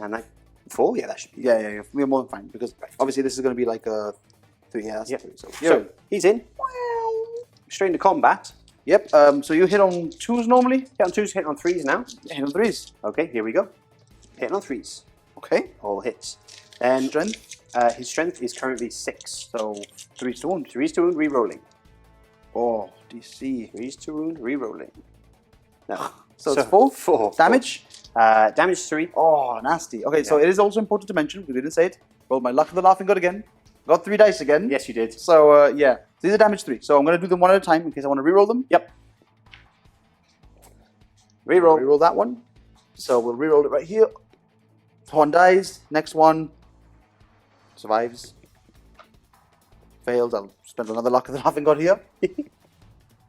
And that 4? Yeah, that should be. Yeah. We're more than fine because obviously this is going to be like a 3. Yeah, that's 3. So he's in. Straight into combat. Yep. So you hit on 2s normally? Hit on 2s, hit on 3s now. Hit on 3s. Okay, here we go. Hitting on 3s. Okay. All hits. And strength? His strength is currently 6. So 3's to wound. 3's to wound, re-rolling. Oh, DC. 3's to wound, re-rolling. No. So it's 4? 4. Damage? Damage 3. Oh, nasty. Okay, so it is also important to mention, we didn't say it. Rolled my luck of the laughing god again. Got 3 dice again. Yes, you did. So, yeah. These are damage 3. So I'm going to do them one at a time in case I want to reroll them. Yep. Reroll. Reroll that one. So we'll reroll it right here. 1 dies. Next one. Survives. Fails. I'll spend another luck of the laughing god here.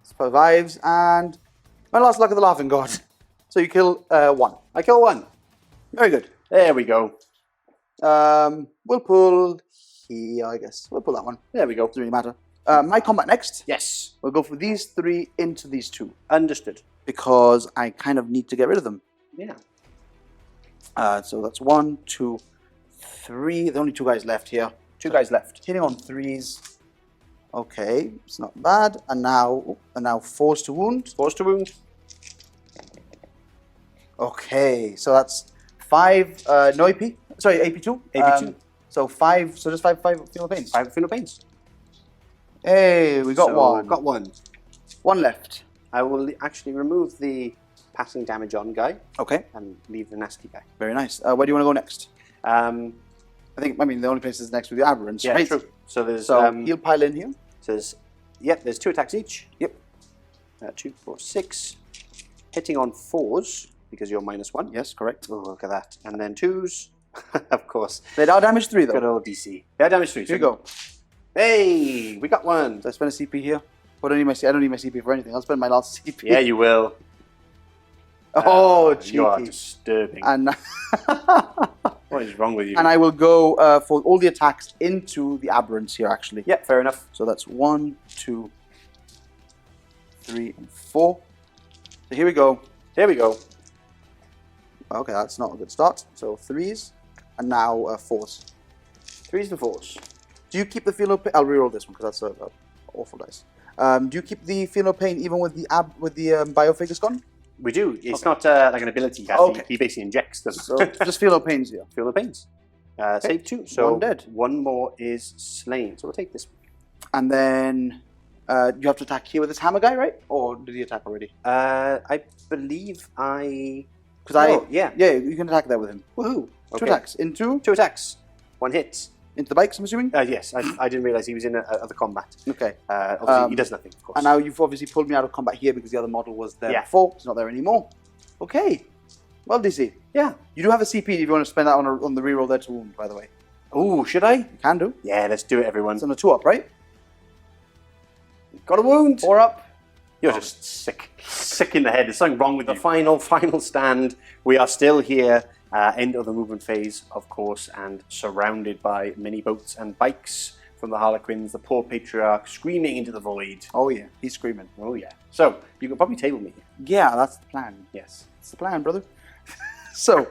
Survives. And my last luck of the laughing god. So you kill 1. I kill 1. Very good. There we go. We'll pull here, I guess. We'll pull that one. There we go. Doesn't really matter. My combat next. Yes. We'll go for these 3 into these 2. Understood. Because I kind of need to get rid of them. Yeah. So that's 1, 2, 3. There's only 2 guys left here. 2 guys left. Hitting on 3s. Okay, it's not bad. And now 4's to wound. 4's to wound. Okay, so that's 5. No AP. Sorry, AP2. AP2. So 5. So just 5 feel pains. 5 feel pains. Hey, we got 1. Got 1. 1 left. I will actually remove the passing damage on guy. Okay. And leave the nasty guy. Very nice. Where do you want to go next? I mean, the only place is next with the aberrants, yeah, right? True. So there's he'll pile in here. So there's 2 attacks each. Yep. 2, 4, 6. Hitting on 4s because you're -1. Yes, correct. Oh, look at that. And then 2s, of course. They are damage 3 though. Good old DC. They are damage 3. Here you go. Hey, we got 1. So I spend a CP here. I don't need my CP for anything. I'll spend my last CP. Yeah, you will. Oh, cheeky. You are disturbing. And what is wrong with you? and I will go for all the attacks into the aberrants here, actually. Yeah, fair enough. So that's 1, 2, 3, and 4. So here we go. Here we go. Okay, that's not a good start. So 3s, and now 4s. 3s to 4s. Do you keep the feel of pain? I'll reroll this one because that's a awful dice. Do you keep the feel of pain even with the Biophagus gone? We do. It's not like an ability. Okay. He basically injects them. So just feel no pains here. Feel the pains. Save 2. So 1 dead. 1 more is slain. So we'll take this. And then you have to attack here with this hammer guy, right? Or did he attack already? I believe I. Yeah, you can attack that with him. Woohoo! 2 attacks. Into 2 attacks. 1 hit. Into the bikes, I'm assuming? Yes, I didn't realize he was in other combat. Okay. Obviously, he does nothing, of course. And now you've obviously pulled me out of combat here because the other model was there Yeah. before. It's not there anymore. Okay. Well, DC. Yeah. You do have a CP if you want to spend that on the reroll there to wound, by the way. Oh, should I? You can do. Yeah, let's do it, everyone. It's on a 2-up, right? Got a wound. 4-up. You're just sick in the head. There's something wrong with the final stand. We are still here, end of the movement phase, of course, and surrounded by mini boats and bikes from the Harlequins. The poor Patriarch screaming into the void. Oh, yeah. He's screaming. Oh, yeah. So, you can probably table me. Yeah, that's the plan. Yes. That's the plan, brother. So,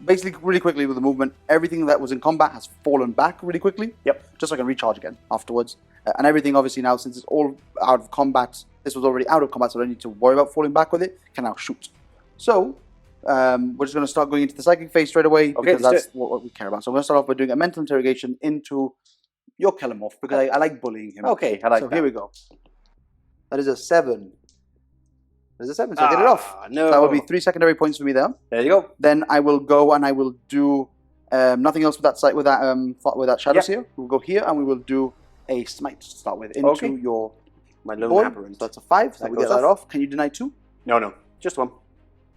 basically, really quickly with the movement, everything that was in combat has fallen back really quickly. Yep. Just so I can recharge again afterwards. And everything, obviously, now, since it's all out of combat, this was already out of combat, so I don't need to worry about falling back with it, can now shoot. So, we're just going to start going into the psychic phase straight away, because that's what we care about. So, I'm going to start off by doing a mental interrogation into your Kalamorph, because I like bullying him. Okay, I like that. So, here we go. That is a 7. There's a 7, so I get it off. No. So that will be 3 secondary points for me there. There you go. Then I will go and I will do nothing else with that site with that shadow seer. We'll go here and we will do a smite to start with into my lone boy. aberrant. So that's a 5. So That we goes get that off. Can you deny 2? No, just 1.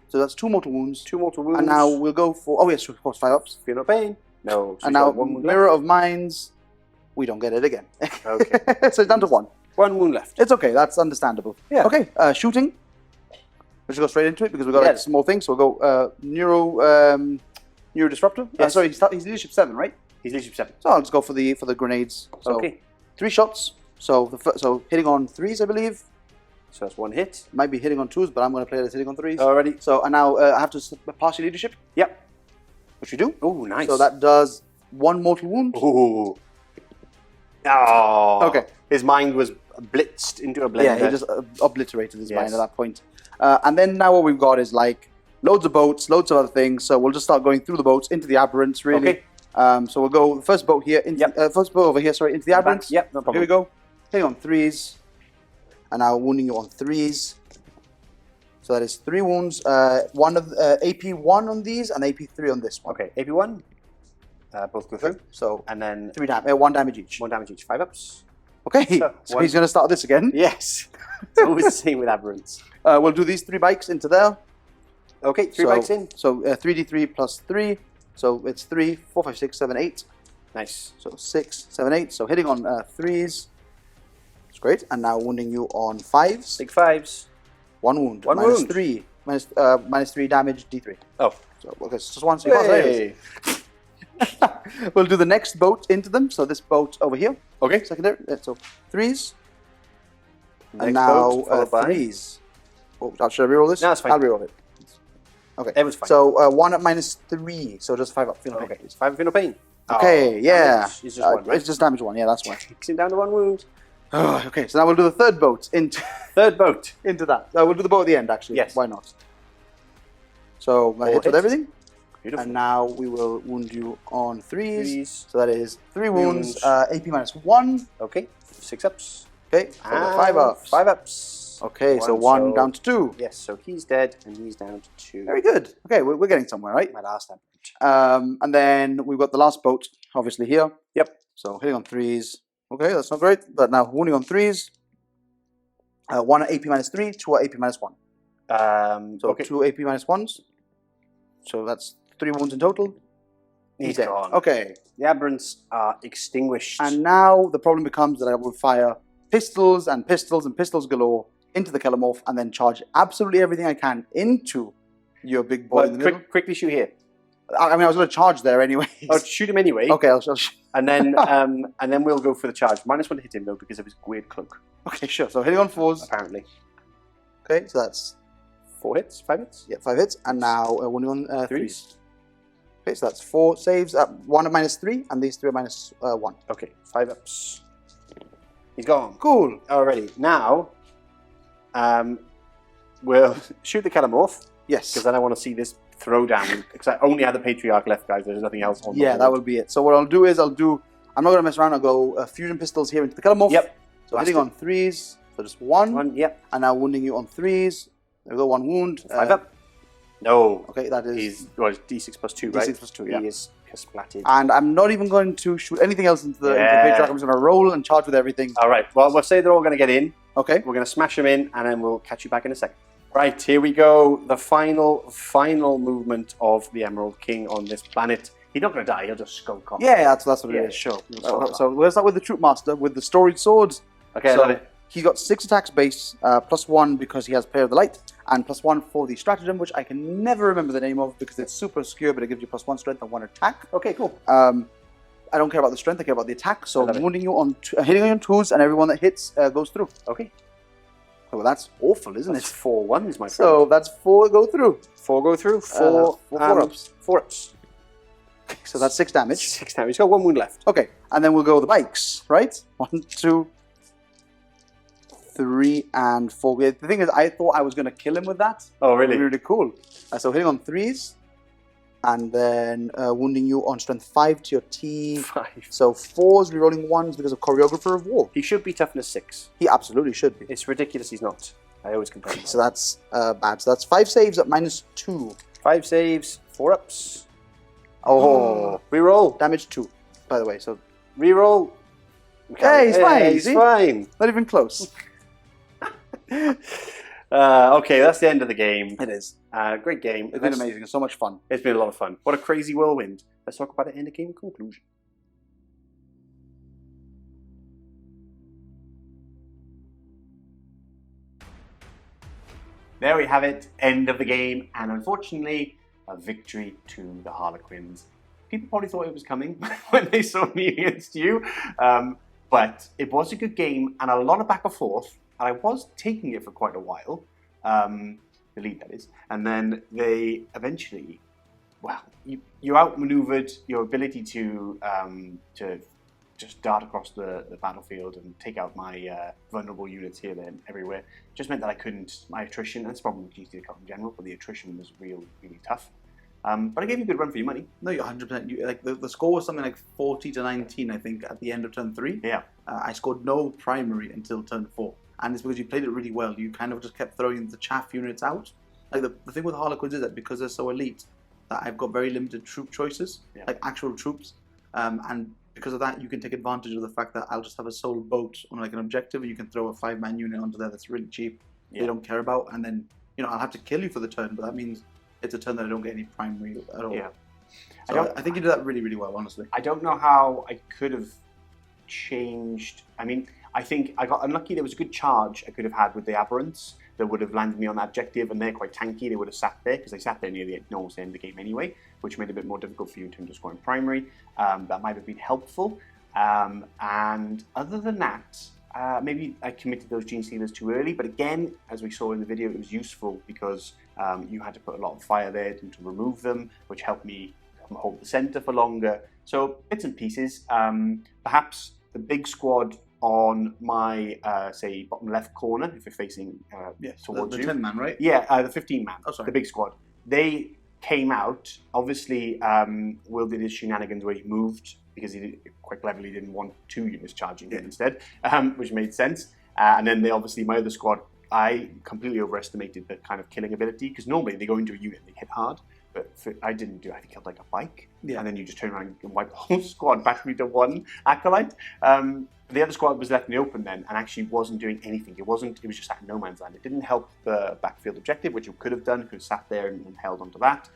So that's 2 mortal wounds. 2 mortal wounds. And now we'll go for... Oh, yes, of course, 5 ups. Feel no pain. No. So and now, 1 wound Mirror left. of Minds, we don't get it again. Okay. So it's down to 1. 1 wound left. It's okay, that's understandable. Yeah. Okay, shooting. Let's go straight into it because we've got like small things. So we'll go Neuro Disruptor. Yes. Sorry, he's leadership 7, right? He's leadership 7. So I'll just go for the grenades. So Okay. 3 shots. So so hitting on 3s, I believe. So that's 1 hit. Might be hitting on 2s, but I'm going to play it as hitting on 3s. Already. So and now I have to pass your leadership. Yep. Which we do. Oh, nice. So that does 1 mortal wound. Ooh. Oh. Okay. His mind was blitzed into a blender. Yeah, he just obliterated his mind at that point. And then now what we've got is like loads of boats, loads of other things. So we'll just start going through the boats into the aberrants, really. Okay. So we'll go the first boat here, first boat over here, sorry, into the aberrants. Yep, no problem. Here we go. Hitting on 3s. And now wounding you on 3s. So that is 3 wounds. One of AP 1 on these and AP 3 on this one. Okay, AP 1. Both go through. So And then 1 damage each. 1 damage each. 5 ups. Okay. So he's going to start this again. Yes. It's always the same with aberrants. We'll do these 3 bikes into there. Okay, 3 bikes in. So 3d3 plus 3. So it's 3, 4, 5, 6, 7, 8. Nice. So 6, 7, 8. So hitting on 3s. That's great. And now wounding you on 5s. Big 5s. 1 wound. One minus wound. 3. Minus 3 damage, d3. Oh. So okay, it's just 1, so you pass it. We'll do the next boat into them. So this boat over here. Okay. Secondary. So 3s. Next And now boat, followed by 3s. Oh, should I reroll this? No, it's fine. I'll reroll it. Okay. It was fine. So 1 at minus 3. So just 5 up. Okay, it's 5 feel no pain. Okay, yeah. It's just 1, right? It's just damage 1, yeah, that's why. Takes him down to 1 wound. Okay, so now we'll do the third boat into Third boat. into that. We'll do the boat at the end, actually. Yes. Why not? So I hit with hits. everything. Beautiful. And now we will wound you on 3s. 3s. So that is 3 wounds, wounds. AP minus 1. Okay, 6 ups. Okay, so 5 ups. 5 ups. Okay, so 1 so- down to 2. Yes, so he's dead and he's down to 2. Very good. Okay, we're getting somewhere, right? My last average. And then we've got the last boat, obviously, here. Yep. So hitting on 3s. Okay, that's not great. But now wounding on 3s. 1 at AP minus 3, 2 at AP minus 1. So okay. 2 AP minus 1s. So that's 3 wounds in total. He's dead. gone. Okay. The aberrants are extinguished. And now the problem becomes that I will fire pistols and pistols and pistols galore into the Kelemorph and then charge absolutely everything I can into your big boy in the middle. Quickly shoot here. I mean, I was going to charge there anyway. Oh, shoot him anyway. Okay, I'll And then we'll go for the charge. -1 to hit him though because of his weird cloak. Okay, sure. So hitting on 4s. Apparently. Okay, so that's 4 hits, 5 hits. yeah, 5 hits, and now wounding on 3s. 3s. Okay, so that's 4 saves. 1 at minus 3, and these 3 are minus 1. Okay, 5 ups. He's gone. Cool. Already. Now, we'll shoot the Kelemorph Yes. because then I want to see this throwdown. Because I only had the Patriarch left, guys. There's nothing else on. Yeah, that will be it. So what I'll do is I'm not going to mess around. I'll go fusion pistols here into the Kelemorph. Yep. So hitting on 3s. So just 1. 1. Yep. And now wounding you on 3s. There we go, 1 wound. 5 up. No. Okay, that is. He's D6 plus 2, right? D6 plus 2, yeah. He is splatted. And I'm not even going to shoot anything else into the Patriarch. I'm just going to roll and charge with everything. All right. Well, we'll say they're all going to get in. Okay. We're going to smash them in, and then we'll catch you back in a second. Right, here we go. The final movement of the Emerald King on this planet. He's not going to die. He'll just skulk off. Yeah, that's what Yeah, it is. sure. So we'll start with the Troop Master with the Storied Swords. Okay, So love it. he got 6 attacks base, +1 because he has Player of the Light, and +1 for the Stratagem, which I can never remember the name of because it's super obscure, but it gives you +1 strength and 1 attack. Okay, cool. I don't care about the strength, I care about the attack, so I love it. wounding you on hitting on 2s, and everyone that hits goes through. Okay. Well, that's awful, isn't That's it? 4 1s, my friend. So that's 4 go through. 4 go through. 4 4 ups. 4 ups. So that's 6 damage. 6 damage. He's got 1 wound left. Okay, and then we'll go with the bikes, right? 1, 2, 3, and 4. The thing is, I thought I was going to kill him with that. Oh, really? Really cool. So hitting on 3s, and then wounding you on strength 5 to your T. 5. So 4s, rerolling 1s because of Choreographer of War. He should be toughness 6. He absolutely should be. It's ridiculous he's not. I always complain. So that's bad. So that's 5 saves at -2. 5 saves, 4 ups. Oh, Reroll. damage 2, by the way. So Reroll. Hey, he's fine, He's see? fine. not even close. Okay, that's the end of the game. It is. Great game. It's been amazing. It's so much fun. It's been a lot of fun. What a crazy whirlwind. Let's talk about it in the game conclusion. There we have it, end of the game, and unfortunately, a victory to the Harlequins. People probably thought it was coming when they saw me against you, but it was a good game and a lot of back and forth, and I was taking it for quite a while, the lead that is, and then they eventually, well, you outmaneuvered your ability to just dart across the battlefield and take out my vulnerable units here, there, and everywhere. Just meant that I couldn't, my attrition, and it's probably Genestealer in general, but the attrition was really tough. But I gave you a good run for your money. No, you're 100%. Like the score was something like 40-19, I think, at the end of turn 3. Yeah. I scored no primary until turn 4. And it's because you played it really well. You kind of just kept throwing the chaff units out. Like the thing with Harlequins is that because they're so elite, that I've got very limited troop choices, like actual troops. And because of that, you can take advantage of the fact that I'll just have a sole boat on like an objective, and you can throw a 5-man unit onto there that's really cheap. They don't care about, and then I'll have to kill you for the turn, but that means it's a turn that I don't get any primary at all. Yeah. So I think you did that really well, honestly. I don't know how I could have changed. I mean, I think I got unlucky. There was a good charge I could have had with the aberrants that would have landed me on that objective, and they're quite tanky. They would have sat there because they sat there near the almost end of the game anyway, which made it a bit more difficult for you in terms of scoring primary. That might have been helpful. And other than that, maybe I committed those Genestealers too early, but again, as we saw in the video, it was useful because you had to put a lot of fire there to remove them, which helped me hold the center for longer. So bits and pieces. Perhaps the big squad on my, say, bottom left corner, if you're facing towards you. The 10-man, right? Yeah, the 15-man, oh, sorry. the big squad. They came out. Obviously, Will did his shenanigans where he moved because he quite cleverly didn't want 2 units charging him instead, which made sense. And then my other squad, I completely overestimated the kind of killing ability because normally they go into a unit and they hit hard, but I didn't do. I think I killed like a bike, and then you just turn around and wipe the whole squad, battery to 1 acolyte. The other squad was left in the open then, and actually wasn't doing anything. It was just sat in no man's land. It didn't help the backfield objective, which it could have done. Could have sat there and held onto that.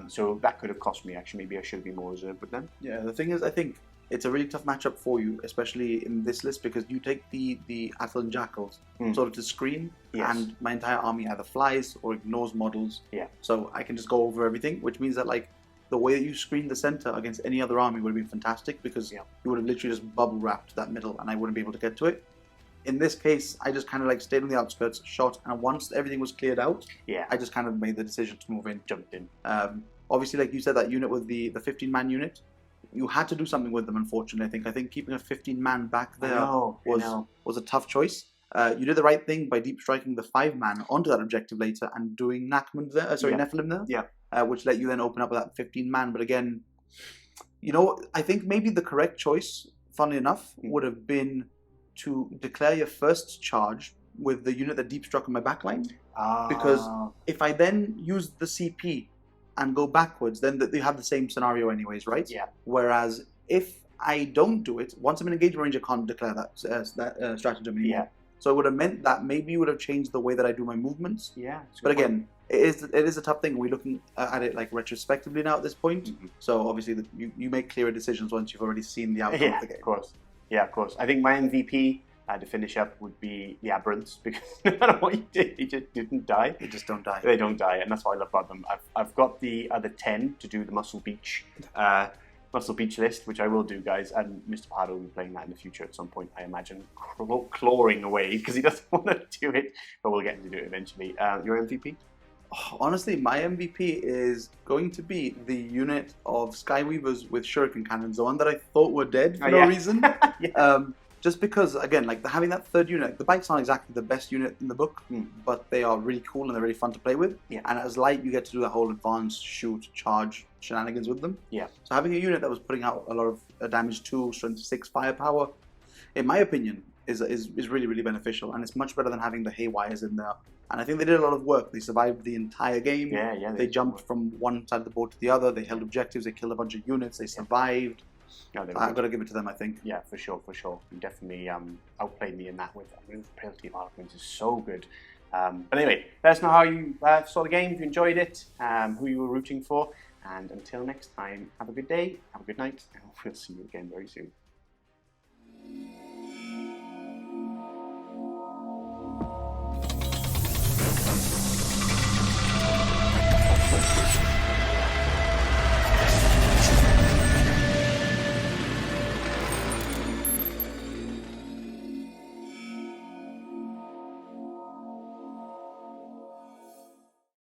So that could have cost me. Actually, maybe I should have been more reserved with them. Yeah, the thing is, I think it's a really tough matchup for you, especially in this list, because you take the Atlan Jackals sort of to screen, and my entire army either flies or ignores models. Yeah. So I can just go over everything, which means that like the way that you screen the center against any other army would have been fantastic because you would have literally just bubble wrapped that middle, and I wouldn't be able to get to it. In this case, I just kind of like stayed on the outskirts, shot, and once everything was cleared out, I just kind of made the decision to move in, jumped in. Obviously, like you said, that unit with the 15-man unit, you had to do something with them, unfortunately. I think keeping a 15-man back there was a tough choice. You did the right thing by deep striking the 5-man onto that objective later and doing Nephilim there, which let you then open up with that 15-man. But again, I think maybe the correct choice, funnily enough, would have been to declare your first charge with the unit that deep struck on my backline. Because if I then use the CP and go backwards, then they have the same scenario anyways, right? Yeah. Whereas if I don't do it, once I'm in engagement range, I can't declare that stratagem anymore. Yeah. So it would have meant that maybe you would have changed the way that I do my movements. Yeah. But again, it is a tough thing. We're looking at it like retrospectively now at this point. So obviously you make clearer decisions once you've already seen the outcome of the game. Of course. Yeah, of course. I think my MVP to finish up would be the Aberrants, because no matter what you did, they just didn't die. They just don't die. They don't die, and that's what I love about them. I've got the other 10 to do the Muscle Beach list, which I will do, guys, and Mr. Pardo will be playing that in the future at some point, I imagine, clawing away because he doesn't want to do it, but we'll get him to do it eventually. Your MVP? Honestly, my MVP is going to be the unit of Skyweavers with shuriken cannons, the one that I thought were dead for no reason. Just because, again, like having that third unit, the bikes aren't exactly the best unit in the book, but they are really cool and they're really fun to play with. Yeah. And as light, you get to do that whole advanced shoot, charge shenanigans with them. Yeah. So having a unit that was putting out a lot of damage 2, strength 6 firepower, in my opinion, is really, really beneficial. And it's much better than having the haywires in there. And I think they did a lot of work. They survived the entire game. Yeah. They jumped from one side of the board to the other. They held objectives. They killed a bunch of units. They survived. No, I've got to give it to them, I think. Yeah, for sure. You definitely outplayed me in that. With the maneuverability of Harlequins is so good. But anyway, let us know how you saw the game, if you enjoyed it, who you were rooting for. And until next time, have a good day, have a good night, and we'll see you again very soon.